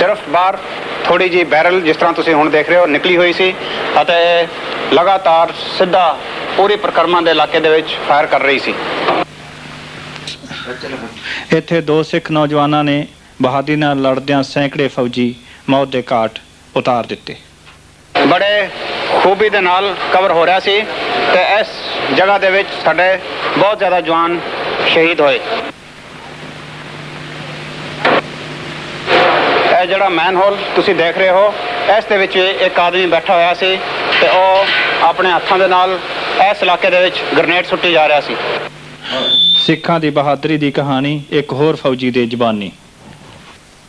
सिर्फ बाहर थोड़ी जी बैरल जिस तरह तुसीं हुण देख रहे हो निकली हुई सी अते लगातार सीधा पूरी परिक्रमा दे इलाके दे विच फायर कर रही सी। ਇੱਥੇ 2 ਸਿੱਖ ਨੌਜਵਾਨਾਂ ਨੇ ਬਹਾਦਰੀ ਨਾਲ ਲੜਦਿਆਂ ਸੈਂਕੜੇ ਫੌਜੀ ਮੌਤ ਦੇ ਘਾਟ ਉਤਾਰ ਦਿੱਤੇ। बड़े खूबी दे नाल कवर हो रहा सी ते इस जगह दे विच साडे बहुत ज़्यादा जवान शहीद होए। ਇਹ ਜਿਹੜਾ मैन होल ਤੁਸੀਂ देख रहे हो इस दे विच एक आदमी बैठा होया सी ते ਉਹ अपने हत्थों दे नाल इस इलाके दे विच ग्रेनेड सुट्टी जा रहा सी। सिखा की बहादुरी की कहानी एक होर फौजी दे जबानी।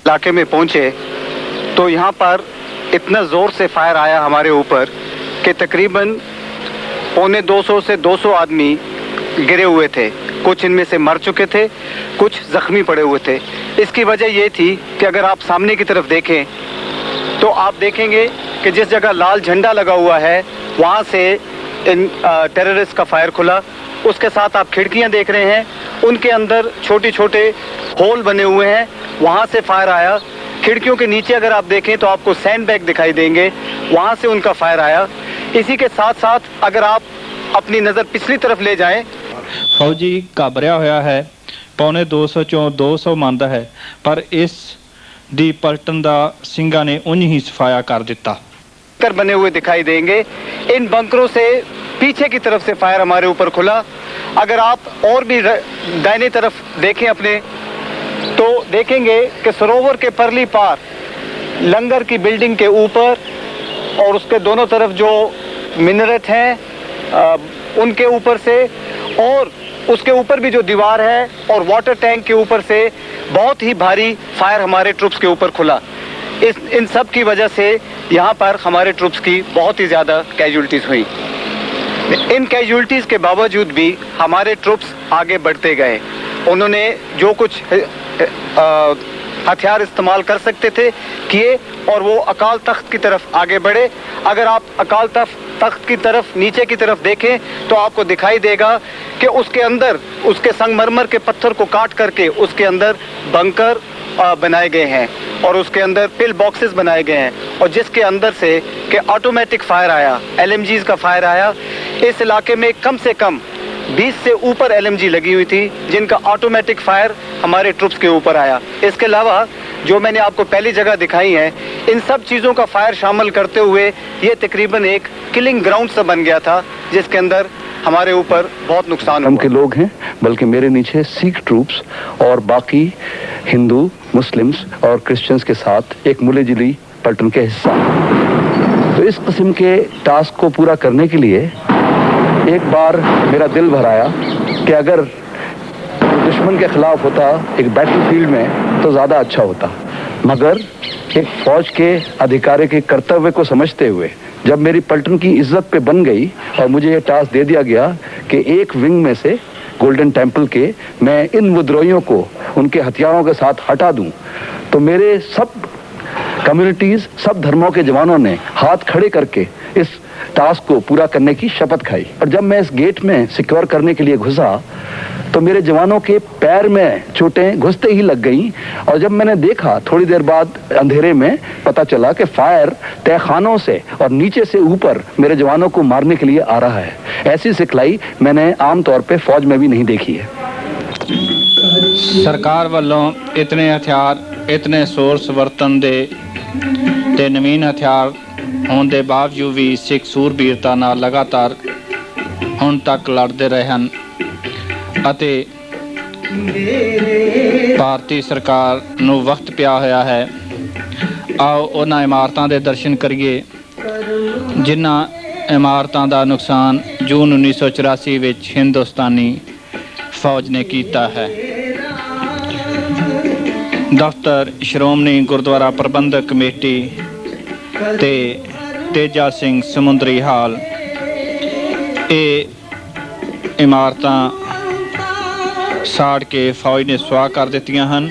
इलाके में पहुंचे तो यहाँ पर इतना जोर से फायर आया हमारे ऊपर कि तकरीबन 150 से 200 आदमी गिरे हुए थे। कुछ इनमें से मर चुके थे, कुछ जख्मी पड़े हुए थे। इसकी वजह ये थी कि अगर आप सामने की तरफ देखें तो आप देखेंगे कि जिस जगह लाल झंडा लगा हुआ है वहाँ से इन टेररिस्ट का फायर खुला। उसके साथ आप खिड़कियां देख रहे हैं, उनके अंदर छोटे छोटे होल बने हुए हैं, वहां से फायर आया। खिड़कियों के नीचे अगर आप देखें तो आपको सैंड बैग दिखाई देंगे, वहां से उनका फायर आया। इसी के साथ साथ अगर आप अपनी नज़र पिछली तरफ ले जाएं, फौजी घबराया होया है, पौने 200 चों 200 मंद है, पर इस दी पलटन दा ਸਿੰਘਾਂ ने उंज ही सफाया कर दिता। कर बने हुए दिखाई देंगे। इन बंकरों से पीछे की तरफ से फायर हमारे ऊपर खुला। अगर आप और भी दाहिने तरफ देखें अपने तो देखेंगे कि सरोवर के परली पार लंगर की बिल्डिंग के ऊपर और उसके दोनों तरफ जो मिनरेट हैं उनके ऊपर से और उसके ऊपर भी जो दीवार है और वाटर टैंक के ऊपर से बहुत ही भारी फायर हमारे ट्रुप्स के ऊपर खुला। इन सब की वजह से यहाँ पर हमारे ट्रुप्स की बहुत ही ज़्यादा कैजुअल्टीज हुई। इन कैजुअल्टीज के बावजूद भी हमारे ट्रुप्स आगे बढ़ते गए। उन्होंने जो कुछ हथियार इस्तेमाल कर सकते थे किए और वो अकाल तख्त की तरफ आगे बढ़े। अगर आप अकाल तख्त की तरफ नीचे की तरफ देखें तो आपको दिखाई देगा कि उसके अंदर उसके संगमरमर के पत्थर को काट करके उसके अंदर बंकर बनाए गए हैं और उसके अंदर पिल बॉक्सेस बनाए गए हैं और जिसके अंदर से कि ऑटोमेटिक फायर आया, LMGs का फायर आया। इस इलाके में कम से कम 20 से ऊपर LMG लगी हुई थी जिनका ऑटोमेटिक फायर हमारे ट्रुप्स के ऊपर आया। इसके अलावा जो मैंने आपको पहली जगह दिखाई है, इन सब चीज़ों का फायर शामिल करते हुए ये तकरीबन एक किलिंग ग्राउंड सा बन गया था जिसके अंदर हमारे ऊपर बहुत नुकसान हुआ। के लोग हैं, बल्कि मेरे नीचे सिख ट्रूप्स और बाकी हिंदू, मुस्लिम्स और क्रिश्चियंस के साथ एक मिली जुली पलटन के हिस्सा। तो इस किस्म के टास्क को पूरा करने के लिए एक बार मेरा दिल भर आया कि अगर दुश्मन के खिलाफ होता एक बैटलफील्ड में तो ज़्यादा अच्छा होता, मगर एक फौज के अधिकारी के कर्तव्य को समझते हुए जब मेरी पलटन की इज्जत पे बन गई और मुझे ये टास्क दे दिया गया कि एक विंग में से गोल्डन टेम्पल के मैं इन विद्रोहियों को उनके हथियारों के साथ हटा दूं, तो मेरे सब कम्युनिटीज़, सब धर्मों के जवानों ने हाथ खड़े करके इस टास्क को पूरा करने की शपथ खाई। और जब मैं इस गेट में सिक्योर करने के लिए घुसा तो मेरे जवानों के पैर में चोटें घुसते ही लग गईं और जब मैंने देखा थोड़ी देर बाद अंधेरे में पता चला कि फायर तहखानों से और नीचे से ऊपर मेरे जवानों को मारने के लिए आ रहा है। ऐसी सिखलाई मैंने आमतौर पे फौज में भी नहीं देखी है। सरकार वालों इतने हथियार, इतने सोर्स वरतन दे ते नवीन हथियार होने के बावजूद भी सिख सूरबीरता नाल लगातार हुण तक लड़ते रहे हैं ਅਤੇ ਭਾਰਤੀ ਸਰਕਾਰ ਨੂੰ ਵਕਤ ਪਿਆ ਹੋਇਆ ਹੈ। ਆਓ ਉਹਨਾਂ ਇਮਾਰਤਾਂ ਦੇ ਦਰਸ਼ਨ ਕਰੀਏ ਜਿਨ੍ਹਾਂ ਇਮਾਰਤਾਂ ਦਾ ਨੁਕਸਾਨ ਜੂਨ 1984 ਵਿੱਚ ਹਿੰਦੁਸਤਾਨੀ ਫੌਜ ਨੇ ਕੀਤਾ ਹੈ। ਦਫ਼ਤਰ ਸ਼੍ਰੋਮਣੀ ਗੁਰਦੁਆਰਾ ਪ੍ਰਬੰਧਕ ਕਮੇਟੀ ਤੇ ਤੇਜਾ ਸਿੰਘ ਸਮੁੰਦਰੀ ਹਾਲ, ਇਹ ਇਮਾਰਤਾਂ ਸਾੜ ਕੇ ਫੌਜ ਨੇ ਸੁਆਹ ਕਰ ਦਿੱਤੀਆਂ ਹਨ।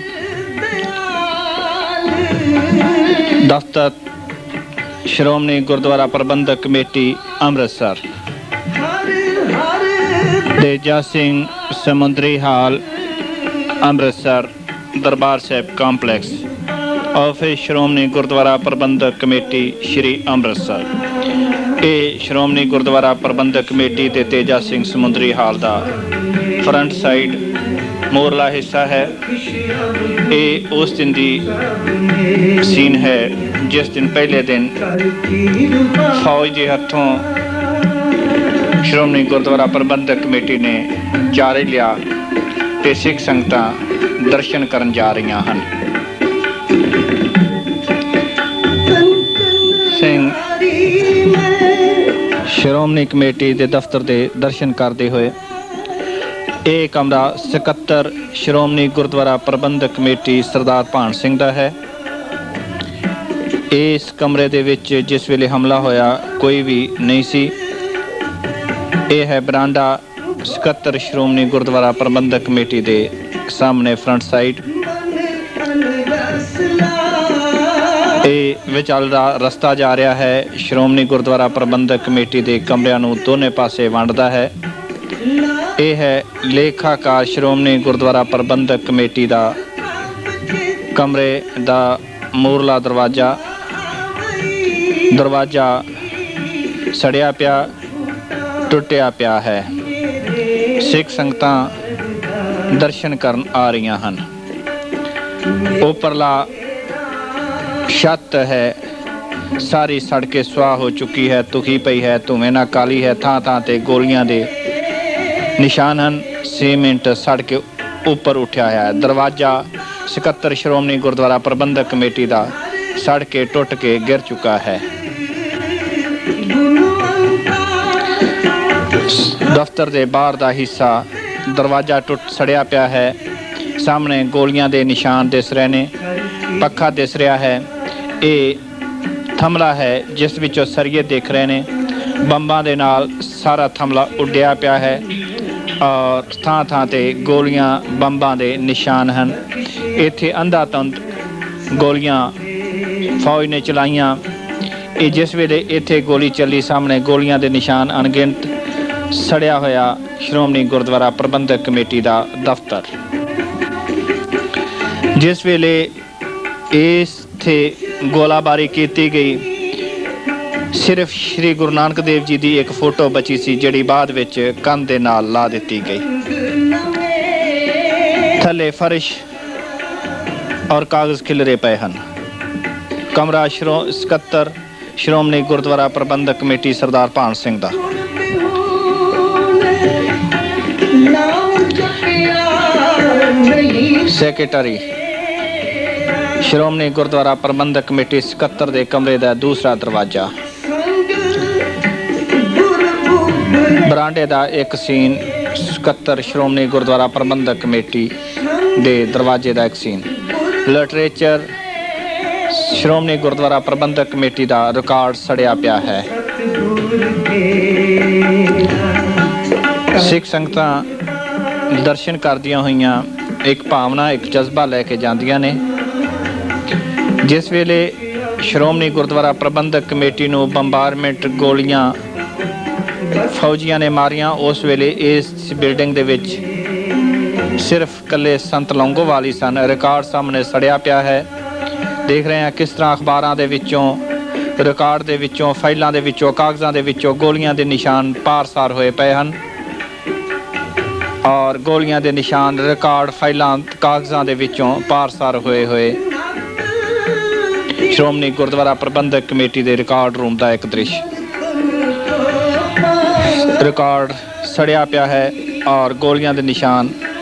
ਦਫ਼ਤਰ ਸ਼੍ਰੋਮਣੀ ਗੁਰਦੁਆਰਾ ਪ੍ਰਬੰਧਕ ਕਮੇਟੀ ਅੰਮ੍ਰਿਤਸਰ, ਤੇਜਾ ਸਿੰਘ ਸਮੁੰਦਰੀ ਹਾਲ ਅੰਮ੍ਰਿਤਸਰ, ਦਰਬਾਰ ਸਾਹਿਬ ਕੰਪਲੈਕਸ। ਆਫਿਸ ਸ਼੍ਰੋਮਣੀ ਗੁਰਦੁਆਰਾ ਪ੍ਰਬੰਧਕ ਕਮੇਟੀ ਸ਼੍ਰੀ ਅੰਮ੍ਰਿਤਸਰ। ਇਹ ਸ਼੍ਰੋਮਣੀ ਗੁਰਦੁਆਰਾ ਪ੍ਰਬੰਧਕ ਕਮੇਟੀ ਤੇ ਤੇਜਾ ਸਿੰਘ ਸਮੁੰਦਰੀ ਹਾਲ ਦਾ ਫਰੰਟ ਸਾਈਡ ਮੋਰਲਾ ਹਿੱਸਾ ਹੈ। ਇਹ ਉਸ ਦਿਨ ਦੀ ਸੀਨ ਹੈ ਜਿਸ ਦਿਨ ਪਹਿਲੇ ਦਿਨ ਫੌਜ ਦੇ ਹੱਥੋਂ ਸ਼੍ਰੋਮਣੀ ਗੁਰਦੁਆਰਾ ਪ੍ਰਬੰਧਕ ਕਮੇਟੀ ਨੇ ਚਾਰੇ ਲਿਆ ਤੇ ਸਿੱਖ ਸੰਗਤਾਂ ਦਰਸ਼ਨ ਕਰਨ ਜਾ ਰਹੀਆਂ ਹਨ। ਸਿੰਘ ਸ਼੍ਰੋਮਣੀ ਕਮੇਟੀ ਦੇ ਦਫ਼ਤਰ ਦੇ ਦਰਸ਼ਨ ਕਰਦੇ ਹੋਏ ਇਹ ਕਮਰਾ ਸਕੱਤਰ ਸ਼੍ਰੋਮਣੀ ਗੁਰਦੁਆਰਾ ਪ੍ਰਬੰਧਕ ਕਮੇਟੀ ਸਰਦਾਰ ਭਾਨ ਸਿੰਘ ਦਾ ਹੈ। ਇਸ ਕਮਰੇ ਦੇ ਵਿੱਚ ਜਿਸ ਵੇਲੇ ਹਮਲਾ ਹੋਇਆ ਕੋਈ ਵੀ ਨਹੀਂ ਸੀ। ਇਹ ਹੈ ਬਰਾਂਡਾ ਸਕੱਤਰ ਸ਼੍ਰੋਮਣੀ ਗੁਰਦੁਆਰਾ ਪ੍ਰਬੰਧਕ ਕਮੇਟੀ ਦੇ ਸਾਹਮਣੇ ਫਰੰਟ ਸਾਈਡ। ਇਹ ਵਿਚਾਲਾ ਰਸਤਾ ਜਾ ਰਿਹਾ ਹੈ ਸ਼੍ਰੋਮਣੀ ਗੁਰਦੁਆਰਾ ਪ੍ਰਬੰਧਕ ਕਮੇਟੀ ਦੇ ਕਮਰਿਆਂ ਨੂੰ ਦੋਨੇ ਪਾਸੇ ਵੰਡਦਾ ਹੈ। ਇਹ ਹੈ ਲੇਖਾਕਾਰ ਸ਼੍ਰੋਮਣੀ ਗੁਰਦੁਆਰਾ ਪ੍ਰਬੰਧਕ ਕਮੇਟੀ ਦਾ ਕਮਰੇ ਦਾ ਮੂਹਰਲਾ ਦਰਵਾਜ਼ਾ ਸੜਿਆ ਪਿਆ ਟੁੱਟਿਆ ਪਿਆ ਹੈ। ਸਿੱਖ ਸੰਗਤਾਂ ਦਰਸ਼ਨ ਕਰਨ ਆ ਰਹੀਆਂ ਹਨ। ਉੱਪਰਲਾ ਛੱਤ ਹੈ ਸਾਰੀ ਸੜ ਕੇ ਸੁਆਹ ਹੋ ਚੁੱਕੀ ਹੈ, ਧੁਖੀ ਪਈ ਹੈ, ਧੂੰਏਂ ਨਾਲ ਕਾਲੀ ਹੈ, ਥਾਂ ਥਾਂ ਤੇ ਗੋਲੀਆਂ ਦੇ ਨਿਸ਼ਾਨ ਹਨ। ਸੀਮੈਂਟ ਸੜ ਕੇ ਉੱਪਰ ਉੱਠਿਆ ਹੈ। ਦਰਵਾਜ਼ਾ ਸਕੱਤਰ ਸ਼੍ਰੋਮਣੀ ਗੁਰਦੁਆਰਾ ਪ੍ਰਬੰਧਕ ਕਮੇਟੀ ਦਾ ਸੜ ਕੇ ਟੁੱਟ ਕੇ ਗਿਰ ਚੁੱਕਾ ਹੈ। ਦਫ਼ਤਰ ਦੇ ਬਾਹਰ ਦਾ ਹਿੱਸਾ ਦਰਵਾਜ਼ਾ ਸੜਿਆ ਪਿਆ ਹੈ। ਸਾਹਮਣੇ ਗੋਲੀਆਂ ਦੇ ਨਿਸ਼ਾਨ ਦਿਸ ਰਹੇ ਨੇ। ਪੱਖਾ ਦਿਸ ਰਿਹਾ ਹੈ। ਇਹ ਥੰਮਲਾ ਹੈ ਜਿਸ ਵਿੱਚੋਂ ਸਰੀਏ ਦਿਖ ਰਹੇ ਨੇ। ਬੰਬਾਂ ਦੇ ਨਾਲ ਸਾਰਾ ਥੰਮਲਾ ਉੱਡਿਆ ਪਿਆ ਹੈ ਔਰ ਥਾਂ ਥਾਂ ਤੇ ਗੋਲੀਆਂ ਬੰਬਾਂ ਦੇ ਨਿਸ਼ਾਨ ਹਨ। ਇੱਥੇ ਅੰਧਾਧੁੰਦ ਗੋਲੀਆਂ ਫੌਜ ਨੇ ਚਲਾਈਆਂ। ਇਹ ਜਿਸ ਵੇਲੇ ਇੱਥੇ ਗੋਲੀ ਚੱਲੀ ਸਾਹਮਣੇ ਗੋਲੀਆਂ ਦੇ ਨਿਸ਼ਾਨ ਅਣਗਿਣਤ। ਸੜਿਆ ਹੋਇਆ ਸ਼੍ਰੋਮਣੀ ਗੁਰਦੁਆਰਾ ਪ੍ਰਬੰਧਕ ਕਮੇਟੀ ਦਾ ਦਫ਼ਤਰ। ਜਿਸ ਵੇਲੇ ਇੱਥੇ ਗੋਲਾਬਾਰੀ ਕੀਤੀ ਗਈ ਸਿਰਫ ਸ਼੍ਰੀ ਗੁਰੂ ਨਾਨਕ ਦੇਵ ਜੀ ਦੀ ਇੱਕ ਫੋਟੋ ਬਚੀ ਸੀ ਜਿਹੜੀ ਬਾਅਦ ਵਿੱਚ ਕੰਧ ਦੇ ਨਾਲ ਲਾ ਦਿੱਤੀ ਗਈ। ਥੱਲੇ ਫਰਸ਼ ਔਰ ਕਾਗਜ਼ ਖਿਲਰੇ ਪਏ ਹਨ। ਕਮਰਾ ਸਕੱਤਰ ਸ਼੍ਰੋਮਣੀ ਗੁਰਦੁਆਰਾ ਪ੍ਰਬੰਧਕ ਕਮੇਟੀ ਸਰਦਾਰ ਭਾਨ ਸਿੰਘ ਦਾ। ਸੈਕਟਰੀ ਸ਼੍ਰੋਮਣੀ ਗੁਰਦੁਆਰਾ ਪ੍ਰਬੰਧਕ ਕਮੇਟੀ ਸਕੱਤਰ ਦੇ ਕਮਰੇ ਦਾ ਦੂਸਰਾ ਦਰਵਾਜ਼ਾ। ਬਰਾਂਡੇ ਦਾ ਇੱਕ ਸੀਨ ਸਕੱਤਰ ਸ਼੍ਰੋਮਣੀ ਗੁਰਦੁਆਰਾ ਪ੍ਰਬੰਧਕ ਕਮੇਟੀ ਦੇ ਦਰਵਾਜ਼ੇ ਦਾ ਇੱਕ ਸੀਨ। ਲਿਟਰੇਚਰ ਸ਼੍ਰੋਮਣੀ ਗੁਰਦੁਆਰਾ ਪ੍ਰਬੰਧਕ ਕਮੇਟੀ ਦਾ ਰਿਕਾਰਡ ਸੜਿਆ ਪਿਆ ਹੈ। ਸਿੱਖ ਸੰਗਤਾਂ ਦਰਸ਼ਨ ਕਰਦੀਆਂ ਹੋਈਆਂ ਇੱਕ ਭਾਵਨਾ ਇੱਕ ਜਜ਼ਬਾ ਲੈ ਕੇ ਜਾਂਦੀਆਂ ਨੇ। ਜਿਸ ਵੇਲੇ ਸ਼੍ਰੋਮਣੀ ਗੁਰਦੁਆਰਾ ਪ੍ਰਬੰਧਕ ਕਮੇਟੀ ਨੂੰ ਬੰਬਾਰਮੈਂਟ ਗੋਲੀਆਂ ਫੌਜੀਆਂ ਨੇ ਮਾਰੀਆਂ ਉਸ ਵੇਲੇ ਇਸ ਬਿਲਡਿੰਗ ਦੇ ਵਿੱਚ ਸਿਰਫ ਇਕੱਲੇ ਸੰਤ ਲੌਂਗੋਵਾਲ ਹੀ ਸਨ। ਰਿਕਾਰਡ ਸਾਹਮਣੇ ਸੜਿਆ ਪਿਆ ਹੈ। ਦੇਖ ਰਹੇ ਹਾਂ ਕਿਸ ਤਰ੍ਹਾਂ ਅਖਬਾਰਾਂ ਦੇ ਵਿੱਚੋਂ ਰਿਕਾਰਡ ਦੇ ਵਿੱਚੋਂ ਫਾਈਲਾਂ ਦੇ ਵਿੱਚੋਂ ਕਾਗਜ਼ਾਂ ਦੇ ਵਿੱਚੋਂ ਗੋਲੀਆਂ ਦੇ ਨਿਸ਼ਾਨ ਪਾਰ-ਸਾਰ ਹੋਏ ਪਏ ਹਨ ਔਰ ਗੋਲੀਆਂ ਦੇ ਨਿਸ਼ਾਨ ਰਿਕਾਰਡ ਫਾਈਲਾਂ ਕਾਗਜ਼ਾਂ ਦੇ ਵਿੱਚੋਂ ਪਾਰ-ਸਾਰ ਹੋਏ ਸ਼੍ਰੋਮਣੀ ਗੁਰਦੁਆਰਾ ਪ੍ਰਬੰਧਕ ਕਮੇਟੀ ਦੇ ਰਿਕਾਰਡ ਰੂਮ ਦਾ ਇੱਕ ਦ੍ਰਿਸ਼। ਰਿਕਾਰਡ ਸੜਿਆ ਪਿਆ ਹੈ ਔਰ ਗੋਲੀਆਂ ਦੇ ਨਿਸ਼ਾਨ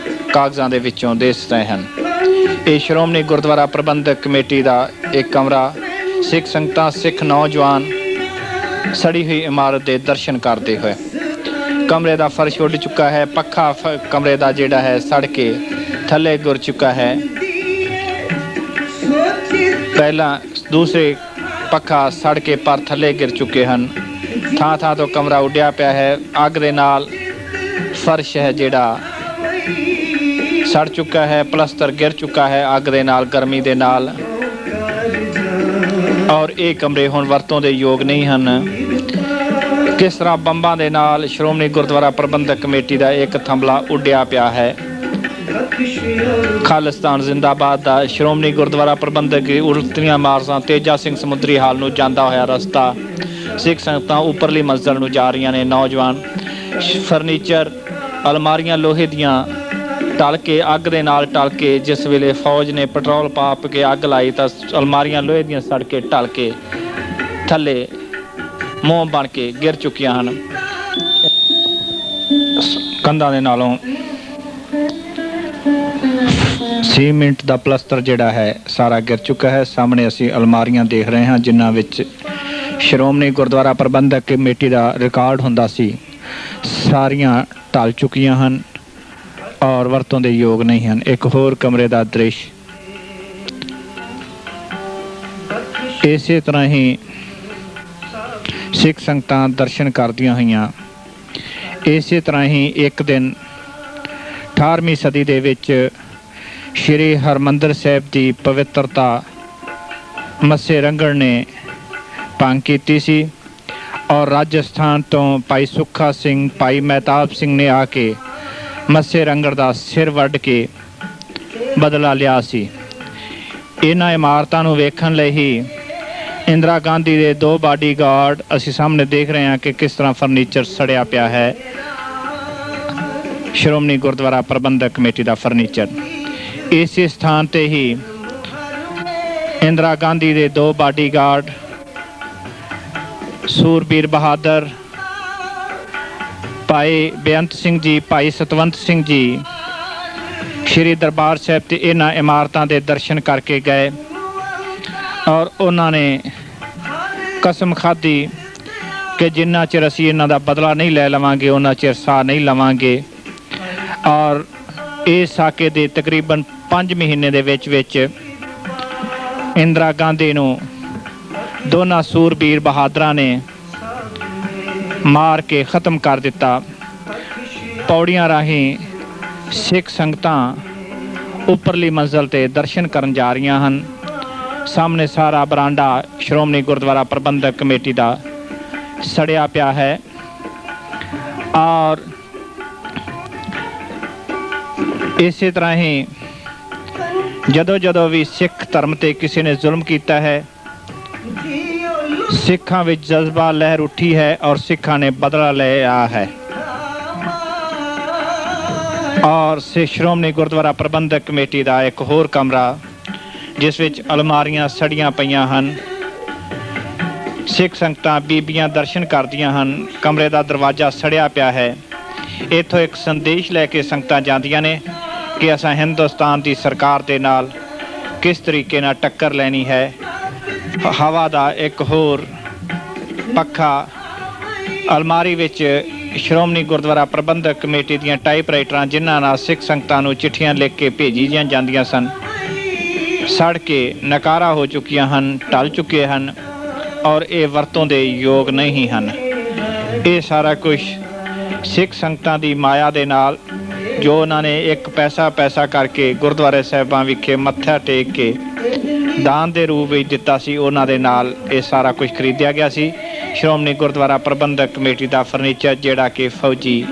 ਕਾਗਜ਼ਾਂ ਦੇ ਵਿੱਚੋਂ ਦਿਸ ਰਹੇ ਹਨ। ਇਹ ਸ਼੍ਰੋਮਣੀ ਗੁਰਦੁਆਰਾ ਪ੍ਰਬੰਧਕ ਕਮੇਟੀ ਦਾ ਇੱਕ ਕਮਰਾ। ਸਿੱਖ ਸੰਗਤਾਂ ਸਿੱਖ ਨੌਜਵਾਨ ਸੜੀ ਹੋਈ ਇਮਾਰਤ ਦੇ ਦਰਸ਼ਨ ਕਰਦੇ ਹੋਏ। ਕਮਰੇ ਦਾ ਫਰਸ਼ ਉੱਡ ਚੁੱਕਾ ਹੈ। ਪੱਖਾ ਕਮਰੇ ਦਾ ਜਿਹੜਾ ਹੈ ਸੜ ਕੇ ਥੱਲੇ ਗਿਰ ਚੁੱਕਾ ਹੈ। ਪਹਿਲਾਂ ਦੂਸਰੇ ਪੱਖਾ ਸੜ ਕੇ ਪਰ ਥੱਲੇ ਗਿਰ ਚੁੱਕੇ ਹਨ। ਥਾਂ ਥਾਂ ਤੋਂ ਕਮਰਾ ਉੱਡਿਆ ਪਿਆ ਹੈ। ਅੱਗ ਦੇ ਨਾਲ ਫਰਸ਼ ਹੈ ਜਿਹੜਾ ਸੜ ਚੁੱਕਾ ਹੈ। ਪਲਸਤਰ ਗਿਰ ਚੁੱਕਾ ਹੈ ਅੱਗ ਦੇ ਨਾਲ, ਗਰਮੀ ਦੇ ਨਾਲ ਔਰ ਇਹ ਕਮਰੇ ਹੁਣ ਵਰਤੋਂ ਦੇ ਯੋਗ ਨਹੀਂ ਹਨ। ਕਿਸ ਤਰ੍ਹਾਂ ਬੰਬਾਂ ਦੇ ਨਾਲ ਸ਼੍ਰੋਮਣੀ ਗੁਰਦੁਆਰਾ ਪ੍ਰਬੰਧਕ ਕਮੇਟੀ ਦਾ ਇੱਕ ਥੰਮਲਾ ਉੱਡਿਆ ਪਿਆ ਹੈ। ਖਾਲਿਸਤਾਨ ਜ਼ਿੰਦਾਬਾਦ ਦਾ ਸ਼੍ਰੋਮਣੀ ਗੁਰਦੁਆਰਾ ਪ੍ਰਬੰਧਕ ਉਲਟੀਆਂ ਮਾਰਸਾਂ ਤੇਜਾ ਸਿੰਘ ਸਮੁੰਦਰੀ ਹਾਲ ਨੂੰ ਜਾਂਦਾ ਹੋਇਆ ਰਸਤਾ ਸਿੱਖ ਸੰਗਤਾਂ ਉੱਪਰਲੀ ਮੰਜ਼ਿਲ ਨੂੰ ਜਾ ਰਹੀਆਂ ਨੇ। ਨੌਜਵਾਨ ਫਰਨੀਚਰ ਅਲਮਾਰੀਆਂ ਲੋਹੇ ਦੀਆਂ ਟਲ ਕੇ ਅੱਗ ਦੇ ਨਾਲ ਟਲ ਕੇ, ਜਿਸ ਵੇਲੇ ਫੌਜ ਨੇ ਪੈਟਰੋਲ ਪਾਪ ਕੇ ਅੱਗ ਲਾਈ ਤਾਂ ਅਲਮਾਰੀਆਂ ਲੋਹੇ ਦੀਆਂ ਸੜ ਕੇ ਟਲ ਕੇ ਥੱਲੇ ਮੋਮ ਬਣ ਕੇ ਗਿਰ ਚੁੱਕੀਆਂ ਹਨ। ਕੰਧਾਂ ਦੇ ਨਾਲੋਂ ਸੀਮੈਂਟ ਦਾ ਪਲਸਤਰ ਜਿਹੜਾ ਹੈ ਸਾਰਾ ਗਿਰ ਚੁੱਕਾ ਹੈ। ਸਾਹਮਣੇ ਅਸੀਂ ਅਲਮਾਰੀਆਂ ਦੇਖ ਰਹੇ ਹਾਂ ਜਿਨ੍ਹਾਂ ਵਿੱਚ ਸ਼੍ਰੋਮਣੀ ਗੁਰਦੁਆਰਾ ਪ੍ਰਬੰਧਕ ਕਮੇਟੀ ਦਾ ਰਿਕਾਰਡ ਹੁੰਦਾ ਸੀ, ਸਾਰੀਆਂ ਢਲ ਚੁੱਕੀਆਂ ਹਨ ਔਰ ਵਰਤੋਂ ਦੇ ਯੋਗ ਨਹੀਂ ਹਨ। ਇੱਕ ਹੋਰ ਕਮਰੇ ਦਾ ਦ੍ਰਿਸ਼ ਇਸੇ ਤਰ੍ਹਾਂ ਹੀ ਸਿੱਖ ਸੰਗਤਾਂ ਦਰਸ਼ਨ ਕਰਦੀਆਂ ਹੋਈਆਂ। ਇਸੇ ਤਰ੍ਹਾਂ ਹੀ ਇੱਕ ਦਿਨ 18ਵੀਂ ਸਦੀ ਦੇ ਵਿੱਚ ਸ਼੍ਰੀ ਹਰਿਮੰਦਰ ਸਾਹਿਬ ਦੀ ਪਵਿੱਤਰਤਾ ਮੱਸੇ ਰੰਗੜ ਨੇ ਭੰਗ ਕੀਤੀ ਸੀ ਔਰ ਰਾਜਸਥਾਨ ਤੋਂ ਭਾਈ ਸੁੱਖਾ ਸਿੰਘ, ਭਾਈ ਮਹਿਤਾਬ ਸਿੰਘ ਨੇ ਆ ਕੇ ਮੱਸੇ ਰੰਗੜ ਦਾ ਸਿਰ ਵੱਢ ਕੇ ਬਦਲਾ ਲਿਆ ਸੀ। ਇਹਨਾਂ ਇਮਾਰਤਾਂ ਨੂੰ ਵੇਖਣ ਲਈ ਹੀ ਇੰਦਰਾ ਗਾਂਧੀ ਦੇ 2 ਬਾਡੀਗਾਰਡ ਅਸੀਂ ਸਾਹਮਣੇ ਦੇਖ ਰਹੇ ਹਾਂ ਕਿ ਕਿਸ ਤਰ੍ਹਾਂ ਫਰਨੀਚਰ ਸੜਿਆ ਪਿਆ ਹੈ। ਸ਼੍ਰੋਮਣੀ ਗੁਰਦੁਆਰਾ ਪ੍ਰਬੰਧਕ ਕਮੇਟੀ ਦਾ ਫਰਨੀਚਰ। ਇਸੇ ਸਥਾਨ ਤੇ ਹੀ ਇੰਦਰਾ ਗਾਂਧੀ ਦੇ 2 ਬਾਡੀਗਾਰਡ ਸੂਰਬੀਰ ਬਹਾਦਰ ਭਾਈ ਬੇਅੰਤ ਸਿੰਘ ਜੀ, ਭਾਈ ਸਤਵੰਤ ਸਿੰਘ ਜੀ ਸ਼੍ਰੀ ਦਰਬਾਰ ਸਾਹਿਬ ਤੇ ਇਹਨਾਂ ਇਮਾਰਤਾਂ ਦੇ ਦਰਸ਼ਨ ਕਰਕੇ ਗਏ ਔਰ ਉਹਨਾਂ ਨੇ ਕਸਮ ਖਾਧੀ ਕਿ ਜਿੰਨਾ ਚਿਰ ਅਸੀਂ ਇਹਨਾਂ ਦਾ ਬਦਲਾ ਨਹੀਂ ਲੈ ਲਵਾਂਗੇ ਉਹਨਾਂ ਚਿਰ ਸਾਹ ਨਹੀਂ ਲਵਾਂਗੇ। ਔਰ ਇਸ ਸਾਕੇ ਦੇ ਤਕਰੀਬਨ 5 ਮਹੀਨੇ ਦੇ ਵਿੱਚ ਇੰਦਰਾ ਗਾਂਧੀ ਨੂੰ ਦੋਨਾਂ ਸੂਰਬੀਰ ਬਹਾਦਰਾਂ ਨੇ ਮਾਰ ਕੇ ਖ਼ਤਮ ਕਰ ਦਿੱਤਾ। ਪੌੜੀਆਂ ਰਾਹੀਂ ਸਿੱਖ ਸੰਗਤਾਂ ਉੱਪਰਲੀ ਮੰਜ਼ਿਲ ਤੇ ਦਰਸ਼ਨ ਕਰਨ ਜਾ ਰਹੀਆਂ ਹਨ। ਸਾਹਮਣੇ ਸਾਰਾ ਬਰਾਂਡਾ ਸ਼੍ਰੋਮਣੀ ਗੁਰਦੁਆਰਾ ਪ੍ਰਬੰਧਕ ਕਮੇਟੀ ਦਾ ਸੜਿਆ ਪਿਆ ਹੈ ਔਰ ਇਸੇ ਤਰ੍ਹਾਂ ਹੀ ਜਦੋਂ ਵੀ ਸਿੱਖ ਧਰਮ ਤੇ ਕਿਸੇ ਨੇ ਜ਼ੁਲਮ ਕੀਤਾ ਹੈ, ਸਿੱਖਾਂ ਵਿੱਚ ਜਜ਼ਬਾ ਲਹਿਰ ਉੱਠੀ ਹੈ ਔਰ ਸਿੱਖਾਂ ਨੇ ਬਦਲਾ ਲਿਆ ਹੈ। ਔਰ ਸ਼੍ਰੋਮਣੀ ਗੁਰਦੁਆਰਾ ਪ੍ਰਬੰਧਕ ਕਮੇਟੀ ਦਾ ਇੱਕ ਹੋਰ ਕਮਰਾ ਜਿਸ ਵਿੱਚ ਅਲਮਾਰੀਆਂ ਸੜੀਆਂ ਪਈਆਂ ਹਨ, ਸਿੱਖ ਸੰਗਤਾਂ ਬੀਬੀਆਂ ਦਰਸ਼ਨ ਕਰਦੀਆਂ ਹਨ। ਕਮਰੇ ਦਾ ਦਰਵਾਜ਼ਾ ਸੜਿਆ ਪਿਆ ਹੈ। ਇੱਥੋਂ ਇੱਕ ਸੰਦੇਸ਼ ਲੈ ਕੇ ਸੰਗਤਾਂ ਜਾਂਦੀਆਂ ਨੇ ਕਿ ਅਸਾਂ ਹਿੰਦੁਸਤਾਨ ਦੀ ਸਰਕਾਰ ਦੇ ਨਾਲ ਕਿਸ ਤਰੀਕੇ ਨਾਲ ਟੱਕਰ ਲੈਣੀ ਹੈ। ਹਵਾ ਦਾ ਇੱਕ ਹੋਰ ਪੱਖਾ, ਅਲਮਾਰੀ ਵਿੱਚ ਸ਼੍ਰੋਮਣੀ ਗੁਰਦੁਆਰਾ ਪ੍ਰਬੰਧਕ ਕਮੇਟੀ ਦੀਆਂ ਟਾਈਪਰਾਈਟਰਾਂ ਜਿਨ੍ਹਾਂ ਨਾਲ ਸਿੱਖ ਸੰਗਤਾਂ ਨੂੰ ਚਿੱਠੀਆਂ ਲਿਖ ਕੇ ਭੇਜੀਆਂ ਜਾਂਦੀਆਂ ਸਨ, ਸੜ ਕੇ ਨਕਾਰਾ ਹੋ ਚੁੱਕੀਆਂ ਹਨ, ਢਲ ਚੁੱਕੇ ਹਨ ਔਰ ਇਹ ਵਰਤੋਂ ਦੇ ਯੋਗ ਨਹੀਂ ਹਨ। ਇਹ ਸਾਰਾ ਕੁਝ ਸਿੱਖ ਸੰਗਤਾਂ ਦੀ ਮਾਇਆ ਦੇ ਨਾਲ, ਜੋ ਉਹਨਾਂ ਨੇ ਇੱਕ ਪੈਸਾ ਕਰਕੇ ਗੁਰਦੁਆਰੇ ਸਾਹਿਬਾਂ ਵਿਖੇ ਮੱਥਾ ਟੇਕ ਕੇ ਦਾਨ ਦੇ ਰੂਪ ਵਿੱਚ ਦਿੱਤਾ ਸੀ, ਉਹਨਾਂ ਦੇ ਨਾਲ ਇਹ ਸਾਰਾ ਕੁਝ ਖਰੀਦਿਆ ਗਿਆ ਸੀ। ਸ਼੍ਰੋਮਣੀ ਗੁਰਦੁਆਰਾ ਪ੍ਰਬੰਧਕ ਕਮੇਟੀ ਦਾ ਫਰਨੀਚਰ ਜਿਹੜਾ ਕਿ ਫੌਜੀ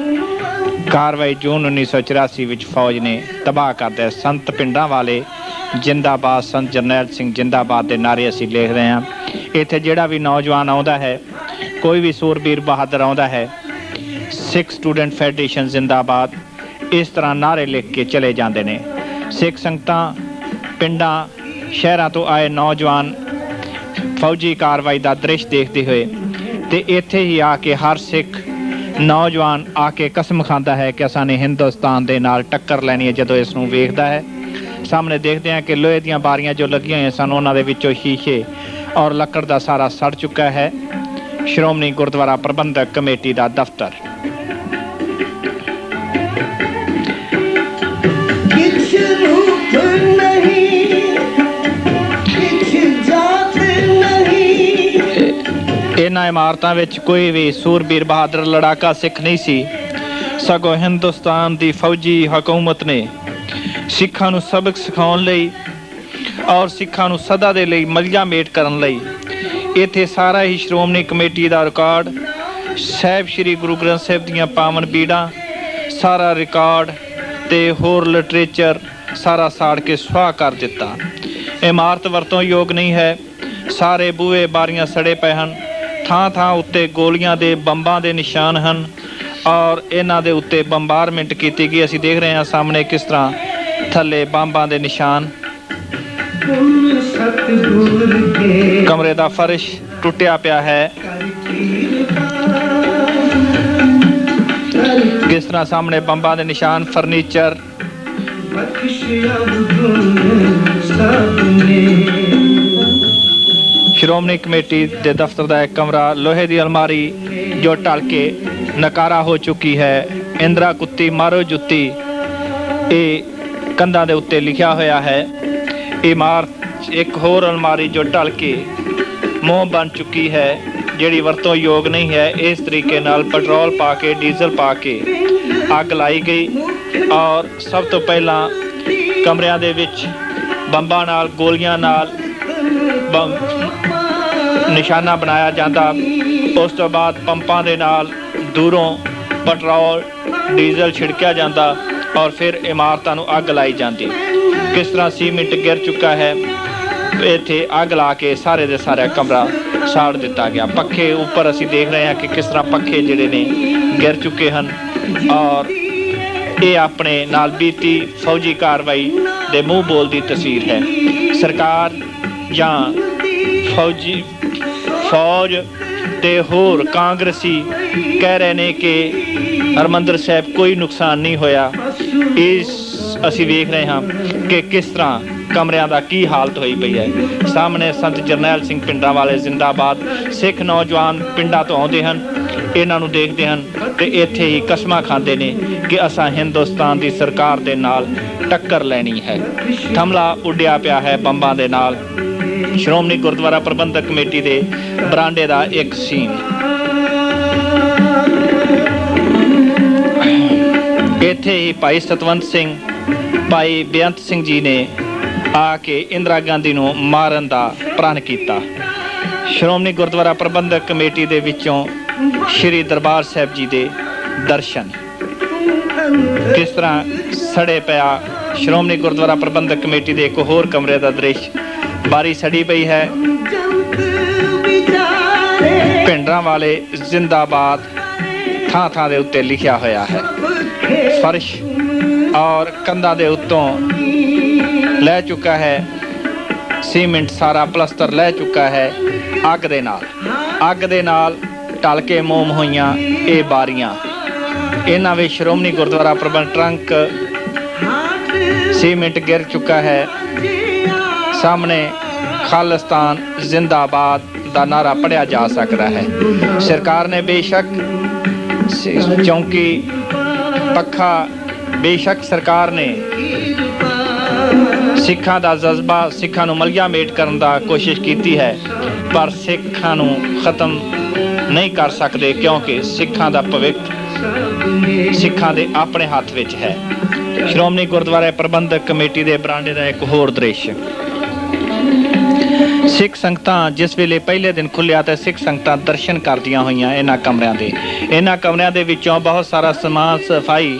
ਕਾਰਵਾਈ ਜੂਨ 1984 ਵਿੱਚ ਫੌਜ ਨੇ ਤਬਾਹ ਕਰ ਦਿੱਤਾ। ਸੰਤ ਪਿੰਡਾਂ ਵਾਲੇ ਜਿੰਦਾਬਾਦ, ਸੰਤ ਜਰਨੈਲ ਸਿੰਘ ਜਿੰਦਾਬਾਦ ਦੇ ਨਾਰੇ ਅਸੀਂ ਲਿਖ ਰਹੇ ਹਾਂ। ਇੱਥੇ ਜਿਹੜਾ ਵੀ ਨੌਜਵਾਨ ਆਉਂਦਾ ਹੈ, ਕੋਈ ਵੀ ਸੂਰਬੀਰ ਬਹਾਦਰ ਆਉਂਦਾ ਹੈ, ਸਿੱਖ ਸਟੂਡੈਂਟ ਫੈਡਰੇਸ਼ਨ ਜ਼ਿੰਦਾਬਾਦ, ਇਸ ਤਰ੍ਹਾਂ ਨਾਰੇ ਲਿਖ ਕੇ ਚਲੇ ਜਾਂਦੇ ਨੇ। ਸਿੱਖ ਸੰਗਤਾਂ, ਪਿੰਡਾਂ, ਸ਼ਹਿਰਾਂ ਤੋਂ ਆਏ ਨੌਜਵਾਨ ਫੌਜੀ ਕਾਰਵਾਈ ਦਾ ਦ੍ਰਿਸ਼ ਦੇਖਦੇ ਹੋਏ ਤੇ ਇੱਥੇ ਹੀ ਆ ਕੇ ਹਰ ਸਿੱਖ ਨੌਜਵਾਨ ਆ ਕੇ ਕਸਮ ਖਾਂਦਾ ਹੈ ਕਿ ਅਸਾਂ ਨੇ ਹਿੰਦੁਸਤਾਨ ਦੇ ਨਾਲ ਟੱਕਰ ਲੈਣੀ ਹੈ। ਜਦੋਂ ਇਸ ਨੂੰ ਵੇਖਦਾ ਹੈ, ਸਾਹਮਣੇ ਦੇਖਦੇ ਹਾਂ ਕਿ ਲੋਹੇ ਦੀਆਂ ਬਾਰੀਆਂ ਜੋ ਲੱਗੀਆਂ ਹੋਈਆਂ ਸਨ ਉਹਨਾਂ ਦੇ ਵਿੱਚੋਂ ਸ਼ੀਸ਼ੇ ਔਰ ਲੱਕੜ ਦਾ ਸਾਰਾ ਸੜ ਚੁੱਕਾ ਹੈ। ਸ਼੍ਰੋਮਣੀ ਗੁਰਦੁਆਰਾ ਪ੍ਰਬੰਧਕ ਕਮੇਟੀ ਦਾ ਦਫ਼ਤਰ। ਇਹਨਾਂ ਇਮਾਰਤਾਂ ਵਿੱਚ ਕੋਈ ਵੀ ਸੂਰਬੀਰ ਬਹਾਦਰ ਲੜਾਕਾ ਸਿੱਖ ਨਹੀਂ ਸੀ, ਸਗੋਂ ਹਿੰਦੁਸਤਾਨ ਦੀ ਫੌਜੀ ਹਕੂਮਤ ਨੇ ਸਿੱਖਾਂ ਨੂੰ ਸਬਕ ਸਿਖਾਉਣ ਲਈ ਔਰ ਸਿੱਖਾਂ ਨੂੰ ਸਦਾ ਦੇ ਲਈ ਮਲਿਆ ਮੇਟ ਕਰਨ ਲਈ ਇੱਥੇ ਸਾਰਾ ਹੀ ਸ਼੍ਰੋਮਣੀ ਕਮੇਟੀ ਦਾ ਰਿਕਾਰਡ, ਸਾਹਿਬ ਸ਼੍ਰੀ ਗੁਰੂ ਗ੍ਰੰਥ ਸਾਹਿਬ ਦੀਆਂ ਪਾਵਨ ਬੀੜਾਂ, ਸਾਰਾ ਰਿਕਾਰਡ ਤੇ ਹੋਰ ਲਿਟਰੇਚਰ ਸਾਰਾ ਸਾੜ ਕੇ ਸੁਆਹ ਕਰ ਦਿੱਤਾ। ਇਮਾਰਤ ਵਰਤੋਂ ਯੋਗ ਨਹੀਂ ਹੈ। ਸਾਰੇ ਬੂਹੇ ਬਾਰੀਆਂ ਸੜੇ ਪਏ ਹਨ। ਥਾਂ ਥਾਂ ਉੱਤੇ ਗੋਲੀਆਂ ਦੇ ਬੰਬਾਂ ਦੇ ਨਿਸ਼ਾਨ ਹਨ ਔਰ ਇਹਨਾਂ ਦੇ ਉੱਤੇ ਬੰਬਾਰਮੈਂਟ ਕੀਤੀ ਗਈ। ਅਸੀਂ ਦੇਖ ਰਹੇ ਹਾਂ ਸਾਹਮਣੇ ਕਿਸ ਤਰ੍ਹਾਂ ਥੱਲੇ ਬੰਬਾਂ ਦੇ ਨਿਸ਼ਾਨ। ਕਮਰੇ ਦਾ ਫਰਸ਼ ਟੁੱਟਿਆ ਪਿਆ ਹੈ। ਕਿਸ ਤਰ੍ਹਾਂ ਸਾਹਮਣੇ ਬੰਬਾਂ ਦੇ ਨਿਸ਼ਾਨ, ਫਰਨੀਚਰ। ਸ਼੍ਰੋਮਣੀ ਕਮੇਟੀ ਦੇ ਦਫ਼ਤਰ ਦਾ ਇੱਕ ਕਮਰਾ, ਲੋਹੇ ਦੀ ਅਲਮਾਰੀ ਜੋ ਢਲ ਕੇ ਨਕਾਰਾ ਹੋ ਚੁੱਕੀ ਹੈ। ਇੰਦਰਾ ਕੁੱਤੀ ਮਾਰੋ ਜੁੱਤੀ, ਇਹ ਕੰਧਾਂ ਦੇ ਉੱਤੇ ਲਿਖਿਆ ਹੋਇਆ ਹੈ। ਇਮਾਰਤ ਇੱਕ ਹੋਰ ਅਲਮਾਰੀ ਜੋ ਢਲ ਕੇ ਮੋਹ ਬਣ ਚੁੱਕੀ ਹੈ, ਜਿਹੜੀ ਵਰਤੋਂ ਯੋਗ ਨਹੀਂ ਹੈ। ਇਸ ਤਰੀਕੇ ਨਾਲ ਪੈਟਰੋਲ ਪਾ ਕੇ, ਡੀਜ਼ਲ ਪਾ ਕੇ ਅੱਗ ਲਾਈ ਗਈ ਔਰ ਸਭ ਤੋਂ ਪਹਿਲਾਂ ਕਮਰਿਆਂ ਦੇ ਵਿੱਚ ਬੰਬਾਂ ਨਾਲ, ਗੋਲੀਆਂ ਨਾਲ ਨਿਸ਼ਾਨਾ ਬਣਾਇਆ ਜਾਂਦਾ। ਉਸ ਤੋਂ ਬਾਅਦ ਪੰਪਾਂ ਦੇ ਨਾਲ ਦੂਰੋਂ ਪੈਟਰੋਲ, ਡੀਜ਼ਲ ਛਿੜਕਿਆ ਜਾਂਦਾ ਔਰ ਫਿਰ ਇਮਾਰਤਾਂ ਨੂੰ ਅੱਗ ਲਾਈ ਜਾਂਦੀ। ਕਿਸ ਤਰ੍ਹਾਂ ਸੀਮਿੰਟ ਗਿਰ ਚੁੱਕਾ ਹੈ, ਇੱਥੇ ਅੱਗ ਲਾ ਕੇ ਸਾਰੇ ਦੇ ਸਾਰਾ ਕਮਰਾ ਸਾੜ ਦਿੱਤਾ ਗਿਆ। ਪੱਖੇ ਉੱਪਰ ਅਸੀਂ ਦੇਖ ਰਹੇ ਹਾਂ ਕਿ ਕਿਸ ਤਰ੍ਹਾਂ ਪੱਖੇ ਜਿਹੜੇ ਨੇ ਗਿਰ ਚੁੱਕੇ ਹਨ ਔਰ ਇਹ ਆਪਣੇ ਨਾਲ ਬੀਤੀ ਫੌਜੀ ਕਾਰਵਾਈ ਦੇ ਮੂੰਹ ਬੋਲ ਦੀ ਤਸਵੀਰ ਹੈ। ਸਰਕਾਰ ਜਾਂ ਫੌਜ ਤੇ ਹੋਰ ਕਾਂਗਰਸੀ ਕਹਿ ਰਹੇ ਨੇ ਕਿ ਹਰਿਮੰਦਰ ਸਾਹਿਬ ਕੋਈ ਨੁਕਸਾਨ ਨਹੀਂ ਹੋਇਆ। ਇਸ ਅਸੀਂ ਵੇਖ ਰਹੇ ਹਾਂ ਕਿ ਕਿਸ ਤਰ੍ਹਾਂ ਕਮਰਿਆਂ ਦਾ ਕੀ ਹਾਲਤ ਹੋਈ ਪਈ ਹੈ। ਸਾਹਮਣੇ ਸੰਤ ਜਰਨੈਲ ਸਿੰਘ ਪਿੰਡਾਂ ਵਾਲੇ ਜ਼ਿੰਦਾਬਾਦ। ਸਿੱਖ ਨੌਜਵਾਨ ਪਿੰਡਾਂ ਤੋਂ ਆਉਂਦੇ ਹਨ, ਇਹਨਾਂ ਨੂੰ ਦੇਖਦੇ ਹਨ ਤੇ ਇੱਥੇ ਹੀ ਕਸਮਾਂ ਖਾਂਦੇ ਨੇ ਕਿ ਅਸਾਂ ਹਿੰਦੁਸਤਾਨ ਦੀ ਸਰਕਾਰ ਦੇ ਨਾਲ ਟੱਕਰ ਲੈਣੀ ਹੈ। ਥੰਮਲਾ ਉੱਡਿਆ ਪਿਆ ਹੈ ਬੰਬਾਂ ਦੇ ਨਾਲ। ਸ਼੍ਰੋਮਣੀ ਗੁਰਦੁਆਰਾ ਪ੍ਰਬੰਧਕ ਕਮੇਟੀ ਦੇ ਬਰਾਂਡੇ ਦਾ ਇੱਕ ਸੀਨ। ਇੱਥੇ ਹੀ ਭਾਈ ਸਤਵੰਤ ਸਿੰਘ, ਭਾਈ ਬੇਅੰਤ ਸਿੰਘ ਜੀ ਨੇ ਆ ਕੇ ਇੰਦਰਾ ਗਾਂਧੀ ਨੂੰ ਮਾਰਨ ਦਾ ਪ੍ਰਣ ਕੀਤਾ। ਸ਼੍ਰੋਮਣੀ ਗੁਰਦੁਆਰਾ ਪ੍ਰਬੰਧਕ ਕਮੇਟੀ ਦੇ ਵਿੱਚੋਂ ਸ਼੍ਰੀ ਦਰਬਾਰ ਸਾਹਿਬ ਜੀ ਦੇ ਦਰਸ਼ਨ। ਕਿਸ ਤਰ੍ਹਾਂ ਸੜੇ ਪਿਆ ਸ਼੍ਰੋਮਣੀ ਗੁਰਦੁਆਰਾ ਪ੍ਰਬੰਧਕ ਕਮੇਟੀ ਦੇ ਇੱਕ ਹੋਰ ਕਮਰੇ ਦਾ ਦ੍ਰਿਸ਼। ਬਾਰੀ ਸੜੀ ਪਈ ਹੈ। ਭਿੰਡਰਾਂ ਵਾਲੇ ਜ਼ਿੰਦਾਬਾਦ ਥਾਂ ਥਾਂ ਦੇ ਉੱਤੇ ਲਿਖਿਆ ਹੋਇਆ ਹੈ। ਫਰਸ਼ ਔਰ ਕੰਧਾਂ ਦੇ ਉੱਤੋਂ ਲੈ ਚੁੱਕਾ ਹੈ ਸੀਮਿੰਟ, ਸਾਰਾ ਪਲਸਤਰ ਲੈ ਚੁੱਕਾ ਹੈ ਅੱਗ ਦੇ ਨਾਲ ਢਲ ਕੇ ਮੋਮ ਹੋਈਆਂ ਇਹ ਬਾਰੀਆਂ। ਇਹਨਾਂ ਵਿੱਚ ਸ਼੍ਰੋਮਣੀ ਗੁਰਦੁਆਰਾ ਪ੍ਰਬੰਧਕ ਟਰੰਕ, ਸੀਮਿੰਟ ਗਿਰ ਚੁੱਕਾ ਹੈ। ਸਾਹਮਣੇ ਖਾਲਿਸਤਾਨ ਜ਼ਿੰਦਾਬਾਦ ਦਾ ਨਾਰਾ ਪੜਿਆ ਜਾ ਸਕਦਾ ਹੈ। ਸਰਕਾਰ ਨੇ ਬੇਸ਼ੱਕ ਚੌਂਕੀ, ਪੱਖਾ, ਬੇਸ਼ੱਕ ਸਰਕਾਰ ਨੇ ਸਿੱਖਾਂ ਦਾ ਜਜ਼ਬਾ, ਸਿੱਖਾਂ ਨੂੰ ਮਲਗਾ ਮੇਟ ਕਰਨ ਦਾ ਕੋਸ਼ਿਸ਼ ਕੀਤੀ ਹੈ, ਪਰ ਸਿੱਖਾਂ ਨੂੰ ਖਤਮ ਨਹੀਂ ਕਰ ਸਕਦੇ ਕਿਉਂਕਿ ਸਿੱਖਾਂ ਦਾ ਭਵਿੱਖ ਸਿੱਖਾਂ ਦੇ ਆਪਣੇ ਹੱਥ ਵਿੱਚ ਹੈ। ਸ਼੍ਰੋਮਣੀ ਗੁਰਦੁਆਰਾ ਪ੍ਰਬੰਧਕ ਕਮੇਟੀ ਦੇ ਬਰਾਂਡੇ ਦਾ ਇੱਕ ਹੋਰ ਦ੍ਰਿਸ਼। ਸਿੱਖ ਸੰਗਤਾਂ ਜਿਸ ਵੇਲੇ ਪਹਿਲੇ ਦਿਨ ਖੁੱਲਿਆ ਤਾਂ ਸਿੱਖ ਸੰਗਤਾਂ ਦਰਸ਼ਨ ਕਰਦੀਆਂ ਹੋਈਆਂ ਇਹਨਾਂ ਕਮਰਿਆਂ ਦੇ ਵਿੱਚੋਂ ਬਹੁਤ ਸਾਰਾ ਸਮਾਨ ਸਫਾਈ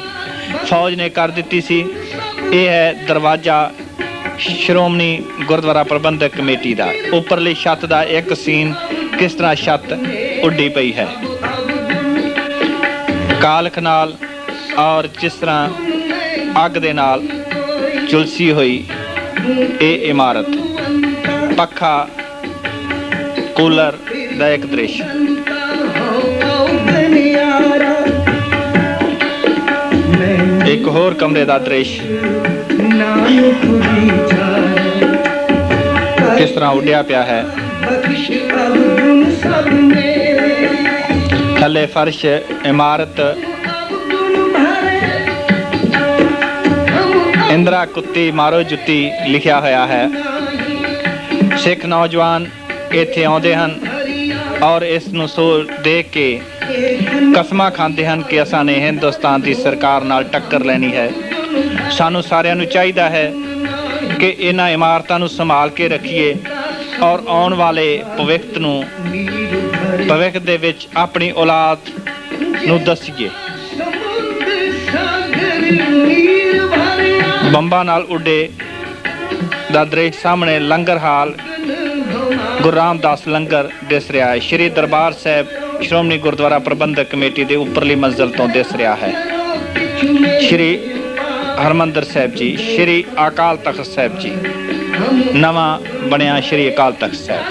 ਫੌਜ ਨੇ ਕਰ ਦਿੱਤੀ ਸੀ। ਇਹ ਹੈ ਦਰਵਾਜ਼ਾ ਸ਼੍ਰੋਮਣੀ ਗੁਰਦੁਆਰਾ ਪ੍ਰਬੰਧਕ ਕਮੇਟੀ ਦਾ। ਉੱਪਰਲੀ ਛੱਤ ਦਾ ਇੱਕ ਸੀਨ, ਕਿਸ ਤਰ੍ਹਾਂ ਛੱਤ ਉੱਡੀ ਪਈ ਹੈ ਕਾਲਖ ਨਾਲ ਔਰ ਜਿਸ ਤਰ੍ਹਾਂ ਅੱਗ ਦੇ ਨਾਲ ਝੁਲਸੀ ਹੋਈ ਇਹ ਇਮਾਰਤ। ਪੱਖਾ, ਕੂਲਰ ਦਾ ਇੱਕ ਦ੍ਰਿਸ਼। ਇੱਕ ਹੋਰ ਕਮਰੇ ਦਾ ਦ੍ਰਿਸ਼, ਕਿਸ ਤਰ੍ਹਾਂ ਉੱਡਿਆ ਪਿਆ ਹੈ। ਥੱਲੇ ਫਰਸ਼, ਇਮਾਰਤ। ਇੰਦਰਾ ਕੁੱਤੀ ਮਾਰੋ ਜੁੱਤੀ ਲਿਖਿਆ ਹੋਇਆ ਹੈ। ਸਿੱਖ ਨੌਜਵਾਨ ਇੱਥੇ ਆਉਂਦੇ ਹਨ ਔਰ ਇਸ ਨੂੰ ਦੇਖ ਕੇ ਕਸਮਾਂ ਖਾਂਦੇ ਹਨ ਕਿ ਅਸਾਂ ਨੇ ਹਿੰਦੁਸਤਾਨ ਦੀ ਸਰਕਾਰ ਨਾਲ ਟੱਕਰ ਲੈਣੀ ਹੈ। ਸਾਨੂੰ ਸਾਰਿਆਂ ਨੂੰ ਚਾਹੀਦਾ ਹੈ ਕਿ ਇਹਨਾਂ ਇਮਾਰਤਾਂ ਨੂੰ ਸੰਭਾਲ ਕੇ ਰੱਖੀਏ ਔਰ ਆਉਣ ਵਾਲੇ ਭਵਿੱਖ ਦੇ ਵਿੱਚ ਆਪਣੀ ਔਲਾਦ ਨੂੰ ਦੱਸੀਏ। ਬੰਬਾਂ ਨਾਲ ਉੱਡੇ ਦਾ ਦ੍ਰਿਸ਼ ਸਾਹਮਣੇ ਲੰਗਰ ਹਾਲ ਗੁਰੂ ਰਾਮਦਾਸ ਲੰਗਰ ਦਿਸ ਰਿਹਾ ਹੈ। ਸ਼੍ਰੀ ਦਰਬਾਰ ਸਾਹਿਬ ਸ਼੍ਰੋਮਣੀ ਗੁਰਦੁਆਰਾ ਪ੍ਰਬੰਧਕ ਕਮੇਟੀ ਦੇ ਉੱਪਰਲੀ ਮੰਜ਼ਿਲ ਤੋਂ ਦਿਸ ਰਿਹਾ ਹੈ। ਸ਼੍ਰੀ ਹਰਮੰਦਰ ਸਾਹਿਬ ਜੀ, ਸ਼੍ਰੀ ਅਕਾਲ ਤਖਤ ਸਾਹਿਬ ਜੀ, ਨਵਾਂ ਬਣਿਆ ਸ਼੍ਰੀ ਅਕਾਲ ਤਖਤ ਸਾਹਿਬ।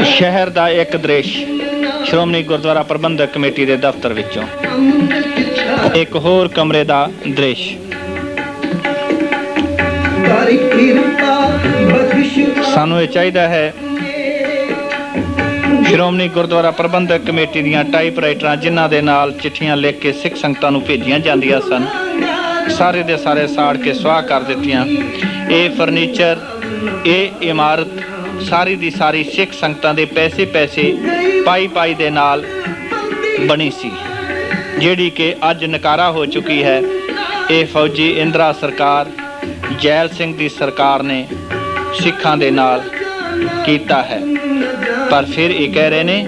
ਸ਼ਹਿਰ ਦਾ ਇੱਕ ਦ੍ਰਿਸ਼ ਸ਼੍ਰੋਮਣੀ ਗੁਰਦੁਆਰਾ ਪ੍ਰਬੰਧਕ ਕਮੇਟੀ ਦੇ ਦਫ਼ਤਰ ਵਿੱਚੋਂ। ਇੱਕ ਹੋਰ ਕਮਰੇ ਦਾ ਦ੍ਰਿਸ਼। ਸਾਨੂੰ ਇਹ ਚਾਹੀਦਾ ਹੈ ਸ਼੍ਰੋਮਣੀ ਗੁਰਦੁਆਰਾ ਪ੍ਰਬੰਧਕ ਕਮੇਟੀ ਦੀਆਂ ਟਾਈਪਰਾਈਟਰਾਂ ਜਿਨ੍ਹਾਂ ਦੇ ਨਾਲ ਚਿੱਠੀਆਂ ਲਿਖ ਕੇ ਸਿੱਖ ਸੰਗਤਾਂ ਨੂੰ ਭੇਜੀਆਂ ਜਾਂਦੀਆਂ ਸਨ, ਸਾਰੇ ਦੇ ਸਾਰੇ ਸਾੜ ਕੇ ਸੁਆਹ ਕਰ ਦਿੱਤੀਆਂ। ਇਹ ਫਰਨੀਚਰ, ਇਹ ਇਮਾਰਤ ਸਾਰੀ ਦੀ ਸਾਰੀ ਸਿੱਖ ਸੰਗਤਾਂ ਦੇ ਪੈਸੇ ਪਾਈ ਦੇ ਨਾਲ ਬਣੀ ਸੀ, ਜਿਹੜੀ ਕਿ ਅੱਜ ਨਕਾਰਾ ਹੋ ਚੁੱਕੀ ਹੈ। ਇਹ ਫੌਜੀ ਇੰਦਰਾ ਸਰਕਾਰ, ਜੈਲ ਸਿੰਘ ਦੀ ਸਰਕਾਰ ਨੇ ਸਿੱਖਾਂ ਦੇ ਨਾਲ ਕੀਤਾ ਹੈ। ਪਰ ਫਿਰ ਇਹ ਕਹਿ ਰਹੇ ਨੇ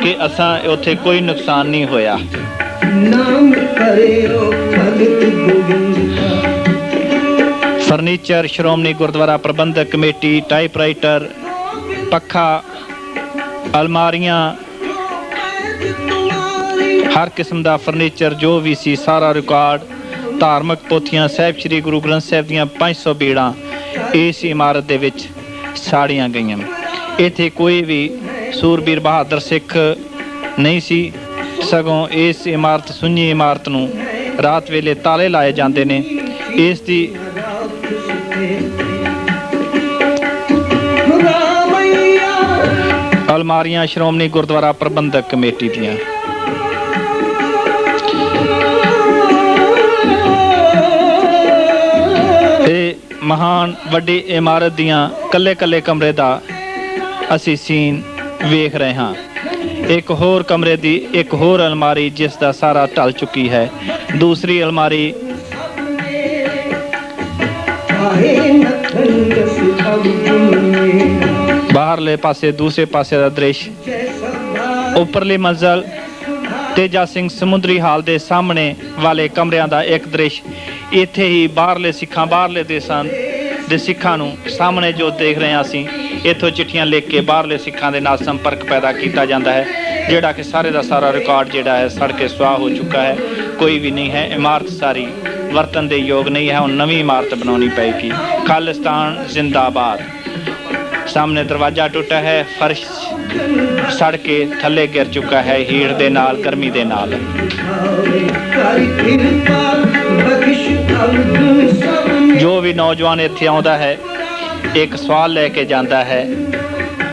ਕਿ ਅਸਾਂ ਉੱਥੇ ਕੋਈ ਨੁਕਸਾਨ ਨਹੀਂ ਹੋਇਆ। ਫਰਨੀਚਰ ਸ਼੍ਰੋਮਣੀ ਗੁਰਦੁਆਰਾ ਪ੍ਰਬੰਧਕ ਕਮੇਟੀ, ਟਾਈਪਰਾਈਟਰ, ਪੱਖਾ, ਅਲਮਾਰੀਆਂ, ਹਰ ਕਿਸਮ ਦਾ ਫਰਨੀਚਰ ਜੋ ਵੀ ਸੀ, ਸਾਰਾ ਰਿਕਾਰਡ, ਧਾਰਮਿਕ ਪੋਥੀਆਂ, ਸਾਹਿਬ ਸ੍ਰੀ ਗੁਰੂ ਗ੍ਰੰਥ ਸਾਹਿਬ ਦੀਆਂ 500 ਬੀੜਾਂ ਇਸ ਇਮਾਰਤ ਦੇ ਵਿੱਚ ਸਾੜੀਆਂ ਗਈਆਂ। ਇੱਥੇ ਕੋਈ ਵੀ ਸੂਰਬੀਰ ਬਹਾਦਰ ਸਿੱਖ ਨਹੀਂ ਸੀ, ਸਗੋਂ ਇਸ ਇਮਾਰਤ, ਸੁੰਨੀ ਇਮਾਰਤ ਨੂੰ ਰਾਤ ਵੇਲੇ ਤਾਲੇ ਲਾਏ ਜਾਂਦੇ ਨੇ। ਇਸ ਦੀ ਅਲਮਾਰੀਆਂ ਸ਼੍ਰੋਮਣੀ ਗੁਰਦੁਆਰਾ ਪ੍ਰਬੰਧਕ ਕਮੇਟੀ ਦੀਆਂ। ਇਹ ਮਹਾਨ ਵੱਡੀ ਇਮਾਰਤ ਦੀਆਂ ਕੱਲੇ ਕਮਰੇ ਦਾ ਅਸੀਂ ਸੀਨ ਵੇਖ ਰਹੇ ਹਾਂ। ਇੱਕ ਹੋਰ ਕਮਰੇ ਦੀ ਇੱਕ ਹੋਰ ਅਲਮਾਰੀ ਜਿਸ ਦਾ ਸਾਰਾ ਢਲ ਚੁੱਕੀ ਹੈ। ਦੂਸਰੀ ਅਲਮਾਰੀ ਬਾਹਰਲੇ ਪਾਸੇ, ਦੂਸਰੇ ਪਾਸੇ ਦਾ ਦ੍ਰਿਸ਼। ਉੱਪਰਲੀ ਮੰਜ਼ਲ ਤੇਜਾ ਸਿੰਘ ਸਮੁੰਦਰੀ ਹਾਲ ਦੇ ਸਾਹਮਣੇ ਵਾਲੇ ਕਮਰਿਆਂ ਦਾ ਇੱਕ ਦ੍ਰਿਸ਼। ਇੱਥੇ ਹੀ ਬਾਹਰਲੇ ਸਿੱਖਾਂ, ਬਾਹਰਲੇ ਦੇਸ਼ਾਂ ਦੇ ਸਿੱਖਾਂ ਨੂੰ ਸਾਹਮਣੇ ਜੋ ਦੇਖ ਰਹੇ ਹਾਂ ਅਸੀਂ, ਇੱਥੋਂ ਚਿੱਠੀਆਂ ਲਿਖ ਕੇ ਬਾਹਰਲੇ ਸਿੱਖਾਂ ਦੇ ਨਾਲ ਸੰਪਰਕ ਪੈਦਾ ਕੀਤਾ ਜਾਂਦਾ ਹੈ, ਜਿਹੜਾ ਕਿ ਸਾਰੇ ਦਾ ਸਾਰਾ ਰਿਕਾਰਡ ਜਿਹੜਾ ਹੈ ਸੜ ਕੇ ਸੁਆਹ ਹੋ ਚੁੱਕਾ ਹੈ। ਕੋਈ ਵੀ ਨਹੀਂ ਹੈ, ਇਮਾਰਤ ਸਾਰੀ ਵਰਤਨ ਦੇ ਯੋਗ ਨਹੀਂ ਹੈ। ਹੁਣ ਨਵੀਂ ਇਮਾਰਤ ਬਣਾਉਣੀ ਪਏਗੀ। ਖਾਲਿਸਤਾਨ ਜ਼ਿੰਦਾਬਾਦ। ਸਾਹਮਣੇ ਦਰਵਾਜ਼ਾ ਟੁੱਟਾ ਹੈ, ਫਰਸ਼ ਸੜ ਕੇ ਥੱਲੇ ਗਿਰ ਚੁੱਕਾ ਹੈ ਹੀਟ ਦੇ ਨਾਲ, ਗਰਮੀ ਦੇ ਨਾਲ। ਜੋ ਵੀ ਨੌਜਵਾਨ ਇੱਥੇ ਆਉਂਦਾ ਹੈ ਇੱਕ ਸਵਾਲ ਲੈ ਕੇ ਜਾਂਦਾ ਹੈ,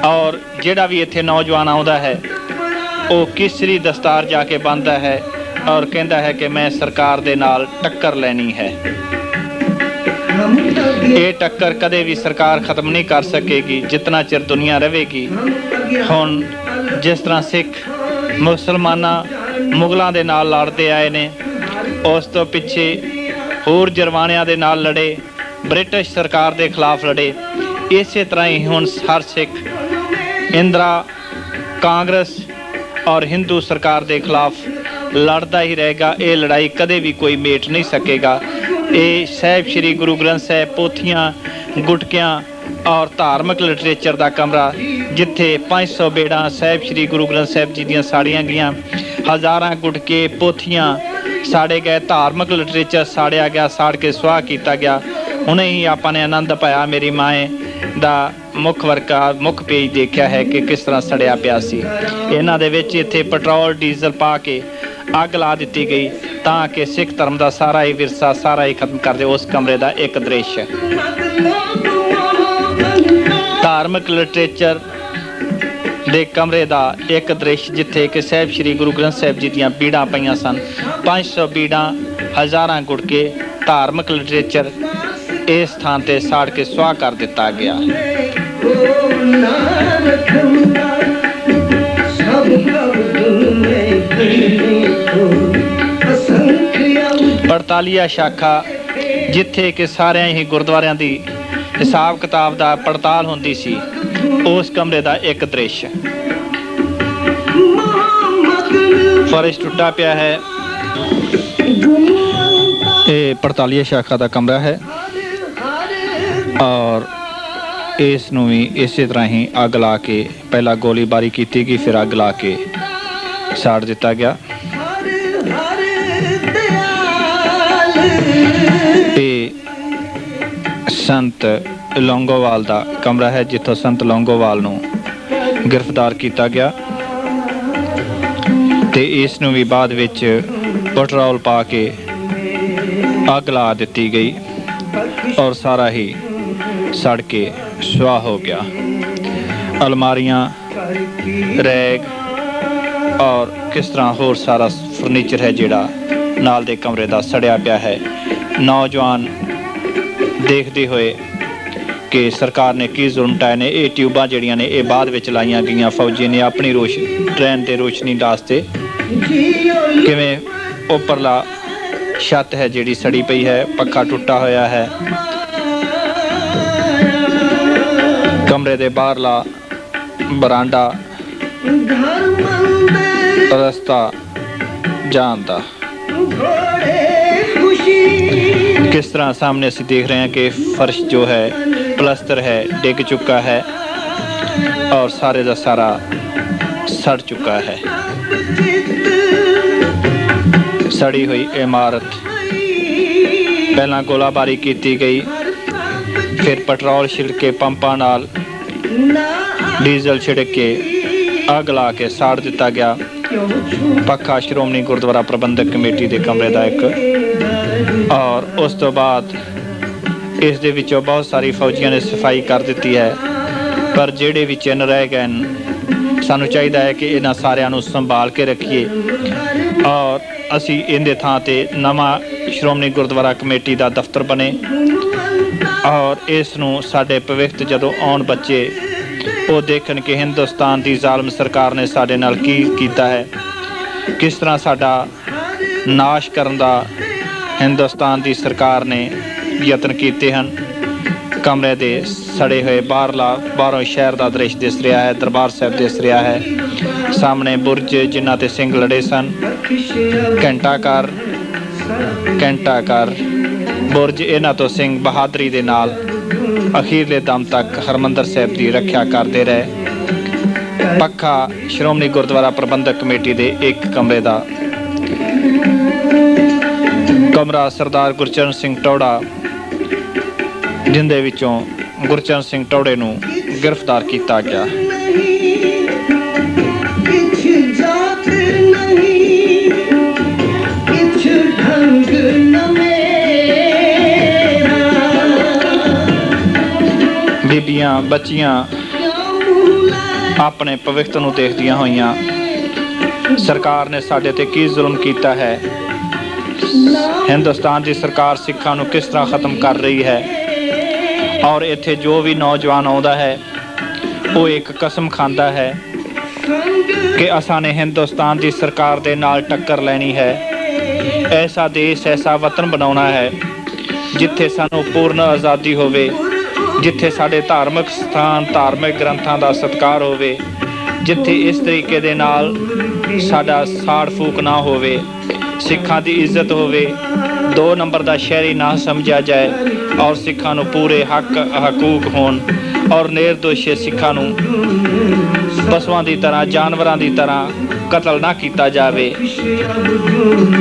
ਔਰ ਜਿਹੜਾ ਵੀ ਇੱਥੇ ਨੌਜਵਾਨ ਆਉਂਦਾ ਹੈ ਉਹ ਕਿਸਰੀ ਦਸਤਾਰ ਜਾ ਕੇ ਬੰਨ੍ਹਦਾ ਹੈ ਔਰ ਕਹਿੰਦਾ ਹੈ ਕਿ ਮੈਂ ਸਰਕਾਰ ਦੇ ਨਾਲ ਟੱਕਰ ਲੈਣੀ ਹੈ। ਇਹ ਟੱਕਰ ਕਦੇ ਵੀ ਸਰਕਾਰ ਖਤਮ ਨਹੀਂ ਕਰ ਸਕੇਗੀ ਜਿਤਨਾ ਚਿਰ ਦੁਨੀਆ ਰਹੇਗੀ। ਹੁਣ ਜਿਸ ਤਰ੍ਹਾਂ ਸਿੱਖ ਮੁਸਲਮਾਨਾਂ ਮੁਗਲਾਂ ਦੇ ਨਾਲ ਲੜਦੇ ਆਏ ਨੇ, ਉਸ ਤੋਂ ਪਿੱਛੇ ਹੋਰ ਜਰਵਾਣਿਆਂ ਦੇ ਨਾਲ ਲੜੇ, ਬ੍ਰਿਟਿਸ਼ ਸਰਕਾਰ ਦੇ ਖਿਲਾਫ ਲੜੇ, ਇਸੇ ਤਰ੍ਹਾਂ ਹੀ ਹੁਣ ਹਰ ਸਿੱਖ ਇੰਦਰਾ, ਕਾਂਗਰਸ ਔਰ ਹਿੰਦੂ ਸਰਕਾਰ ਦੇ ਖਿਲਾਫ ਲੜਦਾ ਹੀ ਰਹੇਗਾ। ਇਹ ਲੜਾਈ ਕਦੇ ਵੀ ਕੋਈ ਮੇਟ ਨਹੀਂ ਸਕੇਗਾ। ਇਹ ਸਾਹਿਬ ਸ੍ਰੀ ਗੁਰੂ ਗ੍ਰੰਥ ਸਾਹਿਬ, ਪੋਥੀਆਂ, ਗੁਟਕਿਆਂ ਔਰ ਧਾਰਮਿਕ ਲਿਟਰੇਚਰ ਦਾ ਕਮਰਾ, ਜਿੱਥੇ 500 ਬੇੜਾਂ ਸਾਹਿਬ ਸ੍ਰੀ ਗੁਰੂ ਗ੍ਰੰਥ ਸਾਹਿਬ ਜੀ ਦੀਆਂ ਸਾੜੀਆਂ ਗਈਆਂ, ਹਜ਼ਾਰਾਂ ਗੁਟਕੇ, ਪੋਥੀਆਂ ਸਾੜੇ ਗਏ, ਧਾਰਮਿਕ ਲਿਟਰੇਚਰ ਸਾੜਿਆ ਗਿਆ, ਸਾੜ ਕੇ ਸੁਆਹ ਕੀਤਾ ਗਿਆ। ਹੁਣੇ ਹੀ ਆਪਾਂ ਨੇ ਆਨੰਦ ਪਾਇਆ, ਮੇਰੀ ਮਾਏ ਦਾ ਮੁੱਖ ਪੇਜ ਦੇਖਿਆ ਹੈ ਕਿ ਕਿਸ ਤਰ੍ਹਾਂ ਸੜਿਆ ਪਿਆ ਸੀ। ਇਹਨਾਂ ਦੇ ਵਿੱਚ ਇੱਥੇ ਪੈਟਰੋਲ ਡੀਜ਼ਲ ਪਾ ਕੇ ਅੱਗ ਲਾ ਦਿੱਤੀ ਗਈ ਤਾਂ ਕਿ ਸਿੱਖ ਧਰਮ ਦਾ ਸਾਰਾ ਹੀ ਵਿਰਸਾ, ਸਾਰਾ ਹੀ ਖਤਮ ਕਰ ਦੇ। ਉਸ ਕਮਰੇ ਦਾ ਇੱਕ ਦ੍ਰਿਸ਼, ਧਾਰਮਿਕ ਲਿਟਰੇਚਰ ਦੇ ਕਮਰੇ ਦਾ ਇੱਕ ਦ੍ਰਿਸ਼, ਜਿੱਥੇ ਕਿ ਸਾਹਿਬ ਸ੍ਰੀ ਗੁਰੂ ਗ੍ਰੰਥ ਸਾਹਿਬ ਜੀ ਦੀਆਂ ਬੀੜਾਂ ਪਈਆਂ ਸਨ, 500 ਬੀੜਾਂ, ਹਜ਼ਾਰਾਂ ਗੁਟਕੇ, ਧਾਰਮਿਕ ਲਿਟਰੇਚਰ ਇਸ ਥਾਂ ਤੇ ਸਾੜ ਕੇ ਸੁਆਹ ਕਰ ਦਿੱਤਾ ਗਿਆ। 48 ਸ਼ਾਖਾ, ਜਿੱਥੇ ਕਿ ਸਾਰਿਆਂ ਹੀ ਗੁਰਦੁਆਰਿਆਂ ਦੀ ਹਿਸਾਬ ਕਿਤਾਬ ਦਾ ਪੜਤਾਲ ਹੁੰਦੀ ਸੀ, ਉਸ ਕਮਰੇ ਦਾ ਇੱਕ ਦ੍ਰਿਸ਼। ਫਰਸ਼ ਟੁੱਟਾ ਪਿਆ ਹੈ। ਇਹ 48 ਸ਼ਾਖਾ ਦਾ ਕਮਰਾ ਹੈ ਔਰ ਇਸ ਨੂੰ ਵੀ ਇਸੇ ਤਰ੍ਹਾਂ ਹੀ ਅੱਗ ਲਾ ਕੇ ਪਹਿਲਾਂ ਗੋਲੀਬਾਰੀ ਕੀਤੀ ਗਈ, ਫਿਰ ਅੱਗ ਲਾ ਕੇ ਸਾੜ ਦਿੱਤਾ ਗਿਆ। ਇਹ ਸੰਤ ਲੌਂਗੋਵਾਲ ਦਾ ਕਮਰਾ ਹੈ ਜਿੱਥੋਂ ਸੰਤ ਲੌਂਗੋਵਾਲ ਨੂੰ ਗ੍ਰਿਫਤਾਰ ਕੀਤਾ ਗਿਆ ਤੇ ਇਸ ਨੂੰ ਵੀ ਬਾਅਦ ਵਿੱਚ ਪੈਟਰੋਲ ਪਾ ਕੇ ਅੱਗ ਲਾ ਦਿੱਤੀ ਗਈ ਔਰ ਸਾਰਾ ਹੀ ਸੜ ਕੇ ਸੁਆਹ ਹੋ ਗਿਆ। ਅਲਮਾਰੀਆਂ, ਰੈਕ ਔਰ ਕਿਸ ਤਰ੍ਹਾਂ ਹੋਰ ਸਾਰਾ ਫਰਨੀਚਰ ਹੈ ਜਿਹੜਾ ਨਾਲ ਦੇ ਕਮਰੇ ਦਾ ਸੜਿਆ ਪਿਆ ਹੈ। ਨੌਜਵਾਨ ਦੇਖਦੇ ਹੋਏ ਕਿ ਸਰਕਾਰ ਨੇ ਕੀ ਜ਼ੁਲਮ ਢਾਏ ਨੇ। ਇਹ ਟਿਊਬਾਂ ਜਿਹੜੀਆਂ ਨੇ ਇਹ ਬਾਅਦ ਵਿੱਚ ਲਾਈਆਂ ਗਈਆਂ ਫੌਜੀ ਨੇ ਆਪਣੀ ਟ੍ਰੇਨ ਦੇ ਰੋਸ਼ਨੀ ਵਾਸਤੇ। ਕਿਵੇਂ ਉੱਪਰਲਾ ਛੱਤ ਹੈ ਜਿਹੜੀ ਸੜੀ ਪਈ ਹੈ, ਪੱਖਾ ਟੁੱਟਾ ਹੋਇਆ ਹੈ, ਕਮਰੇ ਦੇ ਬਾਹਰਲਾ ਬਰਾਂਡਾ, ਰਸਤਾ ਜਾਣ ਦਾ। किस तरह सामने ਅਸੀਂ देख रहे हैं कि फर्श जो है प्लस्तर है डिग चुका है और सारे का सारा सड़ चुका है। सड़ी हुई इमारत, पहला गोलाबारी की गई, फिर पेट्रोल छिड़के पंपां नाल डीजल छिड़क के अग ला के साड़ दिता गया। पक्का श्रोमणी गुरुद्वारा प्रबंधक कमेटी के कमरे का एक और उस तो बाद इस दे विचों बहुत सारी फौजियों ने सफाई कर दी है, पर जेड़े भी चिन्ह रह गए सानू चाहिए है कि इन्हां सारिਆਂ ਨੂੰ संभाल के रखिए और असी इहदे थां ते नवां श्रोमणी गुरुद्वारा कमेटी का दफ्तर बने और इस नूं साडे भविष्य जदों आउण बच्चे वो देखण कि हिंदुस्तान की ਜ਼ਾਲਮ सरकार ने साडे नाल की कीता है, किस तरह साडा नाश करन दा हिंदुस्तान की सरकार ने यतन कीते हैं। कमरे दे सड़े हुए बाहरों शहर का दृश्य दिस रहा है, दरबार साहब दिस रहा है, सामने बुरज जिन्हां ते सिंह लड़े सन, घंटाघर बुरज, इन्हां तो सिंह बहादरी दे नाल अखीरले दम तक हरमंदर साहब की रक्षा करते रहे। पक्का श्रोमणी गुरुद्वारा प्रबंधक कमेटी के एक कमरे का कमरा सरदार गुरचरण सिंह टौड़ा, जिंदे विचों गुरचरण सिंह टौड़े नूं गिरफ्तार किया गया। बीबियां बच्चियां अपने भविष्य नूं देखदियां होइयां सरकार ने साडे ते की जुल्म कीता है, हिंदुस्तान की सरकार सिखां नूं किस तरह ख़त्म कर रही है और इत्थे जो भी नौजवान आउंदा है वो एक कसम खांदा है कि असां ने हिंदुस्तान की सरकार दे नाल टक्कर लैनी है, ऐसा देश ऐसा वतन बनाउणा है जिथे सानूं पूर्ण आज़ादी होवे, जिथे साडे धार्मिक स्थान धार्मिक ग्रंथां दा सत्कार होवे, जिथे इस तरीके दे नाल साडा साड़ फूक ना होवे, सिखां दी इज्जत होवे, 2 नंबर का शहरी ना समझा जाए और सिखां नूं पूरे हक हकूक होण और निर्दोष सिखां नूं पशुआं दी तरह जानवरां दी तरह कतल ना किया जाए।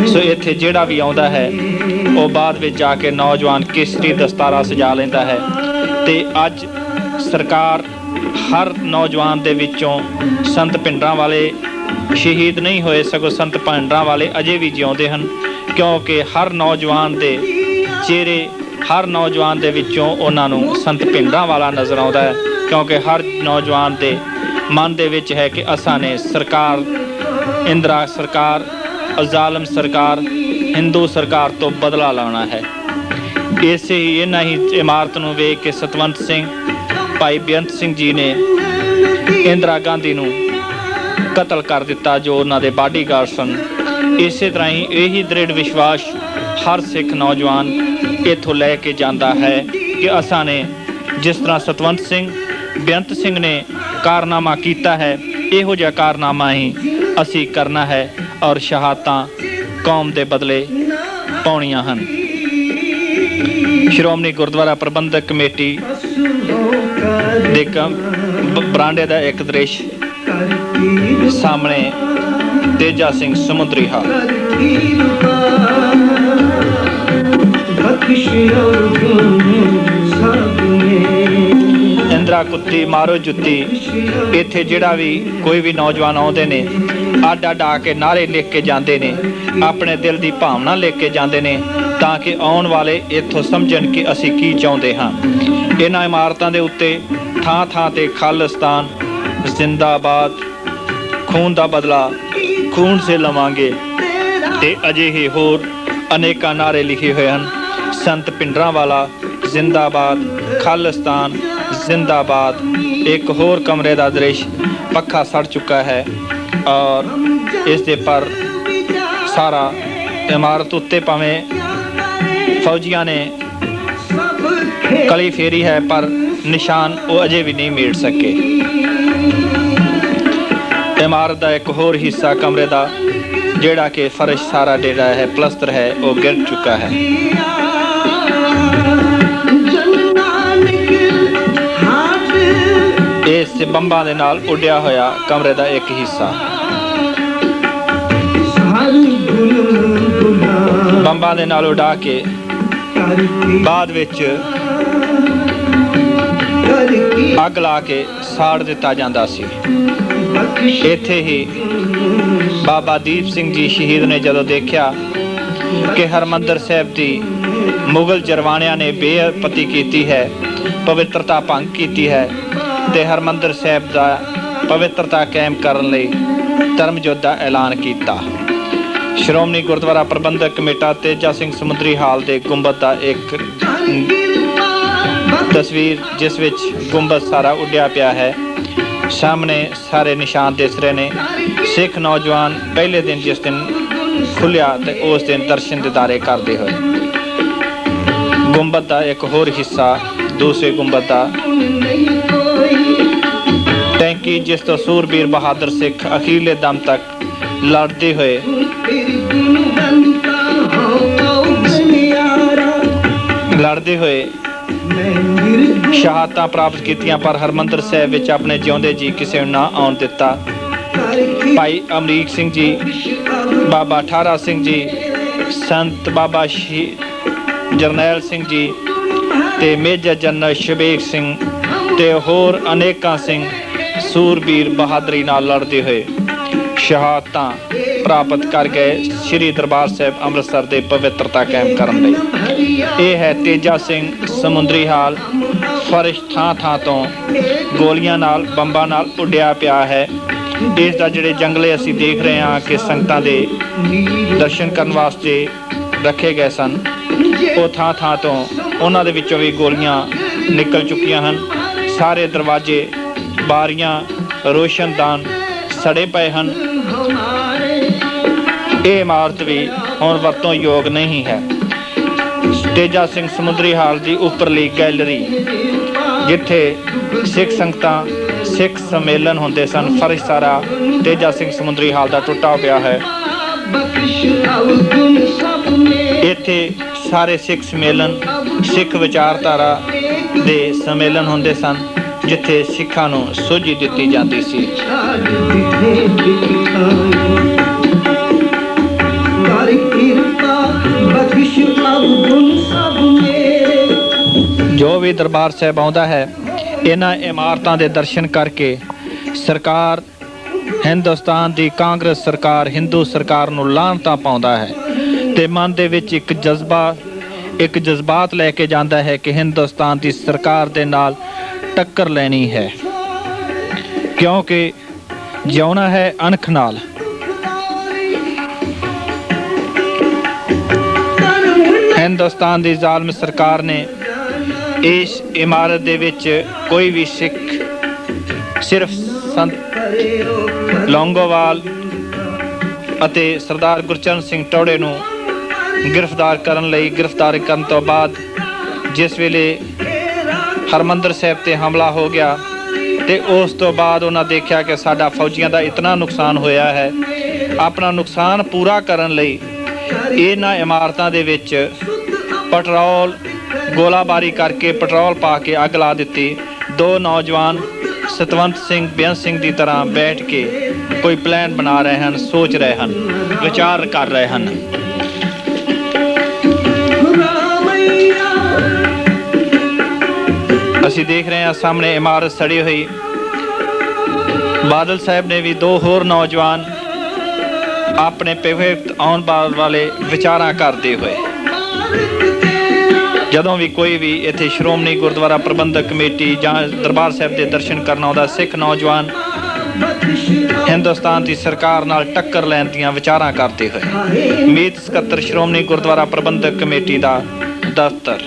सो इत्थे जिहड़ा भी आउंदा है वो बाद विच जाके नौजवान केसरी दस्तारा सजा लैंदा है ते अज सरकार हर नौजवान दे विचों संत पिंडां वाले शहीद नहीं होए, सगों संत पिंडां वाले अजे भी जिउंदे हन, क्योंकि हर नौजवान दे चेहरे हर नौजवान दे विचों उन्हां नूं संत पिंडां वाला नज़र आउंदा है, क्योंकि हर नौजवान दे मन दे विच है कि असां ने सरकार इंदिरा सरकार ਜ਼ਾਲਮ सरकार हिंदू सरकार तो बदला लाना है। इसे ही इन्हां ही इमारत नूं वेख के सतवंत सिंह भाई बेअंत सिंह जी ने इंदिरा गांधी नूं कतल कर दिता जो उन्हां दे बाडीगार्ड सन। इस तरह ही यही दृढ़ विश्वास हर सिख नौजवान इत्थों लैके जाता है कि असां ने जिस तरह सतवंत सिंह बेअंत सिंह ने कारनामा किया है, इहो जिहा कारनामा ही असी करना है। ਔਰ ਸ਼ਹਾਦਤਾਂ ਕੌਮ ਦੇ ਬਦਲੇ ਪਾਉਣੀਆਂ ਹਨ। ਸ਼੍ਰੋਮਣੀ ਗੁਰਦੁਆਰਾ ਪ੍ਰਬੰਧਕ ਕਮੇਟੀ ਦੇ ਬਰਾਂਡੇ ਦਾ ਇੱਕ ਦ੍ਰਿਸ਼ ਸਾਹਮਣੇ ਤੇਜਾ ਸਿੰਘ ਸਮੁੰਦਰੀ ਹਾਲ। ਇੰਦਰਾ ਕੁੱਤੀ ਮਾਰੋ ਜੁੱਤੀ, ਇੱਥੇ ਜਿਹੜਾ ਵੀ ਕੋਈ ਵੀ ਨੌਜਵਾਨ ਆਉਂਦੇ ਨੇ ਅੱਡ ਅੱਡ ਆ ਕੇ ਨਾਅਰੇ ਲਿਖ ਕੇ ਜਾਂਦੇ ਨੇ, ਆਪਣੇ ਦਿਲ ਦੀ ਭਾਵਨਾ ਲਿਖ ਕੇ ਜਾਂਦੇ ਨੇ ਤਾਂ ਕਿ ਆਉਣ ਵਾਲੇ ਇੱਥੋਂ ਸਮਝਣ ਕਿ ਅਸੀਂ ਕੀ ਚਾਹੁੰਦੇ ਹਾਂ। ਇਹਨਾਂ ਇਮਾਰਤਾਂ ਦੇ ਉੱਤੇ ਥਾਂ ਥਾਂ ਤੇ ਖਾਲਿਸਤਾਨ ਜ਼ਿੰਦਾਬਾਦ, ਖੂਨ ਦਾ ਬਦਲਾ ਖੂਨ ਸੇ ਲਵਾਂਗੇ ਤੇ ਅਜਿਹੇ ਹੋਰ ਅਨੇਕਾਂ ਨਾਅਰੇ ਲਿਖੇ ਹੋਏ ਹਨ। ਸੰਤ ਭਿੰਡਰਾਂਵਾਲਾ ਜ਼ਿੰਦਾਬਾਦ, ਖਾਲਿਸਤਾਨ ਜ਼ਿੰਦਾਬਾਦ। ਇੱਕ ਹੋਰ ਕਮਰੇ ਦਾ ਦ੍ਰਿਸ਼, ਪੱਖਾ ਸੜ ਚੁੱਕਾ ਹੈ ਔਰ ਇਸ ਦੇ ਪਰ ਸਾਰਾ ਇਮਾਰਤ ਉੱਤੇ ਭਾਵੇਂ ਫੌਜੀਆਂ ਨੇ ਕਲੀ ਫੇਰੀ ਹੈ ਪਰ ਨਿਸ਼ਾਨ ਉਹ ਅਜੇ ਵੀ ਨਹੀਂ ਮੇਟ ਸਕੇ। ਇਮਾਰਤ ਦਾ ਇੱਕ ਹੋਰ ਹਿੱਸਾ ਕਮਰੇ ਦਾ ਜਿਹੜਾ ਕਿ ਫਰਸ਼ ਸਾਰਾ ਜਿਹੜਾ ਹੈ ਪਲਸਤਰ ਹੈ ਉਹ ਗਿਰ ਚੁੱਕਾ ਹੈ। ਇਸ ਬੰਬਾਂ ਦੇ ਨਾਲ ਉੱਡਿਆ ਹੋਇਆ ਕਮਰੇ ਦਾ ਇੱਕ ਹਿੱਸਾ, ਬੰਬਾਂ ਦੇ ਨਾਲ ਉਡਾ ਕੇ ਬਾਅਦ ਵਿੱਚ ਅੱਗ ਲਾ ਕੇ ਸਾੜ ਦਿੱਤਾ ਜਾਂਦਾ ਸੀ। ਇੱਥੇ ਹੀ ਬਾਬਾ ਦੀਪ ਸਿੰਘ ਜੀ ਸ਼ਹੀਦ ਨੇ ਜਦੋਂ ਦੇਖਿਆ ਕਿ ਹਰਿਮੰਦਰ ਸਾਹਿਬ ਦੀ ਮੁਗਲ ਜਰਵਾਣਿਆਂ ਨੇ ਬੇਅਦਬੀ ਕੀਤੀ ਹੈ, ਪਵਿੱਤਰਤਾ ਭੰਗ ਕੀਤੀ ਹੈ ਤੇ ਹਰਿਮੰਦਰ ਸਾਹਿਬ ਦਾ ਪਵਿੱਤਰਤਾ ਕਾਇਮ ਕਰਨ ਲਈ ਧਰਮ ਯੁੱਧ ਦਾ ਐਲਾਨ ਕੀਤਾ। ਸ਼੍ਰੋਮਣੀ ਗੁਰਦੁਆਰਾ ਪ੍ਰਬੰਧਕ ਕਮੇਟੀ ਤੇਜਾ ਸਿੰਘ ਸਮੁੰਦਰੀ ਹਾਲ ਦੇ ਗੁੰਬਦ ਦਾ ਇੱਕ ਤਸਵੀਰ ਜਿਸ ਵਿੱਚ ਗੁੰਬਦ ਸਾਰਾ ਉੱਡਿਆ ਪਿਆ ਹੈ, ਸਾਹਮਣੇ ਸਾਰੇ ਨਿਸ਼ਾਨ ਦਿਸ ਰਹੇ ਨੇ। ਸਿੱਖ ਨੌਜਵਾਨ ਪਹਿਲੇ ਦਿਨ ਜਿਸ ਦਿਨ ਖੁੱਲਿਆ ਤੇ ਉਸ ਦਿਨ ਦਰਸ਼ਨ ਦਿਦਾਰੇ ਕਰਦੇ ਹੋਏ। ਗੁੰਬਦ ਦਾ ਇੱਕ ਹੋਰ ਹਿੱਸਾ, ਦੂਸਰੇ ਗੁੰਬਦ ਦਾ ਟੈਂਕੀ ਜਿਸ ਤੋਂ ਸੂਰਬੀਰ ਬਹਾਦਰ ਸਿੱਖ ਅਖੀਰਲੇ ਦਮ ਤੱਕ ਲੜਦੇ ਹੋਏ ਸ਼ਹਾਦਤਾਂ ਪ੍ਰਾਪਤ ਕੀਤੀਆਂ ਪਰ ਹਰਿਮੰਦਰ ਸਾਹਿਬ ਵਿੱਚ ਆਪਣੇ ਜਿਉਂਦੇ ਜੀ ਕਿਸੇ ਨੂੰ ਨਾ ਆਉਣ ਦਿੱਤਾ। ਭਾਈ ਅਮਰੀਕ ਸਿੰਘ ਜੀ, ਬਾਬਾ ਠਾਰਾ ਸਿੰਘ ਜੀ, ਸੰਤ ਬਾਬਾ ਜਰਨੈਲ ਸਿੰਘ ਜੀ ਤੇ ਮੇਜਰ ਜਨਰਲ ਸ਼ਬੀਰ ਸਿੰਘ ਤੇ ਹੋਰ ਅਨੇਕਾਂ ਸਿੰਘ ਸੂਰਬੀਰ ਬਹਾਦਰੀ ਨਾਲ ਲੜਦੇ ਹੋਏ ਸ਼ਹਾਦਤਾਂ ਪ੍ਰਾਪਤ ਕਰ ਗਏ ਸ੍ਰੀ ਦਰਬਾਰ ਸਾਹਿਬ ਅੰਮ੍ਰਿਤਸਰ ਦੇ ਪਵਿੱਤਰਤਾ ਕਾਇਮ ਕਰਨ ਲਈ। ਇਹ ਹੈ ਤੇਜਾ ਸਿੰਘ ਸਮੁੰਦਰੀ ਹਾਲ। ਫਰਸ਼ ਥਾਂ ਥਾਂ ਤੋਂ ਗੋਲੀਆਂ ਨਾਲ, ਬੰਬਾਂ ਨਾਲ ਉੱਡਿਆ ਪਿਆ ਹੈ। ਇਸ ਦਾ ਜਿਹੜੇ ਜੰਗਲੇ ਅਸੀਂ ਦੇਖ ਰਹੇ ਹਾਂ ਕਿ ਸੰਗਤਾਂ ਦੇ ਦਰਸ਼ਨ ਕਰਨ ਵਾਸਤੇ ਰੱਖੇ ਗਏ ਸਨ, ਉਹ ਥਾਂ ਥਾਂ ਤੋਂ ਉਹਨਾਂ ਦੇ ਵਿੱਚੋਂ ਵੀ ਗੋਲੀਆਂ ਨਿਕਲ ਚੁੱਕੀਆਂ ਹਨ। ਸਾਰੇ ਦਰਵਾਜ਼ੇ, ਬਾਰੀਆਂ, ਰੋਸ਼ਨਦਾਨ ਸੜੇ ਪਏ ਹਨ। ਇਹ ਇਮਾਰਤ ਵੀ ਹੁਣ ਵਰਤੋਂ ਯੋਗ ਨਹੀਂ ਹੈ। ਤੇਜਾ ਸਿੰਘ ਸਮੁੰਦਰੀ ਹਾਲ ਦੀ ਉੱਪਰਲੀ ਗੈਲਰੀ ਜਿੱਥੇ ਸਿੱਖ ਸੰਗਤਾਂ, ਸਿੱਖ ਸੰਮੇਲਨ ਹੁੰਦੇ ਸਨ, ਫਰਸ਼ ਸਾਰਾ ਤੇਜਾ ਸਿੰਘ ਸਮੁੰਦਰੀ ਹਾਲ ਦਾ ਟੁੱਟਾ ਪਿਆ ਹੈ। ਇੱਥੇ ਸਾਰੇ ਸਿੱਖ ਸੰਮੇਲਨ, ਸਿੱਖ ਵਿਚਾਰਧਾਰਾ ਦੇ ਸੰਮੇਲਨ ਹੁੰਦੇ ਸਨ ਜਿੱਥੇ ਸਿੱਖਾਂ ਨੂੰ ਸੋਝੀ ਦਿੱਤੀ ਜਾਂਦੀ ਸੀ। ਜੋ ਵੀ ਦਰਬਾਰ ਸਾਹਿਬ ਆਉਂਦਾ ਹੈ ਇਹਨਾਂ ਇਮਾਰਤਾਂ ਦੇ ਦਰਸ਼ਨ ਕਰਕੇ ਸਰਕਾਰ, ਹਿੰਦੁਸਤਾਨ ਦੀ ਕਾਂਗਰਸ ਸਰਕਾਰ, ਹਿੰਦੂ ਸਰਕਾਰ ਨੂੰ ਲਾਹਨਤਾਂ ਪਾਉਂਦਾ ਹੈ ਤੇ ਮਨ ਦੇ ਵਿੱਚ ਇੱਕ ਜਜ਼ਬਾਤ ਲੈ ਕੇ ਜਾਂਦਾ ਹੈ ਕਿ ਹਿੰਦੁਸਤਾਨ ਦੀ ਸਰਕਾਰ ਦੇ ਨਾਲ ਟੱਕਰ ਲੈਣੀ ਹੈ, ਕਿਉਂਕਿ ਜਿਉਣਾ ਹੈ ਅਣਖ ਨਾਲ। ਹਿੰਦੁਸਤਾਨ ਦੀ ਜ਼ਾਲਮ ਸਰਕਾਰ ਨੇ ਇਸ ਇਮਾਰਤ ਦੇ ਵਿੱਚ ਕੋਈ ਵੀ ਸਿੱਖ, ਸਿਰਫ ਸੰਤ ਲੌਂਗੋਵਾਲ ਅਤੇ ਸਰਦਾਰ ਗੁਰਚਰਨ ਸਿੰਘ ਟੌੜੇ ਨੂੰ ਗ੍ਰਿਫਤਾਰ ਕਰਨ ਤੋਂ ਬਾਅਦ ਜਿਸ ਵੇਲੇ ਹਰਿਮੰਦਰ ਸਾਹਿਬ ਤੇ ਹਮਲਾ ਹੋ ਗਿਆ ਤੇ ਉਸ ਤੋਂ ਬਾਅਦ ਉਹਨਾਂ ਦੇਖਿਆ ਕਿ ਸਾਡਾ ਫੌਜੀਆਂ ਦਾ ਇਤਨਾ ਨੁਕਸਾਨ ਹੋਇਆ ਹੈ ਆਪਣਾ ਨੁਕਸਾਨ ਪੂਰਾ ਕਰਨ ਲਈ ਇਹਨਾਂ ਇਮਾਰਤਾਂ ਦੇ ਵਿੱਚ ਪੈਟਰੋਲ ਗੋਲਾਬਾਰੀ ਕਰਕੇ ਪੈਟਰੋਲ ਪਾ ਕੇ ਅੱਗ ਲਾ ਦਿੱਤੀ। ਦੋ ਨੌਜਵਾਨ ਸਤਵੰਤ ਸਿੰਘ ਬੇਅੰਤ ਸਿੰਘ ਦੀ ਤਰ੍ਹਾਂ ਬੈਠ ਕੇ ਕੋਈ ਪਲਾਨ ਬਣਾ ਰਹੇ ਹਨ, ਸੋਚ ਰਹੇ ਹਨ, ਵਿਚਾਰ ਕਰ ਰਹੇ ਹਨ। ਅਸੀਂ ਦੇਖ ਰਹੇ ਹਾਂ ਸਾਹਮਣੇ ਇਮਾਰਤ ਸੜੀ ਹੋਈ। ਬਾਦਲ ਸਾਹਿਬ ਨੇ ਵੀ ਦੋ ਹੋਰ ਨੌਜਵਾਨ ਆਪਣੇ ਭਵਿੱਖ ਆਉਣ ਵਾਲੇ ਵਿਚਾਰਾਂ ਕਰਦੇ ਹੋਏ, ਜਦੋਂ ਵੀ ਕੋਈ ਵੀ ਇੱਥੇ ਸ਼੍ਰੋਮਣੀ ਗੁਰਦੁਆਰਾ ਪ੍ਰਬੰਧਕ ਕਮੇਟੀ ਜਾਂ ਦਰਬਾਰ ਸਾਹਿਬ ਦੇ ਦਰਸ਼ਨ ਕਰਨ ਆਉਂਦਾ ਸਿੱਖ ਨੌਜਵਾਨ ਹਿੰਦੁਸਤਾਨ ਦੀ ਸਰਕਾਰ ਨਾਲ ਟੱਕਰ ਲੈਣ ਦੀਆਂ ਵਿਚਾਰਾਂ ਕਰਦੇ ਹੋਏ। ਮੀਤ ਸਕੱਤਰ ਸ਼੍ਰੋਮਣੀ ਗੁਰਦੁਆਰਾ ਪ੍ਰਬੰਧਕ ਕਮੇਟੀ ਦਾ ਦਫ਼ਤਰ।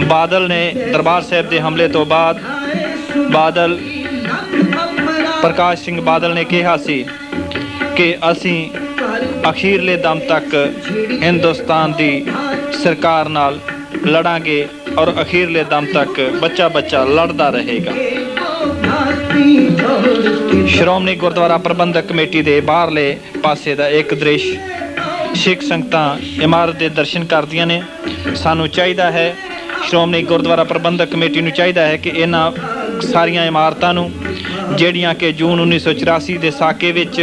ਬਾਦਲ ਨੇ ਦਰਬਾਰ ਸਾਹਿਬ ਦੇ ਹਮਲੇ ਤੋਂ ਬਾਅਦ ਪ੍ਰਕਾਸ਼ ਸਿੰਘ ਬਾਦਲ ਨੇ ਕਿਹਾ ਸੀ ਕਿ ਅਸੀਂ ਅਖੀਰਲੇ ਦਮ ਤੱਕ ਹਿੰਦੁਸਤਾਨ ਦੀ ਸਰਕਾਰ ਨਾਲ ਲੜਾਂਗੇ ਔਰ ਅਖੀਰਲੇ ਦਮ ਤੱਕ ਬੱਚਾ ਲੜਦਾ ਰਹੇਗਾ। ਸ਼੍ਰੋਮਣੀ ਗੁਰਦੁਆਰਾ ਪ੍ਰਬੰਧਕ ਕਮੇਟੀ ਦੇ ਬਾਹਰਲੇ ਪਾਸੇ ਦਾ ਇੱਕ ਦ੍ਰਿਸ਼, ਸਿੱਖ ਸੰਗਤਾਂ ਇਮਾਰਤ ਦੇ ਦਰਸ਼ਨ ਕਰਦੀਆਂ ਨੇ। ਸਾਨੂੰ ਚਾਹੀਦਾ ਹੈ, ਸ਼੍ਰੋਮਣੀ ਗੁਰਦੁਆਰਾ ਪ੍ਰਬੰਧਕ ਕਮੇਟੀ ਨੂੰ ਚਾਹੀਦਾ ਹੈ ਕਿ ਇਹਨਾਂ ਸਾਰੀਆਂ ਇਮਾਰਤਾਂ ਨੂੰ ਜਿਹੜੀਆਂ ਕਿ ਜੂਨ 1984 ਦੇ ਸਾਕੇ ਵਿੱਚ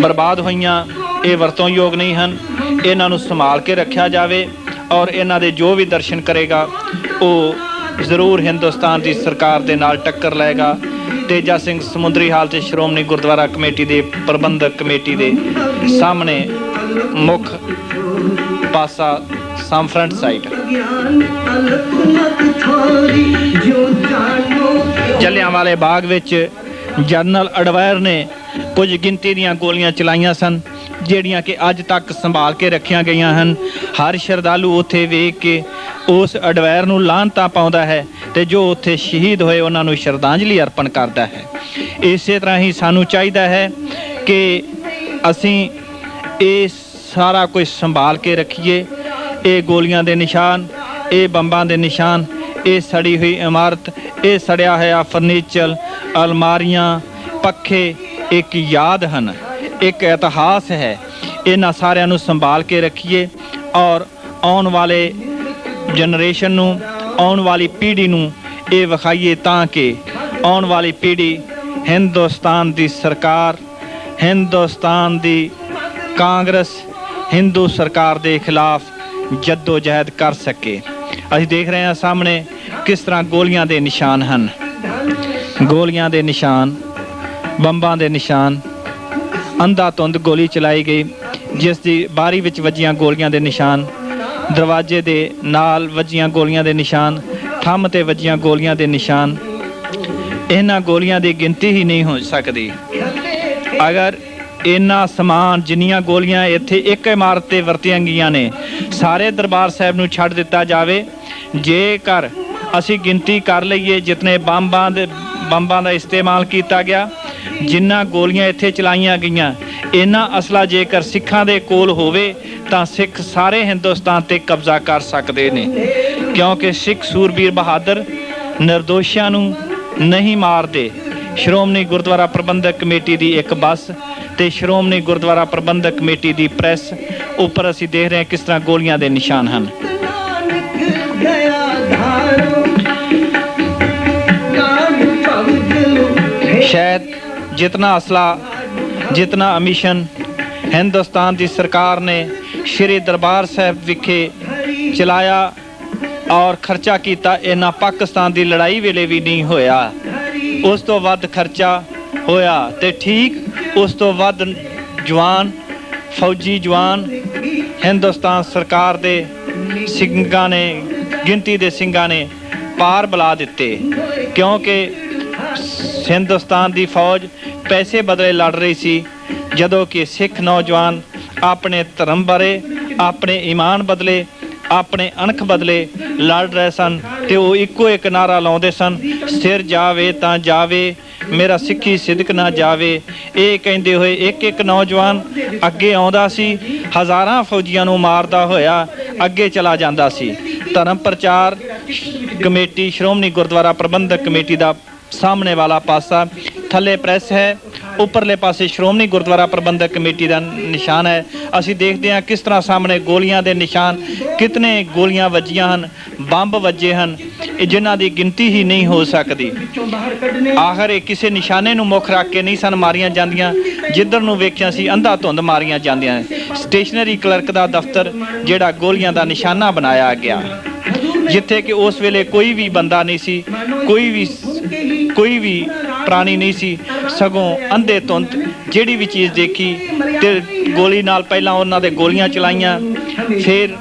ਬਰਬਾਦ ਹੋਈਆਂ, ਇਹ ਵਰਤੋਂਯੋਗ ਨਹੀਂ ਹਨ, ਇਹਨਾਂ ਨੂੰ ਸੰਭਾਲ ਕੇ ਰੱਖਿਆ ਜਾਵੇ ਔਰ ਇਹਨਾਂ ਦੇ ਜੋ ਵੀ ਦਰਸ਼ਨ ਕਰੇਗਾ ਉਹ ਜ਼ਰੂਰ ਹਿੰਦੁਸਤਾਨ ਦੀ ਸਰਕਾਰ ਦੇ ਨਾਲ ਟੱਕਰ ਲਏਗਾ। ਤੇਜਾ ਸਿੰਘ ਸਮੁੰਦਰੀ ਹਾਲ ਤੇ ਸ਼੍ਰੋਮਣੀ ਗੁਰਦੁਆਰਾ ਕਮੇਟੀ ਦੇ ਪ੍ਰਬੰਧਕ ਕਮੇਟੀ ਦੇ ਸਾਹਮਣੇ ਮੁੱਖ ਪਾਸਾ ਫਰੰਟ ਸਾਈਡ। ਜਲਿਆਂਵਾਲੇ ਬਾਗ ਵਿੱਚ ਜਨਰਲ ਅਡਵਾਇਰ ਨੇ ਕੁਝ ਗਿਣਤੀ ਦੀਆਂ ਗੋਲੀਆਂ ਚਲਾਈਆਂ ਸਨ, ਜਿਹੜੀਆਂ ਕਿ ਅੱਜ ਤੱਕ ਸੰਭਾਲ ਕੇ ਰੱਖੀਆਂ ਗਈਆਂ ਹਨ। ਹਰ ਸ਼ਰਧਾਲੂ ਉੱਥੇ ਵੇਖ ਕੇ ਉਸ ਅਡਵਾਇਰ ਨੂੰ ਲਾਹਨਤਾਂ ਪਾਉਂਦਾ ਹੈ ਤੇ ਜੋ ਉੱਥੇ ਸ਼ਹੀਦ ਹੋਏ ਉਹਨਾਂ ਨੂੰ ਸ਼ਰਧਾਂਜਲੀ ਅਰਪਣ ਕਰਦਾ ਹੈ। ਇਸੇ ਤਰ੍ਹਾਂ ਹੀ ਸਾਨੂੰ ਚਾਹੀਦਾ ਹੈ ਕਿ ਅਸੀਂ ਇਹ ਸਾਰਾ ਕੁਝ ਸੰਭਾਲ ਕੇ ਰੱਖੀਏ। ਇਹ ਗੋਲੀਆਂ ਦੇ ਨਿਸ਼ਾਨ, ਇਹ ਬੰਬਾਂ ਦੇ ਨਿਸ਼ਾਨ, ਇਹ ਸੜੀ ਹੋਈ ਇਮਾਰਤ, ਇਹ ਸੜਿਆ ਹੋਇਆ ਫਰਨੀਚਰ, ਅਲਮਾਰੀਆਂ, ਪੱਖੇ ਇੱਕ ਯਾਦ ਹਨ, ਇੱਕ ਇਤਿਹਾਸ ਹੈ। ਇਹਨਾਂ ਸਾਰਿਆਂ ਨੂੰ ਸੰਭਾਲ ਕੇ ਰੱਖੀਏ ਔਰ ਆਉਣ ਵਾਲੇ ਜਨਰੇਸ਼ਨ ਨੂੰ, ਆਉਣ ਵਾਲੀ ਪੀੜ੍ਹੀ ਨੂੰ ਇਹ ਵਿਖਾਈਏ ਤਾਂ ਕਿ ਆਉਣ ਵਾਲੀ ਪੀੜ੍ਹੀ ਹਿੰਦੁਸਤਾਨ ਦੀ ਸਰਕਾਰ, ਹਿੰਦੁਸਤਾਨ ਦੀ ਕਾਂਗਰਸ, ਹਿੰਦੂ ਸਰਕਾਰ ਦੇ ਖਿਲਾਫ ਜੱਦੋ ਜਹਿਦ ਕਰ ਸਕੇ। ਅਸੀਂ ਦੇਖ ਰਹੇ ਹਾਂ ਸਾਹਮਣੇ ਕਿਸ ਤਰ੍ਹਾਂ ਗੋਲੀਆਂ ਦੇ ਨਿਸ਼ਾਨ ਹਨ, ਗੋਲੀਆਂ ਦੇ ਨਿਸ਼ਾਨ, ਬੰਬਾਂ ਦੇ ਨਿਸ਼ਾਨ। ਅੰਧਾਧੁੰਦ ਗੋਲੀ ਚਲਾਈ ਗਈ, ਜਿਸ ਦੀ ਬਾਰੀ ਵਿੱਚ ਵੱਜੀਆਂ ਗੋਲੀਆਂ ਦੇ ਨਿਸ਼ਾਨ, ਦਰਵਾਜ਼ੇ ਦੇ ਨਾਲ ਵੱਜੀਆਂ ਗੋਲੀਆਂ ਦੇ ਨਿਸ਼ਾਨ, ਥੰਮ ਤੇ ਵੱਜੀਆਂ ਗੋਲੀਆਂ ਦੇ ਨਿਸ਼ਾਨ। ਇਹਨਾਂ ਗੋਲੀਆਂ ਦੀ ਗਿਣਤੀ ਹੀ ਨਹੀਂ ਹੋ ਸਕਦੀ। ਅਗਰ ਇੰਨਾ ਸਮਾਨ, ਜਿੰਨੀਆਂ ਗੋਲੀਆਂ ਇੱਥੇ ਇੱਕ ਇਮਾਰਤ 'ਤੇ ਵਰਤੀਆਂ ਗਈਆਂ ਨੇ, ਸਾਰੇ ਦਰਬਾਰ ਸਾਹਿਬ ਨੂੰ ਛੱਡ ਦਿੱਤਾ ਜਾਵੇ। ਜੇਕਰ ਅਸੀਂ ਗਿਣਤੀ ਕਰ ਲਈਏ ਜਿਤਨੇ ਬੰਬਾਂ ਦਾ ਇਸਤੇਮਾਲ ਕੀਤਾ ਗਿਆ, ਜਿੰਨਾ ਗੋਲੀਆਂ ਇੱਥੇ ਚਲਾਈਆਂ ਗਈਆਂ, ਇੰਨਾ ਅਸਲਾ ਜੇਕਰ ਸਿੱਖਾਂ ਦੇ ਕੋਲ ਹੋਵੇ ਤਾਂ ਸਿੱਖ ਸਾਰੇ ਹਿੰਦੁਸਤਾਨ 'ਤੇ ਕਬਜ਼ਾ ਕਰ ਸਕਦੇ ਨੇ, ਕਿਉਂਕਿ ਸਿੱਖ ਸੂਰਬੀਰ ਬਹਾਦਰ ਨਿਰਦੋਸ਼ਾਂ ਨੂੰ ਨਹੀਂ ਮਾਰਦੇ। ਸ਼੍ਰੋਮਣੀ ਗੁਰਦੁਆਰਾ ਪ੍ਰਬੰਧਕ ਕਮੇਟੀ ਦੀ ਇੱਕ ਬੱਸ ਤੇ ਸ਼੍ਰੋਮਣੀ ਗੁਰਦੁਆਰਾ ਪ੍ਰਬੰਧਕ ਕਮੇਟੀ ਦੀ ਪ੍ਰੈਸ ਉੱਪਰ ਅਸੀਂ ਦੇਖ ਰਹੇ ਹਾਂ ਕਿਸ ਤਰ੍ਹਾਂ ਗੋਲੀਆਂ ਦੇ ਨਿਸ਼ਾਨ ਹਨ। ਸ਼ਾਇਦ ਜਿਤਨਾ ਅਸਲਾ, ਜਿਤਨਾ ਅਮਿਸ਼ਨ ਹਿੰਦੁਸਤਾਨ ਦੀ ਸਰਕਾਰ ਨੇ ਸ਼੍ਰੀ ਦਰਬਾਰ ਸਾਹਿਬ ਵਿਖੇ ਚਲਾਇਆ ਔਰ ਖਰਚਾ ਕੀਤਾ, ਇਹਨਾਂ ਪਾਕਿਸਤਾਨ ਦੀ ਲੜਾਈ ਵੇਲੇ ਵੀ ਨਹੀਂ ਹੋਇਆ। ਉਸ ਤੋਂ ਵੱਧ ਖਰਚਾ ਹੋਇਆ ਤੇ ਠੀਕ ਉਸ ਤੋਂ ਵੱਧ ਜਵਾਨ, ਫੌਜੀ ਜਵਾਨ ਹਿੰਦੁਸਤਾਨ ਸਰਕਾਰ ਦੇ ਸਿੰਘਾਂ ਨੇ, ਗਿਣਤੀ ਦੇ ਸਿੰਘਾਂ ਨੇ ਪਾਰ ਬੁਲਾ ਦਿੱਤੇ, ਕਿਉਂਕਿ ਹਿੰਦੁਸਤਾਨ ਦੀ ਫੌਜ ਪੈਸੇ ਬਦਲੇ ਲੜ ਰਹੀ ਸੀ, ਜਦੋਂ ਕਿ ਸਿੱਖ ਨੌਜਵਾਨ ਆਪਣੇ ਧਰਮ ਬਾਰੇ, ਆਪਣੇ ਈਮਾਨ ਬਦਲੇ, ਆਪਣੇ ਅਣਖ ਬਦਲੇ ਲੜ ਰਹੇ ਸਨ ਤੇ ਉਹ ਇੱਕੋ ਇੱਕ ਨਾਰਾ ਲਾਉਂਦੇ ਸਨ, ਸਿਰ ਜਾਵੇ ਤਾਂ ਜਾਵੇ, ਮੇਰਾ ਸਿੱਖੀ ਸਿਦਕ ਨਾ ਜਾਵੇ। ਇਹ ਕਹਿੰਦੇ ਹੋਏ ਇੱਕ ਇੱਕ ਨੌਜਵਾਨ ਅੱਗੇ ਆਉਂਦਾ ਸੀ, ਹਜ਼ਾਰਾਂ ਫੌਜੀਆਂ ਨੂੰ ਮਾਰਦਾ ਹੋਇਆ ਅੱਗੇ ਚਲਾ ਜਾਂਦਾ ਸੀ। ਧਰਮ ਪ੍ਰਚਾਰ ਕਮੇਟੀ, ਸ਼੍ਰੋਮਣੀ ਗੁਰਦੁਆਰਾ ਪ੍ਰਬੰਧਕ ਕਮੇਟੀ ਦਾ ਸਾਹਮਣੇ ਵਾਲਾ ਪਾਸਾ, ਥੱਲੇ ਪ੍ਰੈਸ ਹੈ ਉੱਪਰਲੇ ਪਾਸੇ ਸ਼੍ਰੋਮਣੀ ਗੁਰਦੁਆਰਾ ਪ੍ਰਬੰਧਕ ਕਮੇਟੀ ਦਾ ਨਿਸ਼ਾਨ ਹੈ। ਅਸੀਂ ਦੇਖਦੇ ਹਾਂ ਕਿਸ ਤਰ੍ਹਾਂ ਸਾਹਮਣੇ ਗੋਲੀਆਂ ਦੇ ਨਿਸ਼ਾਨ, ਕਿਤਨੇ ਗੋਲੀਆਂ ਵੱਜੀਆਂ ਹਨ, ਬੰਬ ਵੱਜੇ ਹਨ, ਜਿਨ੍ਹਾਂ ਦੀ ਗਿਣਤੀ ਹੀ ਨਹੀਂ ਹੋ ਸਕਦੀ। ਆਖਰ ਇਹ ਕਿਸੇ ਨਿਸ਼ਾਨੇ ਨੂੰ ਮੁੱਖ ਰੱਖ ਕੇ ਨਹੀਂ ਸਨ ਮਾਰੀਆਂ ਜਾਂਦੀਆਂ, ਜਿੱਧਰ ਨੂੰ ਵੇਖਿਆ ਸੀ ਅੰਧਾ ਧੁੰਦ ਮਾਰੀਆਂ ਜਾਂਦੀਆਂ ਨੇ। ਸਟੇਸ਼ਨਰੀ ਕਲਰਕ ਦਾ ਦਫ਼ਤਰ ਜਿਹੜਾ ਗੋਲੀਆਂ ਦਾ ਨਿਸ਼ਾਨਾ ਬਣਾਇਆ ਗਿਆ, ਜਿੱਥੇ ਕਿ ਉਸ ਵੇਲੇ ਕੋਈ ਵੀ ਬੰਦਾ ਨਹੀਂ ਸੀ, ਕੋਈ ਵੀ ਪ੍ਰਾਣੀ ਨਹੀਂ ਸੀ, ਸਗੋਂ ਅੰਧੇ ਧੁੰਦ ਜਿਹੜੀ ਵੀ ਚੀਜ਼ ਦੇਖੀ ਤੇ ਗੋਲੀ ਨਾਲ ਪਹਿਲਾਂ ਉਹਨਾਂ ਦੇ ਗੋਲੀਆਂ ਚਲਾਈਆਂ, ਫਿਰ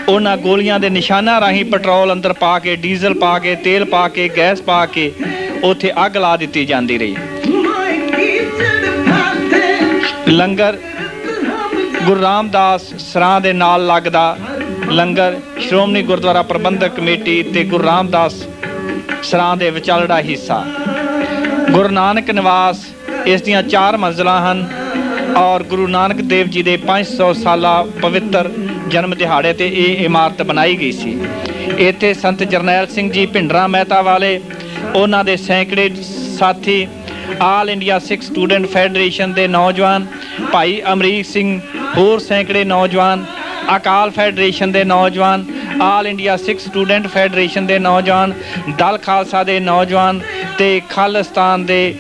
ਉਹਨਾਂ ਗੋਲੀਆਂ ਦੇ ਨਿਸ਼ਾਨਾਂ ਰਾਹੀਂ ਪੈਟਰੋਲ ਅੰਦਰ ਪਾ ਕੇ, ਡੀਜ਼ਲ ਪਾ ਕੇ, ਤੇਲ ਪਾ ਕੇ, ਗੈਸ ਪਾ ਕੇ ਉੱਥੇ ਅੱਗ ਲਾ ਦਿੱਤੀ ਜਾਂਦੀ ਰਹੀ। ਲੰਗਰ ਗੁਰੂ ਰਾਮਦਾਸ ਸਰਾਂ ਦੇ ਨਾਲ ਲੱਗਦਾ ਲੰਗਰ ਸ਼੍ਰੋਮਣੀ ਗੁਰਦੁਆਰਾ ਪ੍ਰਬੰਧਕ ਕਮੇਟੀ ਤੇ ਗੁਰੂ ਰਾਮਦਾਸ ਸਰਾਂ ਦੇ ਵਿਚਾਲੜਾ ਹਿੱਸਾ। ਗੁਰੂ ਨਾਨਕ ਨਿਵਾਸ ਇਸ ਦੀਆਂ 4 ਮੰਜ਼ਿਲਾਂ ਹਨ ਔਰ ਗੁਰੂ ਨਾਨਕ ਦੇਵ ਜੀ ਦੇ 500 ਸਾਲਾ ਪਵਿੱਤਰ ਜਨਮ ਦਿਹਾੜੇ ਤੇ ਇਹ ਇਮਾਰਤ ਬਣਾਈ ਗਈ ਸੀ। ਇੱਥੇ ਸੰਤ ਜਰਨੈਲ ਸਿੰਘ ਜੀ ਭਿੰਡਰਾਂ ਮਹਿਤਾ ਵਾਲੇ, ਉਹਨਾਂ ਦੇ ਸੈਂਕੜੇ ਸਾਥੀ, ਆਲ ਇੰਡੀਆ ਸਿੱਖ ਸਟੂਡੈਂਟ ਫੈਡਰੇਸ਼ਨ ਦੇ ਨੌਜਵਾਨ, ਭਾਈ ਅਮਰੀਕ ਸਿੰਘ, ਹੋਰ ਸੈਂਕੜੇ ਨੌਜਵਾਨ, ਅਕਾਲ ਫੈਡਰੇਸ਼ਨ ਦੇ ਨੌਜਵਾਨ, ਆਲ ਇੰਡੀਆ ਸਿੱਖ ਸਟੂਡੈਂਟ ਫੈਡਰੇਸ਼ਨ ਦੇ ਨੌਜਵਾਨ, ਦਲ ਖਾਲਸਾ ਦੇ ਨੌਜਵਾਨ ਤੇ ਖਾਲਿਸਤਾਨ ਦੇ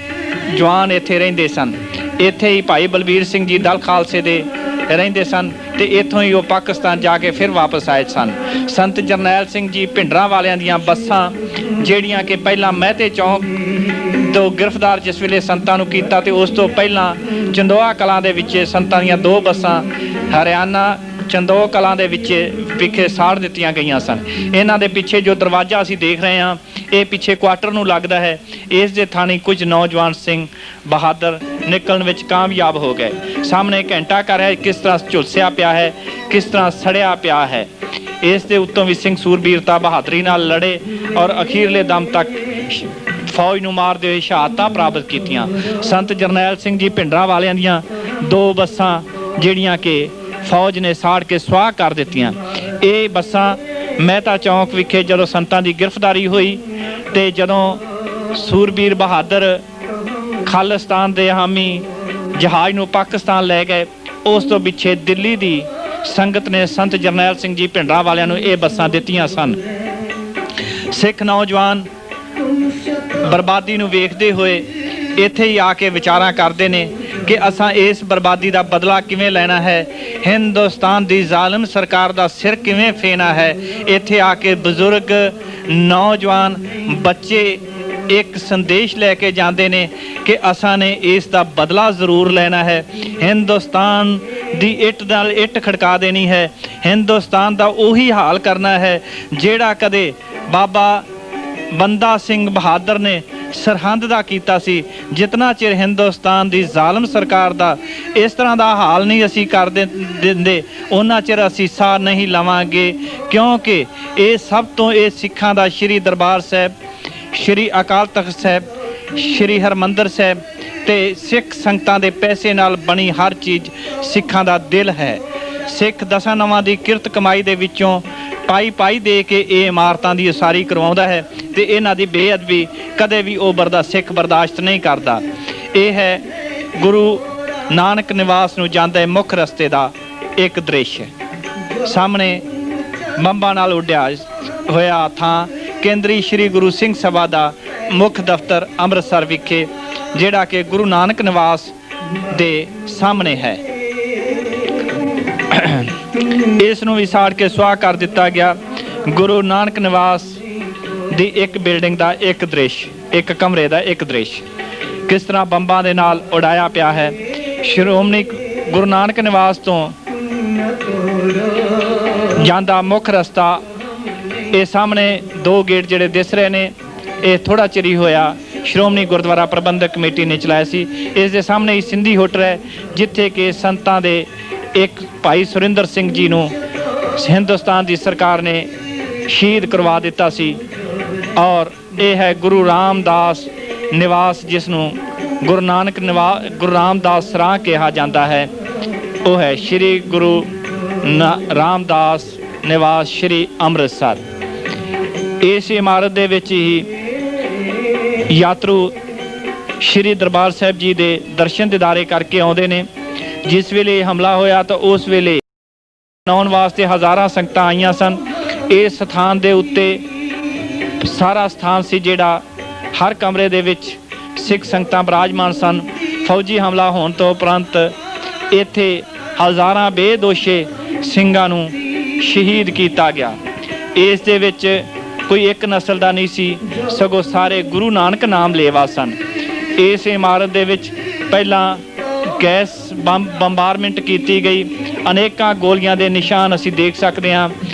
ਜਵਾਨ ਇੱਥੇ ਰਹਿੰਦੇ ਸਨ। ਇੱਥੇ ਹੀ ਭਾਈ ਬਲਬੀਰ ਸਿੰਘ ਜੀ ਦਲ ਖਾਲਸੇ ਦੇ ਰਹਿੰਦੇ ਸਨ ਤੇ ਇੱਥੋਂ ਹੀ ਉਹ ਪਾਕਿਸਤਾਨ ਜਾ ਕੇ ਫਿਰ ਵਾਪਸ ਆਏ ਸਨ। ਸੰਤ ਜਰਨੈਲ ਸਿੰਘ ਜੀ ਭਿੰਡਰਾਂ ਵਾਲਿਆਂ ਦੀਆਂ ਬੱਸਾਂ, ਜਿਹੜੀਆਂ ਕਿ ਪਹਿਲਾਂ ਮਹਿਤੇ ਚੌਂਕ ਤੋਂ ਗ੍ਰਿਫਤਾਰ ਜਿਸ ਵੇਲੇ ਸੰਤਾਂ ਨੂੰ ਕੀਤਾ ਤੇ ਉਸ ਤੋਂ ਪਹਿਲਾਂ ਚੰਦੋਆ ਕਲਾਂ ਦੇ ਵਿੱਚ ਸੰਤਾਂ ਦੀਆਂ 2 ਬੱਸਾਂ ਹਰਿਆਣਾ ਚੰਦੋਆ ਕਲਾਂ ਦੇ ਵਿੱਚ ਵਿਖੇ ਸਾੜ ਦਿੱਤੀਆਂ ਗਈਆਂ ਸਨ। ਇਹਨਾਂ ਦੇ ਪਿੱਛੇ ਜੋ ਦਰਵਾਜ਼ਾ ਅਸੀਂ ਦੇਖ ਰਹੇ ਹਾਂ, ਇਹ ਪਿੱਛੇ ਕੁਆਟਰ ਨੂੰ ਲੱਗਦਾ ਹੈ। ਇਸ ਦੇ ਥਾਣੀ ਕੁਝ ਨੌਜਵਾਨ ਸਿੰਘ ਬਹਾਦਰ ਨਿਕਲਣ ਵਿੱਚ ਕਾਮਯਾਬ ਹੋ ਗਏ। ਸਾਹਮਣੇ ਘੰਟਾ ਘਰ ਹੈ, ਕਿਸ ਤਰ੍ਹਾਂ ਝੁਲਸਿਆ ਪਿਆ ਹੈ, ਕਿਸ ਤਰ੍ਹਾਂ ਸੜਿਆ ਪਿਆ ਹੈ। ਇਸ ਦੇ ਉੱਤੋਂ ਵੀ ਸਿੰਘ ਸੂਰਬੀਰਤਾ ਬਹਾਦਰੀ ਨਾਲ ਲੜੇ ਔਰ ਅਖੀਰਲੇ ਦਮ ਤੱਕ ਫੌਜ ਨੂੰ ਮਾਰਦੇ ਹੋਏ ਸ਼ਹਾਦਤਾਂ ਪ੍ਰਾਪਤ ਕੀਤੀਆਂ। ਸੰਤ ਜਰਨੈਲ ਸਿੰਘ ਜੀ ਭਿੰਡਰਾਂ ਵਾਲਿਆਂ ਦੀਆਂ 2 ਬੱਸਾਂ ਜਿਹੜੀਆਂ ਕਿ ਫੌਜ ਨੇ ਸਾੜ ਕੇ ਸੁਆਹ ਕਰ ਦਿੱਤੀਆਂ। ਇਹ ਬੱਸਾਂ ਮਹਿਤਾ ਚੌਂਕ ਵਿਖੇ ਜਦੋਂ ਸੰਤਾਂ ਦੀ ਗ੍ਰਿਫਤਾਰੀ ਹੋਈ ਤੇ ਜਦੋਂ ਸੂਰਬੀਰ ਬਹਾਦਰ ਖਾਲਿਸਤਾਨ ਦੇ ਹਾਮੀ ਜਹਾਜ਼ ਨੂੰ ਪਾਕਿਸਤਾਨ ਲੈ ਗਏ, ਉਸ ਤੋਂ ਪਿੱਛੇ ਦਿੱਲੀ ਦੀ ਸੰਗਤ ਨੇ ਸੰਤ ਜਰਨੈਲ ਸਿੰਘ ਜੀ ਭਿੰਡਰਾਂ ਵਾਲਿਆਂ ਨੂੰ ਇਹ ਬੱਸਾਂ ਦਿੱਤੀਆਂ ਸਨ। ਸਿੱਖ ਨੌਜਵਾਨ ਬਰਬਾਦੀ ਨੂੰ ਵੇਖਦੇ ਹੋਏ ਇੱਥੇ ਹੀ ਆ ਕੇ ਵਿਚਾਰਾਂ ਕਰਦੇ ਨੇ ਕਿ ਅਸਾਂ ਇਸ ਬਰਬਾਦੀ ਦਾ ਬਦਲਾ ਕਿਵੇਂ ਲੈਣਾ ਹੈ, ਹਿੰਦੁਸਤਾਨ ਦੀ ਜ਼ਾਲਮ ਸਰਕਾਰ ਦਾ ਸਿਰ ਕਿਵੇਂ ਫੇਣਾ ਹੈ। ਇੱਥੇ ਆ ਕੇ ਬਜ਼ੁਰਗ, ਨੌਜਵਾਨ, ਬੱਚੇ ਇੱਕ ਸੰਦੇਸ਼ ਲੈ ਕੇ ਜਾਂਦੇ ਨੇ ਕਿ ਅਸਾਂ ਨੇ ਇਸ ਦਾ ਬਦਲਾ ਜ਼ਰੂਰ ਲੈਣਾ ਹੈ। ਹਿੰਦੁਸਤਾਨ ਦੀ ਇੱਟ ਨਾਲ ਇੱਟ ਖੜਕਾ ਦੇਣੀ ਹੈ। ਹਿੰਦੁਸਤਾਨ ਦਾ ਉਹੀ ਹਾਲ ਕਰਨਾ ਹੈ ਜਿਹੜਾ ਕਦੇ ਬਾਬਾ ਬੰਦਾ ਸਿੰਘ ਬਹਾਦਰ ਨੇ ਸਰਹੰਦ ਦਾ ਕੀਤਾ ਸੀ। ਜਿਤਨਾ ਚਿਰ ਹਿੰਦੁਸਤਾਨ ਦੀ ਜ਼ਾਲਮ ਸਰਕਾਰ ਦਾ ਇਸ ਤਰ੍ਹਾਂ ਦਾ ਹਾਲ ਨਹੀਂ ਅਸੀਂ ਕਰ ਦਿੰਦੇ, ਉਹਨਾਂ ਚਿਰ ਅਸੀਂ ਸਾਹ ਨਹੀਂ ਲਵਾਂਗੇ, ਕਿਉਂਕਿ ਇਹ ਸਭ ਤੋਂ ਇਹ ਸਿੱਖਾਂ ਦਾ ਸ਼੍ਰੀ ਦਰਬਾਰ ਸਾਹਿਬ, ਸ਼੍ਰੀ ਅਕਾਲ ਤਖਤ ਸਾਹਿਬ, ਸ਼੍ਰੀ ਹਰਿਮੰਦਰ ਸਾਹਿਬ ਤੇ ਸਿੱਖ ਸੰਗਤਾਂ ਦੇ ਪੈਸੇ ਨਾਲ ਬਣੀ ਹਰ ਚੀਜ਼ ਸਿੱਖਾਂ ਦਾ ਦਿਲ ਹੈ। ਸਿੱਖ ਦਸਾਂ ਨਵਾਂ ਦੀ ਕਿਰਤ ਕਮਾਈ ਦੇ ਵਿੱਚੋਂ ਪਾਈ ਦੇ ਕੇ ਇਹ ਇਮਾਰਤਾਂ ਦੀ ਉਸਾਰੀ ਕਰਵਾਉਂਦਾ ਹੈ ਤੇ ਇਹਨਾਂ ਦੀ ਬੇਅਦਬੀ ਕਦੇ ਵੀ ਉਹ ਸਿੱਖ ਬਰਦਾਸ਼ਤ ਨਹੀਂ ਕਰਦਾ। ਇਹ ਹੈ ਗੁਰੂ ਨਾਨਕ ਨਿਵਾਸ ਨੂੰ ਜਾਂਦੇ ਮੁੱਖ ਰਸਤੇ ਦਾ ਇੱਕ ਦ੍ਰਿਸ਼। ਸਾਹਮਣੇ ਬੰਬਾਂ ਨਾਲ ਉੱਡਿਆ ਹੋਇਆ ਥਾਂ ਕੇਂਦਰੀ ਸ਼੍ਰੀ ਗੁਰੂ ਸਿੰਘ ਸਭਾ ਦਾ ਮੁੱਖ ਦਫ਼ਤਰ ਅੰਮ੍ਰਿਤਸਰ ਵਿਖੇ, ਜਿਹੜਾ ਕਿ ਗੁਰੂ ਨਾਨਕ ਨਿਵਾਸ ਦੇ ਸਾਹਮਣੇ ਹੈ। ਇਸ ਨੂੰ ਵੀ ਸਾੜ ਕੇ ਸੁਆਹ ਕਰ ਦਿੱਤਾ ਗਿਆ। ਗੁਰੂ ਨਾਨਕ ਨਿਵਾਸ ਦੀ ਇੱਕ ਬਿਲਡਿੰਗ ਦਾ ਇੱਕ ਦ੍ਰਿਸ਼, ਇੱਕ ਕਮਰੇ ਦਾ ਇੱਕ ਦ੍ਰਿਸ਼ ਕਿਸ ਤਰ੍ਹਾਂ ਬੰਬਾਂ ਦੇ ਨਾਲ ਉਡਾਇਆ ਪਿਆ ਹੈ। ਸ਼੍ਰੋਮਣੀ ਗੁਰੂ ਨਾਨਕ ਨਿਵਾਸ ਤੋਂ ਜਾਂਦਾ ਮੁੱਖ ਰਸਤਾ, ਇਹ ਸਾਹਮਣੇ 2 ਗੇਟ ਜਿਹੜੇ ਦਿਸ ਰਹੇ ਨੇ, ਇਹ ਥੋੜ੍ਹਾ ਚਿਰ ਹੀ ਹੋਇਆ ਸ਼੍ਰੋਮਣੀ ਗੁਰਦੁਆਰਾ ਪ੍ਰਬੰਧਕ ਕਮੇਟੀ ਨੇ ਚਲਾਇਆ ਸੀ। ਇਸ ਦੇ ਸਾਹਮਣੇ ਹੀ ਸਿੰਧੀ ਹੋਟਲ ਹੈ, ਜਿੱਥੇ ਕਿ ਸੰਤਾਂ ਦੇ ਇੱਕ ਭਾਈ ਸੁਰਿੰਦਰ ਸਿੰਘ ਜੀ ਨੂੰ ਹਿੰਦੁਸਤਾਨ ਦੀ ਸਰਕਾਰ ਨੇ ਸ਼ਹੀਦ ਕਰਵਾ ਦਿੱਤਾ ਸੀ। ਔਰ ਇਹ ਹੈ ਗੁਰੂ ਰਾਮਦਾਸ ਨਿਵਾਸ, ਜਿਸ ਨੂੰ ਗੁਰੂ ਰਾਮਦਾਸ ਸਰਾਂ ਕਿਹਾ ਜਾਂਦਾ ਹੈ। ਉਹ ਹੈ ਸ਼੍ਰੀ ਗੁਰੂ ਰਾਮਦਾਸ ਨਿਵਾਸ ਸ਼੍ਰੀ ਅੰਮ੍ਰਿਤਸਰ। ਇਸ ਇਮਾਰਤ ਦੇ ਵਿੱਚ ਹੀ ਯਾਤਰੂ ਸ਼੍ਰੀ ਦਰਬਾਰ ਸਾਹਿਬ ਜੀ ਦੇ ਦਰਸ਼ਨ ਦਿਦਾਰੇ ਕਰਕੇ ਆਉਂਦੇ ਨੇ। ਜਿਸ ਵੇਲੇ ਹਮਲਾ ਹੋਇਆ ਤਾਂ ਉਸ ਵੇਲੇ ਮਨਾਉਣ ਵਾਸਤੇ ਹਜ਼ਾਰਾਂ ਸੰਗਤਾਂ ਆਈਆਂ ਸਨ। ਇਸ ਸਥਾਨ ਦੇ ਉੱਤੇ ਸਾਰਾ ਸਥਾਨ ਸੀ ਜਿਹੜਾ ਹਰ ਕਮਰੇ ਦੇ ਵਿੱਚ ਸਿੱਖ ਸੰਗਤਾਂ ਬਿਰਾਜਮਾਨ ਸਨ। ਫੌਜੀ ਹਮਲਾ ਹੋਣ ਤੋਂ ਉਪਰੰਤ ਇੱਥੇ ਹਜ਼ਾਰਾਂ ਬੇਦੋਸ਼ੇ ਸਿੰਘਾਂ ਨੂੰ ਸ਼ਹੀਦ ਕੀਤਾ ਗਿਆ। ਇਸ ਦੇ ਵਿੱਚ ਕੋਈ ਇੱਕ ਨਸਲ ਦਾ ਨਹੀਂ ਸੀ, ਸਗੋਂ ਸਾਰੇ ਗੁਰੂ ਨਾਨਕ ਨਾਮ ਲੇਵਾ ਸਨ। ਇਸ ਇਮਾਰਤ ਦੇ ਵਿੱਚ ਪਹਿਲਾਂ ਗੈਸ ਬੰਬਾਰਮੈਂਟ ਕੀਤੀ ਗਈ। ਅਨੇਕਾਂ ਗੋਲੀਆਂ ਦੇ ਨਿਸ਼ਾਨ ਅਸੀਂ ਦੇਖ ਸਕਦੇ ਹਾਂ।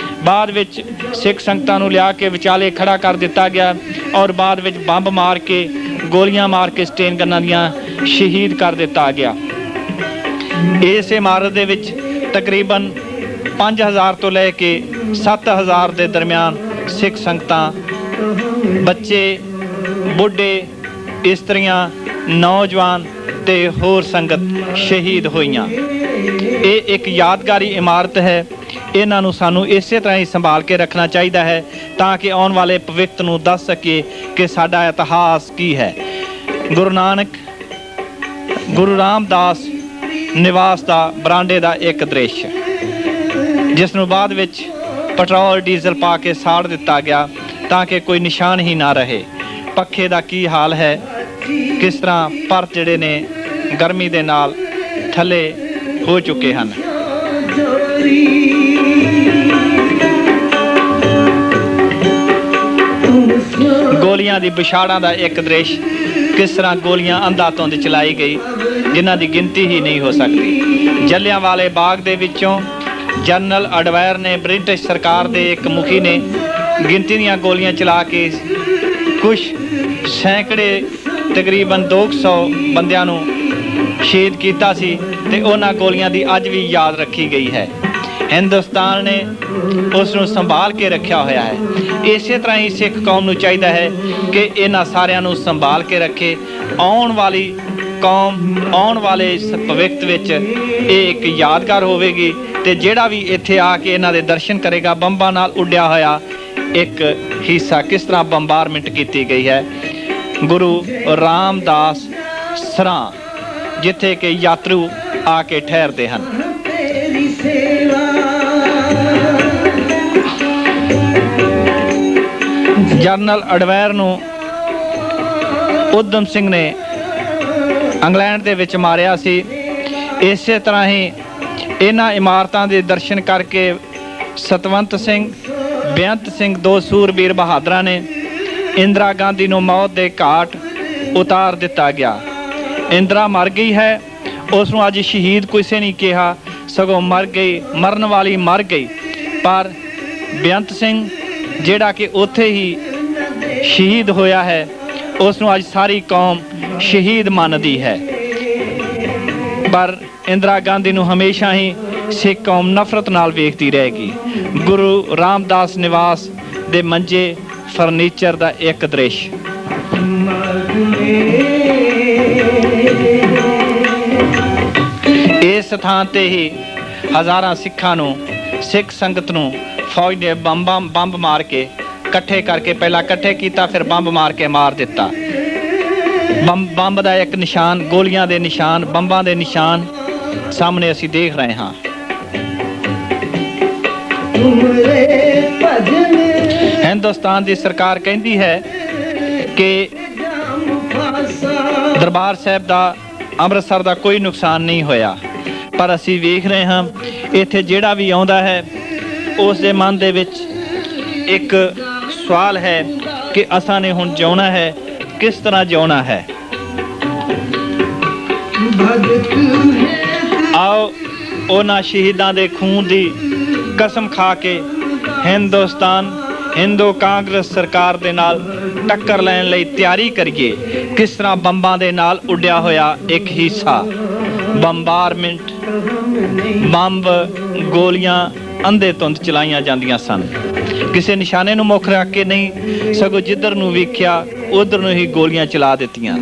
ਬਾਅਦ ਵਿੱਚ ਸਿੱਖ ਸੰਗਤਾਂ ਨੂੰ ਲਿਆ ਕੇ ਵਿਚਾਲੇ ਖੜਾ ਕਰ ਦਿੱਤਾ ਗਿਆ ਔਰ ਬਾਅਦ ਵਿੱਚ ਬੰਬ ਮਾਰ ਕੇ ਗੋਲੀਆਂ ਮਾਰ ਕੇ ਸਟੇਨ ਗਨਾਂ ਦੀਆਂ ਸ਼ਹੀਦ ਕਰ ਦਿੱਤਾ ਗਿਆ। ਇਸ ਇਮਾਰਤ ਦੇ ਵਿੱਚ ਤਕਰੀਬਨ 5000 ਤੋਂ ਲੈ ਕੇ 7000 ਦੇ ਦਰਮਿਆਨ ਸਿੱਖ ਸੰਗਤਾਂ, ਬੱਚੇ, ਬੁੱਢੇ, ਇਸਤਰੀਆਂ, ਨੌਜਵਾਨ ਤੇ ਹੋਰ ਸੰਗਤ ਸ਼ਹੀਦ ਹੋਈਆਂ। ਇਹ ਇੱਕ ਯਾਦਗਾਰੀ ਇਮਾਰਤ ਹੈ। ਇਹਨਾਂ ਨੂੰ ਸਾਨੂੰ ਇਸੇ ਤਰ੍ਹਾਂ ਹੀ ਸੰਭਾਲ ਕੇ ਰੱਖਣਾ ਚਾਹੀਦਾ ਹੈ ਤਾਂ ਕਿ ਆਉਣ ਵਾਲੇ ਭਵਿੱਖ ਨੂੰ ਦੱਸ ਸਕੀਏ ਕਿ ਸਾਡਾ ਇਤਿਹਾਸ ਕੀ ਹੈ। ਗੁਰੂ ਨਾਨਕ, ਗੁਰੂ ਰਾਮਦਾਸ ਨਿਵਾਸ ਦਾ ਬਰਾਂਡੇ ਦਾ ਇੱਕ ਦ੍ਰਿਸ਼, ਜਿਸ ਨੂੰ ਬਾਅਦ ਵਿੱਚ ਪੈਟਰੋਲ ਡੀਜ਼ਲ ਪਾ ਕੇ ਸਾੜ ਦਿੱਤਾ ਗਿਆ ਤਾਂ ਕਿ ਕੋਈ ਨਿਸ਼ਾਨ ਹੀ ਨਾ ਰਹੇ। ਪੱਖੇ ਦਾ ਕੀ ਹਾਲ ਹੈ, ਕਿਸ ਤਰ੍ਹਾਂ ਪਰ ਜਿਹੜੇ ਨੇ ਗਰਮੀ ਦੇ ਨਾਲ ਥੱਲੇ ਹੋ ਚੁੱਕੇ ਹਨ। ਗੋਲੀਆਂ ਦੀ ਵਿਛਾੜਾਂ ਦਾ ਇੱਕ ਦ੍ਰਿਸ਼, ਕਿਸ ਤਰ੍ਹਾਂ ਗੋਲੀਆਂ ਅੰਧਾਧੁੰਦ ਚਲਾਈ ਗਈ ਜਿਨ੍ਹਾਂ ਦੀ ਗਿਣਤੀ ਹੀ ਨਹੀਂ ਹੋ ਸਕਦੀ। ਜਲਿਆਂਵਾਲੇ ਬਾਗ ਦੇ ਵਿੱਚੋਂ ਜਨਰਲ ਅਡਵਾਇਰ ਨੇ, ਬ੍ਰਿਟਿਸ਼ ਸਰਕਾਰ ਦੇ ਇੱਕ ਮੁਖੀ ਨੇ ਗਿਣਤੀ ਦੀਆਂ ਗੋਲੀਆਂ ਚਲਾ ਕੇ ਕੁਝ ਸੈਂਕੜੇ ਤਕਰੀਬਨ 200 ਬੰਦਿਆਂ ਨੂੰ ਸ਼ਹੀਦ ਕੀਤਾ ਸੀ ਤੇ ਉਹਨਾਂ ਗੋਲੀਆਂ ਦੀ ਅੱਜ ਵੀ ਯਾਦ ਰੱਖੀ ਗਈ ਹੈ। ਹਿੰਦੁਸਤਾਨ ਨੇ ਉਸ ਨੂੰ ਸੰਭਾਲ ਕੇ ਰੱਖਿਆ ਹੋਇਆ ਹੈ। ਇਸੇ ਤਰ੍ਹਾਂ ਹੀ ਸਿੱਖ ਕੌਮ ਨੂੰ ਚਾਹੀਦਾ ਹੈ ਕਿ ਇਹਨਾਂ ਸਾਰਿਆਂ ਨੂੰ ਸੰਭਾਲ ਕੇ ਰੱਖੇ। ਆਉਣ ਵਾਲੀ ਕੌਮ, ਆਉਣ ਵਾਲੇ ਭਵਿੱਖ ਵਿੱਚ ਇਹ ਇੱਕ ਯਾਦਗਾਰ ਹੋਵੇਗੀ ਤੇ ਜਿਹੜਾ ਵੀ ਇੱਥੇ ਆ ਕੇ ਇਹਨਾਂ ਦੇ ਦਰਸ਼ਨ ਕਰੇਗਾ, ਬੰਬਾਂ ਨਾਲ ਉੱਡਿਆ ਹੋਇਆ ਇੱਕ ਹਿੱਸਾ ਕਿਸ ਤਰ੍ਹਾਂ ਬੰਬਾਰਮੈਂਟ ਕੀਤੀ ਗਈ ਹੈ। ਗੁਰੂ ਰਾਮਦਾਸ ਸਰਾਂ, ਜਿੱਥੇ ਕਿ ਯਾਤਰੂ ਆ ਕੇ ਠਹਿਰਦੇ ਹਨ। ਜਨਰਲ ਅਡਵਾਇਰ ਨੂੰ ਊਧਮ ਸਿੰਘ ਨੇ ਇੰਗਲੈਂਡ ਦੇ ਵਿੱਚ ਮਾਰਿਆ ਸੀ। ਇਸੇ ਤਰ੍ਹਾਂ ਹੀ ਇਹਨਾਂ ਇਮਾਰਤਾਂ ਦੇ ਦਰਸ਼ਨ ਕਰਕੇ ਸਤਵੰਤ ਸਿੰਘ, ਬੇਅੰਤ ਸਿੰਘ, ਦੋ ਸੂਰਬੀਰ ਬਹਾਦਰਾਂ ਨੇ ਇੰਦਰਾ ਗਾਂਧੀ ਨੂੰ ਮੌਤ ਦੇ ਘਾਟ ਉਤਾਰ ਦਿੱਤਾ ਗਿਆ। ਇੰਦਰਾ ਮਰ ਗਈ ਹੈ, ਉਸ ਨੂੰ ਅੱਜ ਸ਼ਹੀਦ ਕਿਸੇ ਨਹੀਂ ਕਿਹਾ, ਸਗੋਂ ਮਰ ਗਈ, ਮਰਨ ਵਾਲੀ ਮਰ ਗਈ। ਪਰ ਬੇਅੰਤ ਸਿੰਘ ਜਿਹੜਾ ਕਿ ਉੱਥੇ ਹੀ ਸ਼ਹੀਦ ਹੋਇਆ ਹੈ, ਉਸ ਨੂੰ ਅੱਜ ਸਾਰੀ ਕੌਮ ਸ਼ਹੀਦ ਮੰਨਦੀ ਹੈ। ਪਰ ਇੰਦਰਾ ਗਾਂਧੀ ਨੂੰ ਹਮੇਸ਼ਾ ਹੀ ਸਿੱਖ ਕੌਮ ਨਫ਼ਰਤ ਨਾਲ ਵੇਖਦੀ ਰਹੇਗੀ। ਗੁਰੂ ਰਾਮਦਾਸ ਨਿਵਾਸ ਦੇ ਮੰਜੇ, ਫਰਨੀਚਰ ਦਾ ਇੱਕ ਦ੍ਰਿਸ਼। ਇਸ ਸਥਾਨ ਤੇ ਹੀ ਹਜ਼ਾਰਾਂ ਸਿੱਖਾਂ ਨੂੰ, ਸਿੱਖ ਸੰਗਤ ਨੂੰ ਫੌਜ ਨੇ ਬੰਬ ਮਾਰ ਕੇ ਇਕੱਠੇ ਕਰਕੇ, ਪਹਿਲਾਂ ਇਕੱਠੇ ਕੀਤਾ ਫਿਰ ਬੰਬ ਮਾਰ ਕੇ ਮਾਰ ਦਿੱਤਾ। ਬੰਬ ਦਾ ਇੱਕ ਨਿਸ਼ਾਨ, ਗੋਲੀਆਂ ਦੇ ਨਿਸ਼ਾਨ, ਬੰਬਾਂ ਦੇ ਨਿਸ਼ਾਨ ਸਾਹਮਣੇ ਅਸੀਂ ਦੇਖ ਰਹੇ ਹਾਂ। ਹਿੰਦੁਸਤਾਨ ਦੀ ਸਰਕਾਰ ਕਹਿੰਦੀ ਹੈ ਕਿ ਦਰਬਾਰ ਸਾਹਿਬ ਦਾ, ਅੰਮ੍ਰਿਤਸਰ ਦਾ ਕੋਈ ਨੁਕਸਾਨ ਨਹੀਂ ਹੋਇਆ, ਪਰ ਅਸੀਂ ਵੇਖ ਰਹੇ ਹਾਂ ਇੱਥੇ ਜਿਹੜਾ ਵੀ ਆਉਂਦਾ ਹੈ ਉਸ ਦੇ ਮਨ ਦੇ ਵਿੱਚ ਇੱਕ ਸਵਾਲ ਹੈ ਕਿ ਅਸਾਂ ਨੇ ਹੁਣ ਜਿਉਣਾ ਹੈ, ਕਿਸ ਤਰ੍ਹਾਂ ਜਿਉਣਾ ਹੈ। ਆਓ ਉਹਨਾਂ ਸ਼ਹੀਦਾਂ ਦੇ ਖੂਨ ਦੀ ਕਸਮ ਖਾ ਕੇ ਹਿੰਦੁਸਤਾਨ, ਹਿੰਦੂ ਕਾਂਗਰਸ ਸਰਕਾਰ ਦੇ ਨਾਲ ਟੱਕਰ ਲੈਣ ਲਈ ਤਿਆਰੀ ਕਰੀਏ। ਕਿਸ ਤਰ੍ਹਾਂ ਬੰਬਾਂ ਦੇ ਨਾਲ ਉੱਡਿਆ ਹੋਇਆ ਇੱਕ ਹਿੱਸਾ, ਬੰਬਾਰਮੈਂਟ, ਬੰਬ, ਗੋਲੀਆਂ ਅੰਧੇਧੁੰਦ ਚਲਾਈਆਂ ਜਾਂਦੀਆਂ ਸਨ। ਕਿਸੇ ਨਿਸ਼ਾਨੇ ਨੂੰ ਮੁੱਖ ਰੱਖ ਕੇ ਨਹੀਂ, ਸਗੋਂ ਜਿੱਧਰ ਨੂੰ ਵੇਖਿਆ ਉਧਰ ਨੂੰ ਹੀ ਗੋਲੀਆਂ ਚਲਾ ਦਿੱਤੀਆਂ।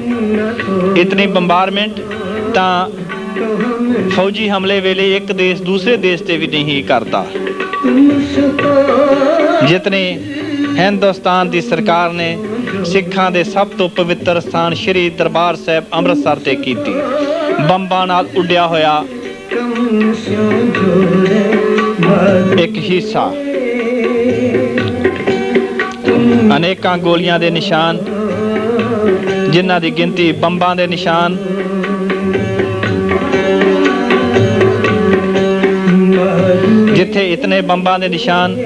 ਇਤਨੀ ਬੰਬਾਰਮੈਂਟ ਤਾਂ ਫੌਜੀ ਹਮਲੇ ਵੇਲੇ ਇੱਕ ਦੇਸ਼ ਦੂਸਰੇ ਦੇਸ਼ ਤੇ ਵੀ ਨਹੀਂ ਕਰਦਾ। जितने हिंदुस्तान की सरकार ने ਸਿੱਖਾਂ ਦੇ ਸਭ ਤੋਂ ਪਵਿੱਤਰ ਸਥਾਨ ਸ਼੍ਰੀ ਦਰਬਾਰ ਸਾਹਿਬ ਅੰਮ੍ਰਿਤਸਰ ਤੇ ਕੀਤੀ। ਬੰਬਾਂ ਨਾਲ ਉੱਡਿਆ ਹੋਇਆ ਇੱਕ ਹਿੱਸਾ, ਅਨੇਕਾਂ ਗੋਲੀਆਂ ਦੇ ਨਿਸ਼ਾਨ, ਜਿਨ੍ਹਾਂ ਦੀ ਗਿਣਤੀ ਬੰਬਾਂ ਦੇ ਨਿਸ਼ਾਨ ਜਿੱਥੇ ਇਤਨੇ ਬੰਬਾਂ ਦੇ ਨਿਸ਼ਾਨ,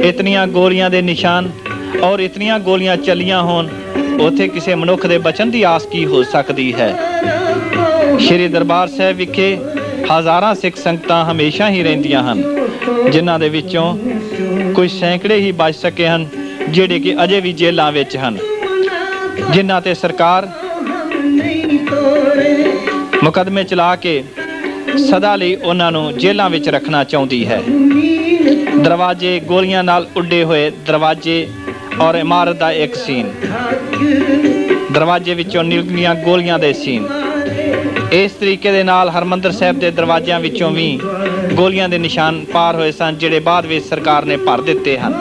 ਇਤਨੀਆਂ ਗੋਲੀਆਂ ਦੇ ਨਿਸ਼ਾਨ ਔਰ ਇਤਨੀਆਂ ਗੋਲੀਆਂ ਚੱਲੀਆਂ ਹੋਣ, ਉੱਥੇ ਕਿਸੇ ਮਨੁੱਖ ਦੇ ਬਚਣ ਦੀ ਆਸ ਕੀ ਹੋ ਸਕਦੀ ਹੈ। ਸ਼੍ਰੀ ਦਰਬਾਰ ਸਾਹਿਬ ਵਿਖੇ ਹਜ਼ਾਰਾਂ ਸਿੱਖ ਸੰਗਤਾਂ ਹਮੇਸ਼ਾ ਹੀ ਰਹਿੰਦੀਆਂ ਹਨ, ਜਿਨ੍ਹਾਂ ਦੇ ਵਿੱਚੋਂ ਕੁਝ ਸੈਂਕੜੇ ਹੀ ਬਚ ਸਕੇ ਹਨ, ਜਿਹੜੇ ਕਿ ਅਜੇ ਵੀ ਜੇਲ੍ਹਾਂ ਵਿੱਚ ਹਨ, ਜਿਨ੍ਹਾਂ ਤੇ ਸਰਕਾਰ ਮੁਕੱਦਮੇ ਚਲਾ ਕੇ ਸਦਾ ਲਈ ਉਹਨਾਂ ਨੂੰ ਜੇਲ੍ਹਾਂ ਵਿੱਚ ਰੱਖਣਾ ਚਾਹੁੰਦੀ ਹੈ। ਦਰਵਾਜ਼ੇ, ਗੋਲੀਆਂ ਨਾਲ ਉੱਡੇ ਹੋਏ ਦਰਵਾਜ਼ੇ ਔਰ ਇਮਾਰਤ ਦਾ ਇੱਕ ਸੀਨ, ਦਰਵਾਜ਼ੇ ਵਿੱਚੋਂ ਨਿਕਲੀਆਂ ਗੋਲੀਆਂ ਦੇ ਸੀਨ। ਇਸ ਤਰੀਕੇ ਦੇ ਨਾਲ ਹਰਿਮੰਦਰ ਸਾਹਿਬ ਦੇ ਦਰਵਾਜ਼ਿਆਂ ਵਿੱਚੋਂ ਵੀ ਗੋਲੀਆਂ ਦੇ ਨਿਸ਼ਾਨ ਪਾਰ ਹੋਏ ਸਨ, ਜਿਹੜੇ ਬਾਅਦ ਵਿੱਚ ਸਰਕਾਰ ਨੇ ਭਰ ਦਿੱਤੇ ਹਨ।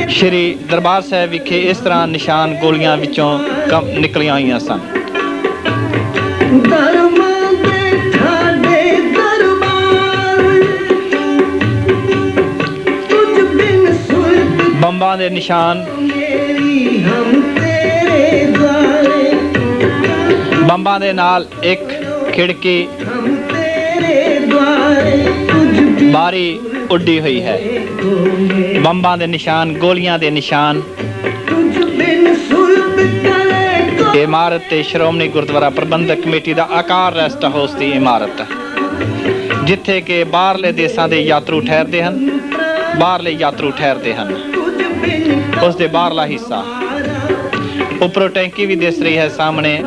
ਸ਼੍ਰੀ ਦਰਬਾਰ ਸਾਹਿਬ ਵਿਖੇ ਇਸ ਤਰ੍ਹਾਂ ਨਿਸ਼ਾਨ ਗੋਲੀਆਂ ਵਿੱਚੋਂ ਨਿਕਲੀਆਂ ਹੋਈਆਂ ਸਨ। ਬੰਬਾਂ ਦੇ ਨਿਸ਼ਾਨ, ਬੰਬਾਂ ਦੇ ਨਾਲ ਇੱਕ ਖਿੜਕੀ, ਬਾਰੀ ਉੱਡੀ ਹੋਈ ਹੈ। ਬੰਬਾਂ ਦੇ ਨਿਸ਼ਾਨ, ਗੋਲੀਆਂ ਦੇ ਨਿਸ਼ਾਨ। ਇਮਾਰਤ ਤੇ ਸ਼੍ਰੋਮਣੀ ਗੁਰਦੁਆਰਾ ਪ੍ਰਬੰਧਕ ਕਮੇਟੀ ਦਾ ਆਕਾਰ ਰੈਸਟ ਹਾਊਸ ਦੀ ਇਮਾਰਤ, ਜਿੱਥੇ ਕਿ ਬਾਹਰਲੇ ਦੇਸ਼ਾਂ ਦੇ ਯਾਤਰੂ ਠਹਿਰਦੇ ਹਨ, ਬਾਹਰਲੇ ਯਾਤਰੂ ਠਹਿਰਦੇ ਹਨ। ਉਸ ਦੇ ਬਾਹਰਲਾ ਹਿੱਸਾ, ਉੱਪਰੋਂ ਟੈਂਕੀ ਵੀ ਦਿਸ ਰਹੀ ਹੈ ਸਾਹਮਣੇ।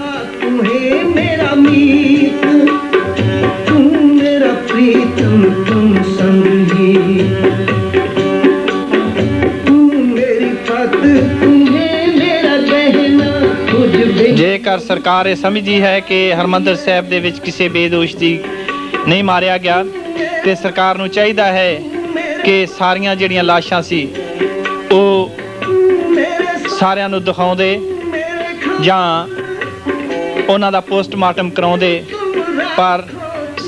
ਜੇਕਰ ਸਰਕਾਰ ਇਹ ਸਮਝਦੀ ਹੈ ਕਿ ਹਰਿਮੰਦਰ ਸਾਹਿਬ ਦੇ ਵਿੱਚ ਕਿਸੇ ਬੇਦੋਸ਼ ਦੀ ਨਹੀਂ ਮਾਰਿਆ ਗਿਆ, ਤੇ ਸਰਕਾਰ ਨੂੰ ਚਾਹੀਦਾ ਹੈ ਕਿ ਸਾਰੀਆਂ ਜਿਹੜੀਆਂ ਲਾਸ਼ਾਂ ਸੀ ਉਹ ਸਾਰਿਆਂ ਨੂੰ ਦਿਖਾਉਂਦੇ ਜਾਂ ਉਹਨਾਂ ਦਾ ਪੋਸਟਮਾਰਟਮ ਕਰਾਉਂਦੇ, ਪਰ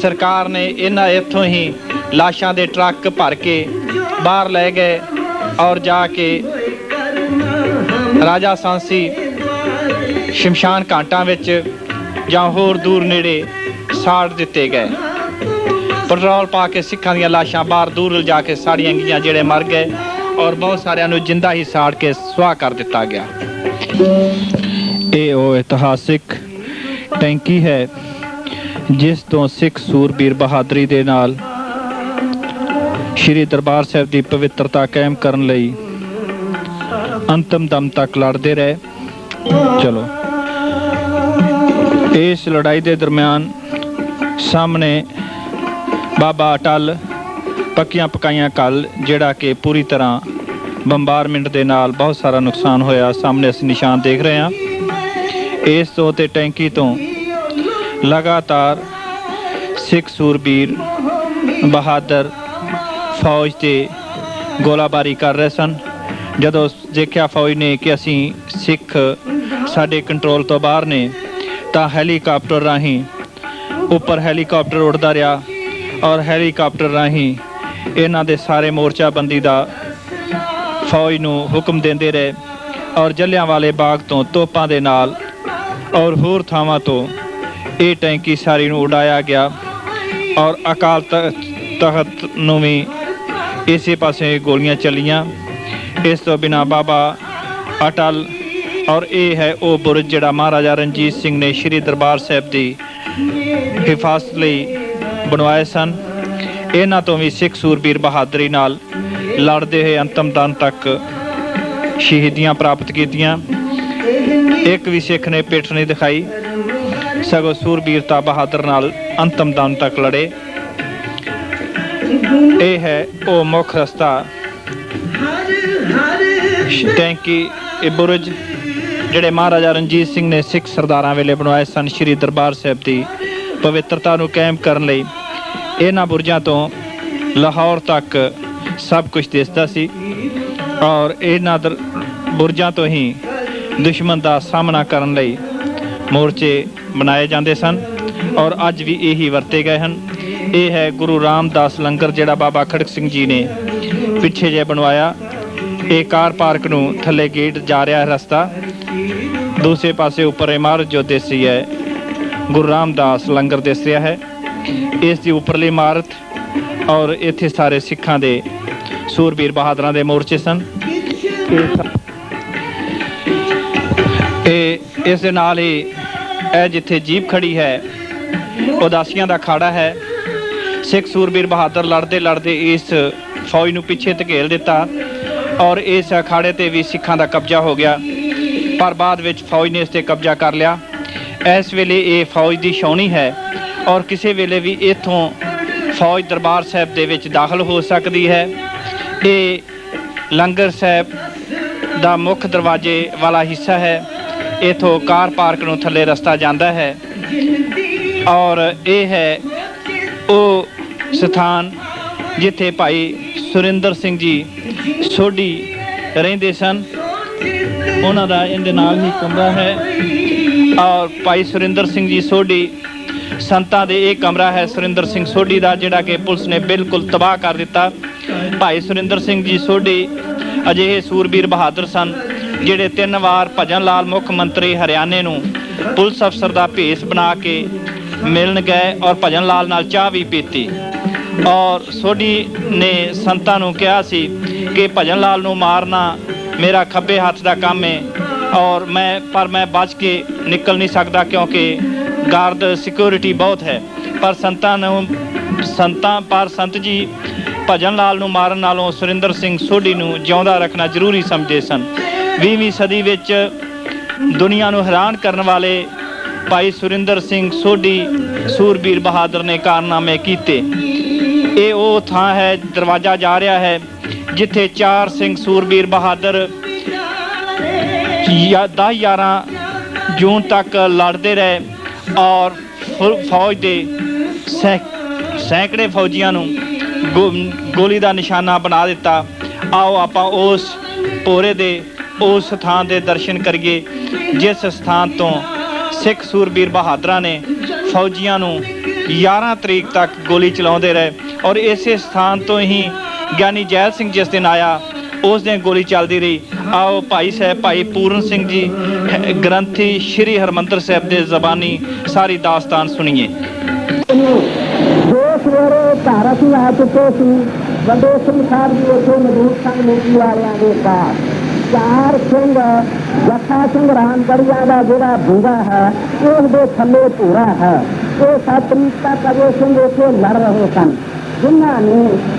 ਸਰਕਾਰ ਨੇ ਇਹਨਾਂ ਇੱਥੋਂ ਹੀ ਲਾਸ਼ਾਂ ਦੇ ਟਰੱਕ ਭਰ ਕੇ ਬਾਹਰ ਲੈ ਗਏ ਔਰ ਜਾ ਕੇ ਰਾਜਾ ਸਾਂਸੀ ਸ਼ਮਸ਼ਾਨ ਘਾਟਾਂ ਵਿੱਚ ਜਾਂ ਹੋਰ ਦੂਰ ਨੇੜੇ ਸਾੜ ਦਿੱਤੇ ਗਏ। ਪੈਟਰੋਲ ਪਾ ਕੇ ਸਿੱਖਾਂ ਦੀਆਂ ਲਾਸ਼ਾਂ ਬਾਹਰ ਦੂਰ ਲਿਜਾ ਕੇ ਸਾੜੀਆਂ ਗਈਆਂ, ਜਿਹੜੇ ਮਰ ਗਏ, ਔਰ ਬਹੁਤ ਸਾਰਿਆਂ ਨੂੰ ਜਿੰਦਾ ਹੀ ਸਾੜ ਕੇ ਸੁਆਹ ਕਰ ਦਿੱਤਾ ਗਿਆ। ਇਹ ਉਹ ਇਤਿਹਾਸਿਕ ਟੈਂਕੀ ਹੈ ਜਿਸ ਤੋਂ ਸਿੱਖ ਸੂਰਬੀਰ ਬਹਾਦਰੀ ਦੇ ਨਾਲ ਸ਼੍ਰੀ ਦਰਬਾਰ ਸਾਹਿਬ ਦੀ ਪਵਿੱਤਰਤਾ ਕਾਇਮ ਕਰਨ ਲਈ ਅੰਤਮ ਦਮ ਤੱਕ ਲੜਦੇ ਰਹੇ। ਚਲੋ, ਇਸ ਲੜਾਈ ਦੇ ਦਰਮਿਆਨ ਸਾਹਮਣੇ ਬਾਬਾ ਅਟਲ ਪੱਕੀਆਂ ਪਕਾਈਆਂ ਘੱਲ, ਜਿਹੜਾ ਕਿ ਪੂਰੀ ਤਰ੍ਹਾਂ ਬੰਬਾਰਮੈਂਟ ਦੇ ਨਾਲ ਬਹੁਤ ਸਾਰਾ ਨੁਕਸਾਨ ਹੋਇਆ, ਸਾਹਮਣੇ ਅਸੀਂ ਨਿਸ਼ਾਨ ਦੇਖ ਰਹੇ ਹਾਂ। ਇਸ ਤੋਂ ਤੇ ਟੈਂਕੀ ਤੋਂ ਲਗਾਤਾਰ ਸਿੱਖ ਸੂਰਬੀਰ ਬਹਾਦਰ ਫੌਜ ਤੇ ਗੋਲਾਬਾਰੀ ਕਰ ਰਹੇ ਸਨ। ਜਦੋਂ ਦੇਖਿਆ ਫੌਜ ਨੇ ਕਿ ਅਸੀਂ ਸਿੱਖ ਸਾਡੇ ਕੰਟਰੋਲ ਤੋਂ ਬਾਹਰ ਨੇ, ਤਾਂ ਹੈਲੀਕਾਪਟਰ ਰਾਹੀਂ ਉੱਪਰ ਹੈਲੀਕਾਪਟਰ ਉੱਡਦਾ ਰਿਹਾ ਔਰ ਹੈਲੀਕਾਪਟਰ ਰਾਹੀਂ ਇਹਨਾਂ ਦੇ ਸਾਰੇ ਮੋਰਚਾਬੰਦੀ ਦਾ ਫੌਜ ਨੂੰ ਹੁਕਮ ਦਿੰਦੇ ਰਹੇ, ਔਰ ਜਲਿਆਂਵਾਲੇ ਬਾਗ ਤੋਂ ਤੋਪਾਂ ਦੇ ਨਾਲ ਔਰ ਹੋਰ ਥਾਵਾਂ ਤੋਂ ਇਹ ਟੈਂਕੀ ਸਾਰੀ ਨੂੰ ਉਡਾਇਆ ਗਿਆ, ਔਰ ਅਕਾਲ ਤਖਤ ਨੂੰ ਵੀ ਇਸੇ ਪਾਸੇ ਗੋਲੀਆਂ ਚੱਲੀਆਂ। ਇਸ ਤੋਂ ਬਿਨਾਂ ਬਾਬਾ ਅਟਲ, ਔਰ ਇਹ ਹੈ ਉਹ ਬੁਰਜ ਜਿਹੜਾ ਮਹਾਰਾਜਾ ਰਣਜੀਤ ਸਿੰਘ ਨੇ ਸ਼੍ਰੀ ਦਰਬਾਰ ਸਾਹਿਬ ਦੀ ਹਿਫਾਜ਼ਤ ਲਈ ਬਣਵਾਏ ਸਨ। ਇਹਨਾਂ ਤੋਂ ਵੀ ਸਿੱਖ ਸੂਰਬੀਰ ਬਹਾਦਰੀ ਨਾਲ ਲੜਦੇ ਹੋਏ ਅੰਤਮ ਦਮ ਤੱਕ ਸ਼ਹੀਦੀਆਂ ਪ੍ਰਾਪਤ ਕੀਤੀਆਂ। ਇੱਕ ਵੀ ਸਿੱਖ ਨੇ ਪਿੱਠ ਨਹੀਂ ਦਿਖਾਈ, ਸਗੋਂ ਸੂਰਬੀਰਤਾ ਬਹਾਦਰ ਨਾਲ ਅੰਤਮ ਦਮ ਤੱਕ ਲੜੇ। ਇਹ ਹੈ ਉਹ ਮੁੱਖ ਰਸਤਾ, ਟੈਂਕੀ, ਇਹ ਬੁਰਜ ਜਿਹੜੇ ਮਹਾਰਾਜਾ ਰਣਜੀਤ ਸਿੰਘ ਨੇ ਸਿੱਖ ਸਰਦਾਰਾਂ ਵੇਲੇ ਬਣਵਾਏ ਸਨ ਸ਼੍ਰੀ ਦਰਬਾਰ ਸਾਹਿਬ ਦੀ ਪਵਿੱਤਰਤਾ ਨੂੰ ਕਾਇਮ ਕਰਨ ਲਈ। ਇਹਨਾਂ ਬੁਰਜਾਂ ਤੋਂ ਲਾਹੌਰ ਤੱਕ ਸਭ ਕੁਝ ਦਿਸਦਾ ਸੀ, ਔਰ ਇਹਨਾਂ ਬੁਰਜਾਂ ਤੋਂ ਹੀ ਦੁਸ਼ਮਣ ਦਾ ਸਾਹਮਣਾ ਕਰਨ ਲਈ ਮੋਰਚੇ ਬਣਾਏ ਜਾਂਦੇ ਸਨ ਔਰ ਅੱਜ ਵੀ ਇਹੀ ਵਰਤੇ ਗਏ ਹਨ। ਇਹ ਹੈ ਗੁਰੂ ਰਾਮਦਾਸ ਲੰਗਰ ਜਿਹੜਾ ਬਾਬਾ ਖੜਕ ਸਿੰਘ ਜੀ ਨੇ ਪਿੱਛੇ ਜੇ ਬਣਵਾਇਆ। ਇਹ ਕਾਰ ਪਾਰਕ ਨੂੰ ਥੱਲੇ ਗੇਟ ਜਾ ਰਿਹਾ ਹੈ ਰਸਤਾ, ਦੂਸਰੇ ਪਾਸੇ ਉੱਪਰ ਇਮਾਰਤ ਜੋ ਦਿਸਦੀ ਹੈ ਗੁਰੂ ਰਾਮਦਾਸ ਲੰਗਰ ਦਿਸ ਰਿਹਾ ਹੈ। ਇਸ ਦੀ ਉੱਪਰਲੀ ਇਮਾਰਤ ਔਰ ਇੱਥੇ ਸਾਰੇ ਸਿੱਖਾਂ ਦੇ ਸੂਰਬੀਰ ਬਹਾਦਰਾਂ ਦੇ ਮੋਰਚੇ ਸਨ। ਇਹ ਇਸ ਦੇ ਨਾਲ ਹੀ ਇਹ ਜਿੱਥੇ ਜੀਪ ਖੜੀ ਹੈ ਉਦਾਸੀਆਂ ਦਾ ਅਖਾੜਾ ਹੈ। ਸਿੱਖ ਸੂਰਬੀਰ ਬਹਾਦਰ ਲੜਦੇ ਲੜਦੇ ਇਸ ਫੌਜ ਨੂੰ ਪਿੱਛੇ ਧਕੇਲ ਦਿੱਤਾ ਔਰ ਇਸ ਅਖਾੜੇ ਤੇ ਵੀ ਸਿੱਖਾਂ ਦਾ ਕਬਜ਼ਾ ਹੋ ਗਿਆ, ਪਰ ਬਾਅਦ ਵਿੱਚ ਫੌਜ ਨੇ ਇਸ ਤੇ ਕਬਜ਼ਾ ਕਰ ਲਿਆ। ਇਸ ਵੇਲੇ ਇਹ ਫੌਜ ਦੀ ਛਾਉਣੀ ਹੈ ਔਰ ਕਿਸੇ ਵੇਲੇ ਵੀ ਇੱਥੋਂ ਫੌਜ ਦਰਬਾਰ ਸਾਹਿਬ ਦੇ ਵਿੱਚ ਦਾਖਲ ਹੋ ਸਕਦੀ ਹੈ। ਇਹ ਲੰਗਰ ਸਾਹਿਬ ਦਾ ਮੁੱਖ ਦਰਵਾਜ਼ੇ ਵਾਲਾ ਹਿੱਸਾ ਹੈ। ਇੱਥੋਂ ਕਾਰ ਪਾਰਕ ਨੂੰ ਥੱਲੇ ਰਸਤਾ ਜਾਂਦਾ ਹੈ ਔਰ ਇਹ ਹੈ ਉਹ ਸਥਾਨ ਜਿੱਥੇ ਭਾਈ ਸੁਰਿੰਦਰ ਸਿੰਘ ਜੀ ਸੋਢੀ ਰਹਿੰਦੇ ਸਨ। ਉਹਨਾਂ ਦਾ ਇਹਦੇ ਨਾਲ ਹੀ ਕਮਰਾ ਹੈ ਔਰ ਭਾਈ ਸੁਰਿੰਦਰ ਸਿੰਘ ਜੀ ਸੋਢੀ ਸੰਤਾਂ ਦੇ ਇਹ ਕਮਰਾ ਹੈ ਸੁਰਿੰਦਰ ਸਿੰਘ ਸੋਢੀ ਦਾ, ਜਿਹੜਾ ਕਿ ਪੁਲਿਸ ਨੇ ਬਿਲਕੁਲ ਤਬਾਹ ਕਰ ਦਿੱਤਾ। ਭਾਈ ਸੁਰਿੰਦਰ ਸਿੰਘ ਜੀ ਸੋਢੀ ਅਜਿਹੇ ਸੂਰਬੀਰ ਬਹਾਦਰ ਸਨ ਜਿਹੜੇ 3 ਵਾਰ ਭਜਨ ਲਾਲ ਮੁੱਖ ਮੰਤਰੀ ਹਰਿਆਣੇ ਨੂੰ ਪੁਲਿਸ ਅਫਸਰ ਦਾ ਭੇਸ ਬਣਾ ਕੇ ਮਿਲਣ ਗਏ ਔਰ ਭਜਨ ਲਾਲ ਨਾਲ ਚਾਹ ਵੀ ਪੀਤੀ ਔਰ ਸੋਢੀ ਨੇ ਸੰਤਾਂ ਨੂੰ ਕਿਹਾ ਸੀ ਕਿ ਭਜਨ ਲਾਲ ਨੂੰ ਮਾਰਨਾ ਮੇਰਾ ਖੱਬੇ ਹੱਥ ਦਾ ਕੰਮ ਹੈ ਔਰ ਮੈਂ ਬਚ ਕੇ ਨਿਕਲ ਨਹੀਂ ਸਕਦਾ ਕਿਉਂਕਿ ਗਾਰਡ ਸਿਕਿਉਰਿਟੀ ਬਹੁਤ ਹੈ। ਪਰ ਸੰਤ ਜੀ ਭਜਨ ਲਾਲ ਨੂੰ ਮਾਰਨ ਨਾਲੋਂ ਸੁਰਿੰਦਰ ਸਿੰਘ ਸੋਢੀ ਨੂੰ ਜਿਉਂਦਾ ਰੱਖਣਾ ਜ਼ਰੂਰੀ ਸਮਝਦੇ ਸਨ। 20ਵੀਂ ਸਦੀ ਵਿੱਚ ਦੁਨੀਆ ਨੂੰ ਹੈਰਾਨ ਕਰਨ ਵਾਲੇ ਭਾਈ ਸੁਰਿੰਦਰ ਸਿੰਘ ਸੋਢੀ ਸੂਰਬੀਰ ਬਹਾਦਰ ਨੇ ਕਾਰਨਾਮੇ ਕੀਤੇ। ਇਹ ਉਹ ਥਾਂ ਹੈ, ਦਰਵਾਜ਼ਾ ਜਾ ਰਿਹਾ ਹੈ ਜਿੱਥੇ 4 ਸਿੰਘ ਸੂਰਬੀਰ ਬਹਾਦਰ 10-11 ਜੂਨ ਤੱਕ ਲੜਦੇ ਰਹੇ ਔਰ ਫੌਜ ਦੇ ਸੈਂਕੜੇ ਫੌਜੀਆਂ ਨੂੰ ਗੋਲੀ ਦਾ ਨਿਸ਼ਾਨਾ ਬਣਾ ਦਿੱਤਾ। ਆਓ ਆਪਾਂ ਉਸ ਭੋਰੇ ਦੇ ਉਸ ਸਥਾਨ ਦੇ ਦਰਸ਼ਨ ਕਰੀਏ ਜਿਸ ਸਥਾਨ ਤੋਂ ਸਿੱਖ ਸੂਰਬੀਰ ਬਹਾਦਰਾਂ ਨੇ ਫੌਜੀਆਂ ਨੂੰ 11 ਤਰੀਕ ਤੱਕ ਗੋਲੀ ਚਲਾਉਂਦੇ ਰਹੇ ਔਰ ਇਸੇ ਸਥਾਨ ਤੋਂ ਹੀ ਗਿਆਨੀ ਜੈਲ ਸਿੰਘ ਜਿਸ ਦਿਨ ਆਇਆ ਉਸ ਦਿਨ ਗੋਲੀ ਚੱਲਦੀ ਰਹੀ। ਆਓ ਭਾਈ ਪੂਰਨ ਸਿੰਘ ਜੀ ਗ੍ਰੰਥੀ ਸ਼੍ਰੀ ਹਰਿਮੰਦਰ ਸਾਹਿਬ ਦੇ ਜ਼ਬਾਨੀ ਸਾਰੀ ਦਾਸਤਾਨ ਸੁਣੀਏ। ਜੋ ਸਵੇਰੇ ਭਾਰਤ ਨੂੰ ਆ ਚੁੱਕੇ ਸੀ ਵੱਡੇ ਸਿੰਘ ਸਾਹਿਬ ਜੀ ਉੱਥੇ ਮੌਜੂਦ ਸਨ ਨੀਤੀ ਵਾਲਿਆਂ ਦੇ ਘਰ। 4 ਸਿੰਘ ਜੱਥਾ ਸਿੰਘ ਰਾਮਗੜੀਆਂ ਦਾ ਜਿਹੜਾ ਬੂਹਾ ਹੈ ਉਸ ਦੇ ਥੱਲੇ ਭੂਰਾ ਹੈ। ਇਹ 7 ਤਰੀਕ ਤੱਕ ਅਜੇ ਸਿੰਘ ਉੱਥੇ ਲੜ ਰਹੇ ਸਨ ਜਿਨ੍ਹਾਂ ਨੇ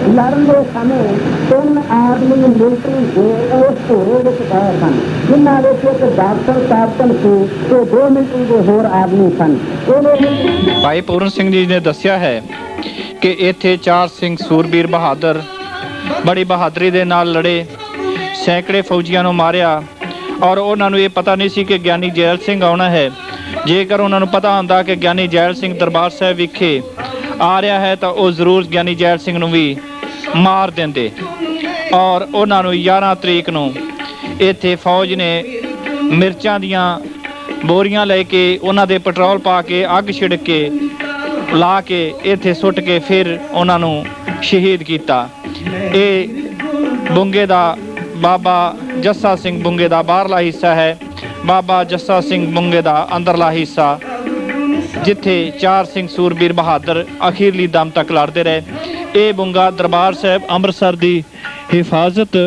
ਲੜਨ ਦੇ ਸਮੇਂ 3 ਆਦਮੀ ਮਿਲਟਰੀ ਦੇ ਉਸ ਭੂਰੇ ਵਿੱਚ ਗਏ ਸਨ ਜਿਨ੍ਹਾਂ ਵਿੱਚ ਇੱਕ ਡਾਕਟਰ ਕੈਪਟਨ ਸੀ ਤੇ 2 ਮਿਲਟਰੀ ਦੇ ਹੋਰ ਆਦਮੀ ਸਨ। ਭਾਈ ਪੂਰਨ ਸਿੰਘ ਜੀ ਨੇ ਦੱਸਿਆ ਹੈ ਕਿ ਇੱਥੇ 4 ਸਿੰਘ ਸੂਰਬੀਰ ਬਹਾਦਰ ਬੜੀ ਬਹਾਦਰੀ ਦੇ ਨਾਲ ਲੜੇ, ਸੈਂਕੜੇ ਫੌਜੀਆਂ ਨੂੰ ਮਾਰਿਆ ਔਰ ਉਹਨਾਂ ਨੂੰ ਇਹ ਪਤਾ ਨਹੀਂ ਸੀ ਕਿ ਗਿਆਨੀ ਜੈਲ ਸਿੰਘ ਆਉਣਾ ਹੈ। ਜੇਕਰ ਉਹਨਾਂ ਨੂੰ ਪਤਾ ਹੁੰਦਾ ਕਿ ਗਿਆਨੀ ਜੈਲ ਸਿੰਘ ਦਰਬਾਰ ਸਾਹਿਬ ਵਿਖੇ ਆ ਰਿਹਾ ਹੈ ਤਾਂ ਉਹ ਜ਼ਰੂਰ ਗਿਆਨੀ ਜੈਲ ਸਿੰਘ ਨੂੰ ਵੀ ਮਾਰ ਦਿੰਦੇ ਔਰ ਉਹਨਾਂ ਨੂੰ 11 ਤਰੀਕ ਨੂੰ ਇੱਥੇ ਫੌਜ ਨੇ ਮਿਰਚਾਂ ਦੀਆਂ ਬੋਰੀਆਂ ਲੈ ਕੇ ਉਹਨਾਂ ਦੇ ਪੈਟਰੋਲ ਪਾ ਕੇ ਅੱਗ ਛਿੜਕ ਕੇ ਲਾ ਕੇ ਇੱਥੇ ਸੁੱਟ ਕੇ ਫਿਰ ਉਹਨਾਂ ਨੂੰ ਸ਼ਹੀਦ ਕੀਤਾ। ਇਹ ਬੁੰਗੇ ਦਾ ਬਾਬਾ ਜੱਸਾ ਸਿੰਘ ਬੁੰਗੇ ਦਾ ਬਾਹਰਲਾ ਹਿੱਸਾ ਹੈ, ਬਾਬਾ ਜੱਸਾ ਸਿੰਘ ਬੁੰਗੇ ਦਾ ਅੰਦਰਲਾ ਹਿੱਸਾ ਜਿੱਥੇ 4 ਸਿੰਘ ਸੂਰਬੀਰ ਬਹਾਦਰ ਅਖੀਰਲੀ ਦਮ ਤੱਕ ਲੜਦੇ ਰਹੇ। ਇਹ ਬੁੰਗਾ ਦਰਬਾਰ ਸਾਹਿਬ ਅੰਮ੍ਰਿਤਸਰ ਦੀ ਹਿਫਾਜ਼ਤ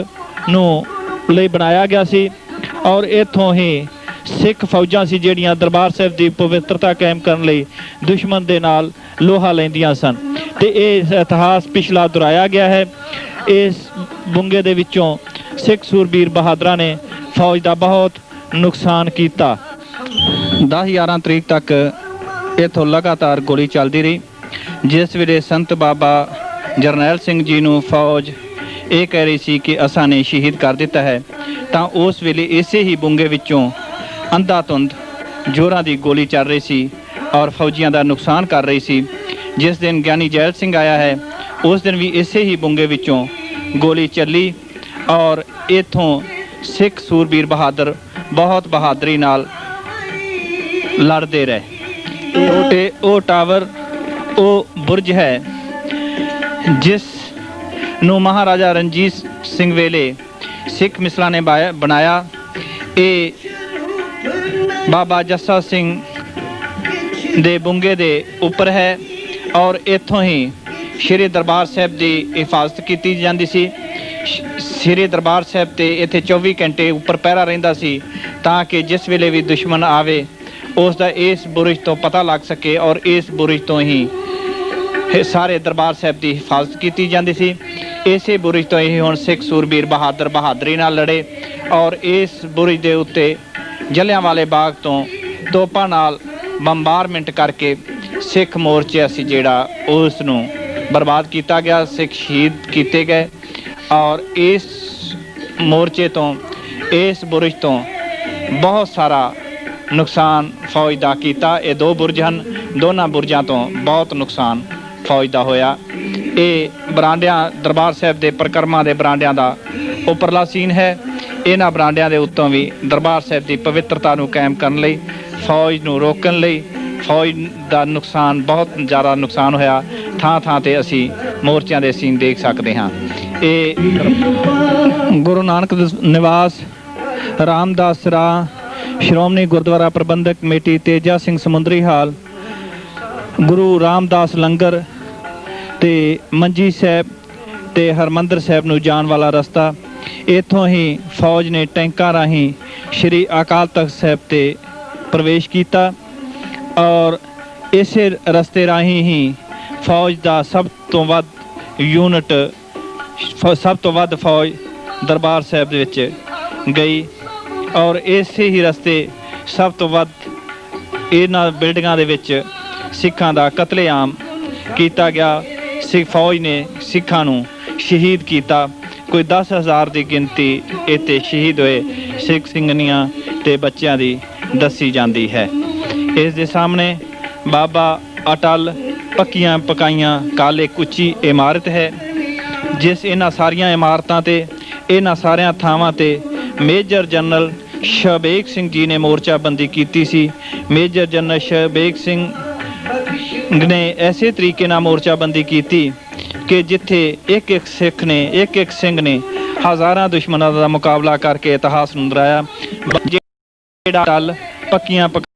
ਨੂੰ ਲਈ ਬਣਾਇਆ ਗਿਆ ਸੀ ਔਰ ਇੱਥੋਂ ਹੀ ਸਿੱਖ ਫੌਜਾਂ ਸੀ ਜਿਹੜੀਆਂ ਦਰਬਾਰ ਸਾਹਿਬ ਦੀ ਪਵਿੱਤਰਤਾ ਕਾਇਮ ਕਰਨ ਲਈ ਦੁਸ਼ਮਣ ਦੇ ਨਾਲ ਲੋਹਾ ਲੈਂਦੀਆਂ ਸਨ ਤੇ ਇਹ ਇਤਿਹਾਸ ਪਿਛਲਾ ਦੁਹਰਾਇਆ ਗਿਆ ਹੈ। ਇਸ ਬੁੰਗੇ ਦੇ ਵਿੱਚੋਂ ਸਿੱਖ ਸੂਰਬੀਰ ਬਹਾਦਰਾਂ ਨੇ ਫੌਜ ਦਾ ਬਹੁਤ ਨੁਕਸਾਨ ਕੀਤਾ। 10-11 ਤਰੀਕ ਤੱਕ ਇੱਥੋਂ ਲਗਾਤਾਰ ਗੋਲੀ ਚੱਲਦੀ ਰਹੀ। ਜਿਸ ਵੇਲੇ ਸੰਤ ਬਾਬਾ ਜਰਨੈਲ ਸਿੰਘ ਜੀ ਨੂੰ ਫੌਜ ਇਹ ਕਹਿ ਰਹੀ ਸੀ ਕਿ ਅਸਾਂ ਨੇ ਸ਼ਹੀਦ ਕਰ ਦਿੱਤਾ ਹੈ ਤਾਂ ਉਸ ਵੇਲੇ ਇਸੇ ਹੀ ਬੁੰਗੇ ਵਿੱਚੋਂ ਅੰਧਾਧੁੰਦ ਜ਼ੋਰਾਂ ਦੀ ਗੋਲੀ ਚੱਲ ਰਹੀ ਸੀ ਔਰ ਫੌਜੀਆਂ ਦਾ ਨੁਕਸਾਨ ਕਰ ਰਹੀ ਸੀ। ਜਿਸ ਦਿਨ ਗਿਆਨੀ ਜੈਲ ਸਿੰਘ ਆਇਆ ਹੈ ਉਸ ਦਿਨ ਵੀ ਇਸੇ ਹੀ ਬੁੰਗੇ ਵਿੱਚੋਂ ਗੋਲੀ ਚੱਲੀ ਔਰ ਇੱਥੋਂ ਸਿੱਖ ਸੂਰਬੀਰ ਬਹਾਦਰ ਬਹੁਤ ਬਹਾਦਰੀ ਨਾਲ ਲੜਦੇ ਰਹੇ। ਤੇ ਉਹ ਟਾਵਰ, ਉਹ ਬੁਰਜ ਹੈ ਜਿਸ ਨੂੰ ਮਹਾਰਾਜਾ ਰਣਜੀਤ ਸਿੰਘ ਵੇਲੇ ਸਿੱਖ ਮਿਸਲਾਂ ਨੇ ਬਣਾਇਆ। ਇਹ ਬਾਬਾ ਜੱਸਾ ਸਿੰਘ ਦੇ ਬੁੰਗੇ ਦੇ ਉੱਪਰ ਹੈ ਔਰ ਇੱਥੋਂ ਹੀ ਸ਼੍ਰੀ ਦਰਬਾਰ ਸਾਹਿਬ ਦੀ ਹਿਫਾਜ਼ਤ ਕੀਤੀ ਜਾਂਦੀ ਸੀ। ਸ਼੍ਰੀ ਦਰਬਾਰ ਸਾਹਿਬ ਤੇ ਇੱਥੇ 24 ਘੰਟੇ ਉੱਪਰ ਪਹਿਰਾ ਰਹਿੰਦਾ ਸੀ ਤਾਂ ਕਿ ਜਿਸ ਵੇਲੇ ਵੀ ਦੁਸ਼ਮਣ ਆਵੇ ਉਸ ਦਾ ਇਸ ਬੁਰਜ ਤੋਂ ਪਤਾ ਲੱਗ ਸਕੇ ਔਰ ਇਸ ਬੁਰਜ ਤੋਂ ਹੀ ਸਾਰੇ ਦਰਬਾਰ ਸਾਹਿਬ ਦੀ ਹਿਫਾਜ਼ਤ ਕੀਤੀ ਜਾਂਦੀ ਸੀ। ਇਸੇ ਬੁਰਜ ਤੋਂ ਹੀ ਹੁਣ ਸਿੱਖ ਸੂਰਬੀਰ ਬਹਾਦਰੀ ਨਾਲ ਲੜੇ ਔਰ ਇਸ ਬੁਰਜ ਦੇ ਉੱਤੇ ਜਲਿਆਂਵਾਲੇ ਬਾਗ ਤੋਂ ਤੋਪਾਂ ਨਾਲ ਬੰਬਾਰਮੈਂਟ ਕਰਕੇ ਸਿੱਖ ਮੋਰਚੇ ਅਸੀਂ ਜਿਹੜਾ ਉਸ ਨੂੰ ਬਰਬਾਦ ਕੀਤਾ ਗਿਆ, ਸਿੱਖ ਸ਼ਹੀਦ ਕੀਤੇ ਗਏ। ਔਰ ਇਸ ਮੋਰਚੇ ਤੋਂ, ਇਸ ਬੁਰਜ ਤੋਂ ਬਹੁਤ ਸਾਰਾ ਨੁਕਸਾਨ ਫੌਜ ਦਾ ਕੀਤਾ। ਇਹ ਦੋ ਬੁਰਜ ਹਨ, ਦੋਨਾਂ ਬੁਰਜਾਂ ਤੋਂ ਬਹੁਤ ਨੁਕਸਾਨ ਫੌਜ ਦਾ ਹੋਇਆ। ਇਹ ਬਰਾਂਡਿਆਂ, ਦਰਬਾਰ ਸਾਹਿਬ ਦੇ ਪਰਿਕਰਮਾ ਦੇ ਬਰਾਂਡਿਆਂ ਦਾ ਉੱਪਰਲਾ ਸੀਨ ਹੈ। ਇਹਨਾਂ ਬਰਾਂਡਿਆਂ ਦੇ ਉੱਤੋਂ ਵੀ ਦਰਬਾਰ ਸਾਹਿਬ ਦੀ ਪਵਿੱਤਰਤਾ ਨੂੰ ਕਾਇਮ ਕਰਨ ਲਈ, ਫੌਜ ਨੂੰ ਰੋਕਣ ਲਈ, ਫੌਜ ਦਾ ਨੁਕਸਾਨ, ਬਹੁਤ ਜ਼ਿਆਦਾ ਨੁਕਸਾਨ ਹੋਇਆ। ਥਾਂ ਥਾਂ ਤੇ ਅਸੀਂ ਮੋਰਚਿਆਂ ਦੇ ਸੀਨ ਦੇਖ ਸਕਦੇ ਹਾਂ। ਇਹ ਗੁਰੂ ਨਾਨਕ ਨਿਵਾਸ, ਰਾਮਦਾਸ ਰਾਹ, ਸ਼੍ਰੋਮਣੀ ਗੁਰਦੁਆਰਾ ਪ੍ਰਬੰਧਕ ਕਮੇਟੀ, ਤੇਜਾ ਸਿੰਘ ਸਮੁੰਦਰੀ ਹਾਲ, ਗੁਰੂ ਰਾਮਦਾਸ ਲੰਗਰ ਤੇ ਮੰਜੀ ਸਾਹਿਬ ਤੇ ਹਰਮੰਦਰ ਸਾਹਿਬ ਨੂੰ ਜਾਣ ਵਾਲਾ ਰਸਤਾ। ਇੱਥੋਂ ਹੀ ਫੌਜ ਨੇ ਟੈਂਕਾਂ ਰਾਹੀਂ ਸ਼੍ਰੀ ਅਕਾਲ ਤਖਤ ਸਾਹਿਬ ਤੇ ਪ੍ਰਵੇਸ਼ ਕੀਤਾ ਔਰ ਇਸੇ ਰਸਤੇ ਰਾਹੀਂ ਹੀ ਫੌਜ ਦਾ ਸਭ ਤੋਂ ਵੱਧ ਯੂਨਿਟ, ਸਭ ਤੋਂ ਵੱਧ ਫੌਜ ਦਰਬਾਰ ਸਾਹਿਬ ਦੇ ਵਿੱਚ ਗਈ ਔਰ ਇਸੇ ਹੀ ਰਸਤੇ ਸਭ ਤੋਂ ਵੱਧ ਇਹਨਾਂ ਬਿਲਡਿੰਗਾਂ ਦੇ ਵਿੱਚ ਸਿੱਖਾਂ ਦਾ ਕਤਲੇਆਮ ਕੀਤਾ ਗਿਆ। ਸਿੱਖ ਫੌਜ ਨੇ ਸਿੱਖਾਂ ਨੂੰ ਸ਼ਹੀਦ ਕੀਤਾ। ਕੋਈ 10,000 ਦੀ ਗਿਣਤੀ ਇੱਥੇ ਸ਼ਹੀਦ ਹੋਏ ਸਿੱਖ ਸਿੰਘਣੀਆਂ ਤੇ ਬੱਚਿਆਂ ਦੀ ਦੱਸੀ ਜਾਂਦੀ ਹੈ। ਇਸ ਦੇ ਸਾਹਮਣੇ ਬਾਬਾ ਅਟਲ ਪੱਕੀਆਂ ਪਕਾਈਆਂ ਕਾਲੇ ਉੱਚੀ ਇਮਾਰਤ ਹੈ ਜਿਸ ਇਹਨਾਂ ਸਾਰੀਆਂ ਇਮਾਰਤਾਂ ਤੇ, ਇਹਨਾਂ ਸਾਰਿਆਂ ਥਾਵਾਂ ਤੇ ਮੇਜਰ ਜਨਰਲ ਸ਼ਬੇਗ ਸਿੰਘ ਜੀ ਨੇ ਮੋਰਚਾਬੰਦੀ ਕੀਤੀ ਸੀ। ਮੇਜਰ ਜਨਰਲ ਸ਼ਬੇਗ ਸਿੰਘ ਨੇ ਐਸੇ ਤਰੀਕੇ ਨਾਲ ਮੋਰਚਾਬੰਦੀ ਕੀਤੀ ਕਿ ਜਿੱਥੇ ਇੱਕ ਇੱਕ ਸਿੱਖ ਨੇ, ਇੱਕ ਇੱਕ ਸਿੰਘ ਨੇ ਹਜ਼ਾਰਾਂ ਦੁਸ਼ਮਣਾਂ ਦਾ ਮੁਕਾਬਲਾ ਕਰਕੇ ਇਤਿਹਾਸ ਨੂੰ ਦੁਹਰਾਇਆ। ਜਿਹੜਾ ਅਟਲ ਪੱਕੀਆਂ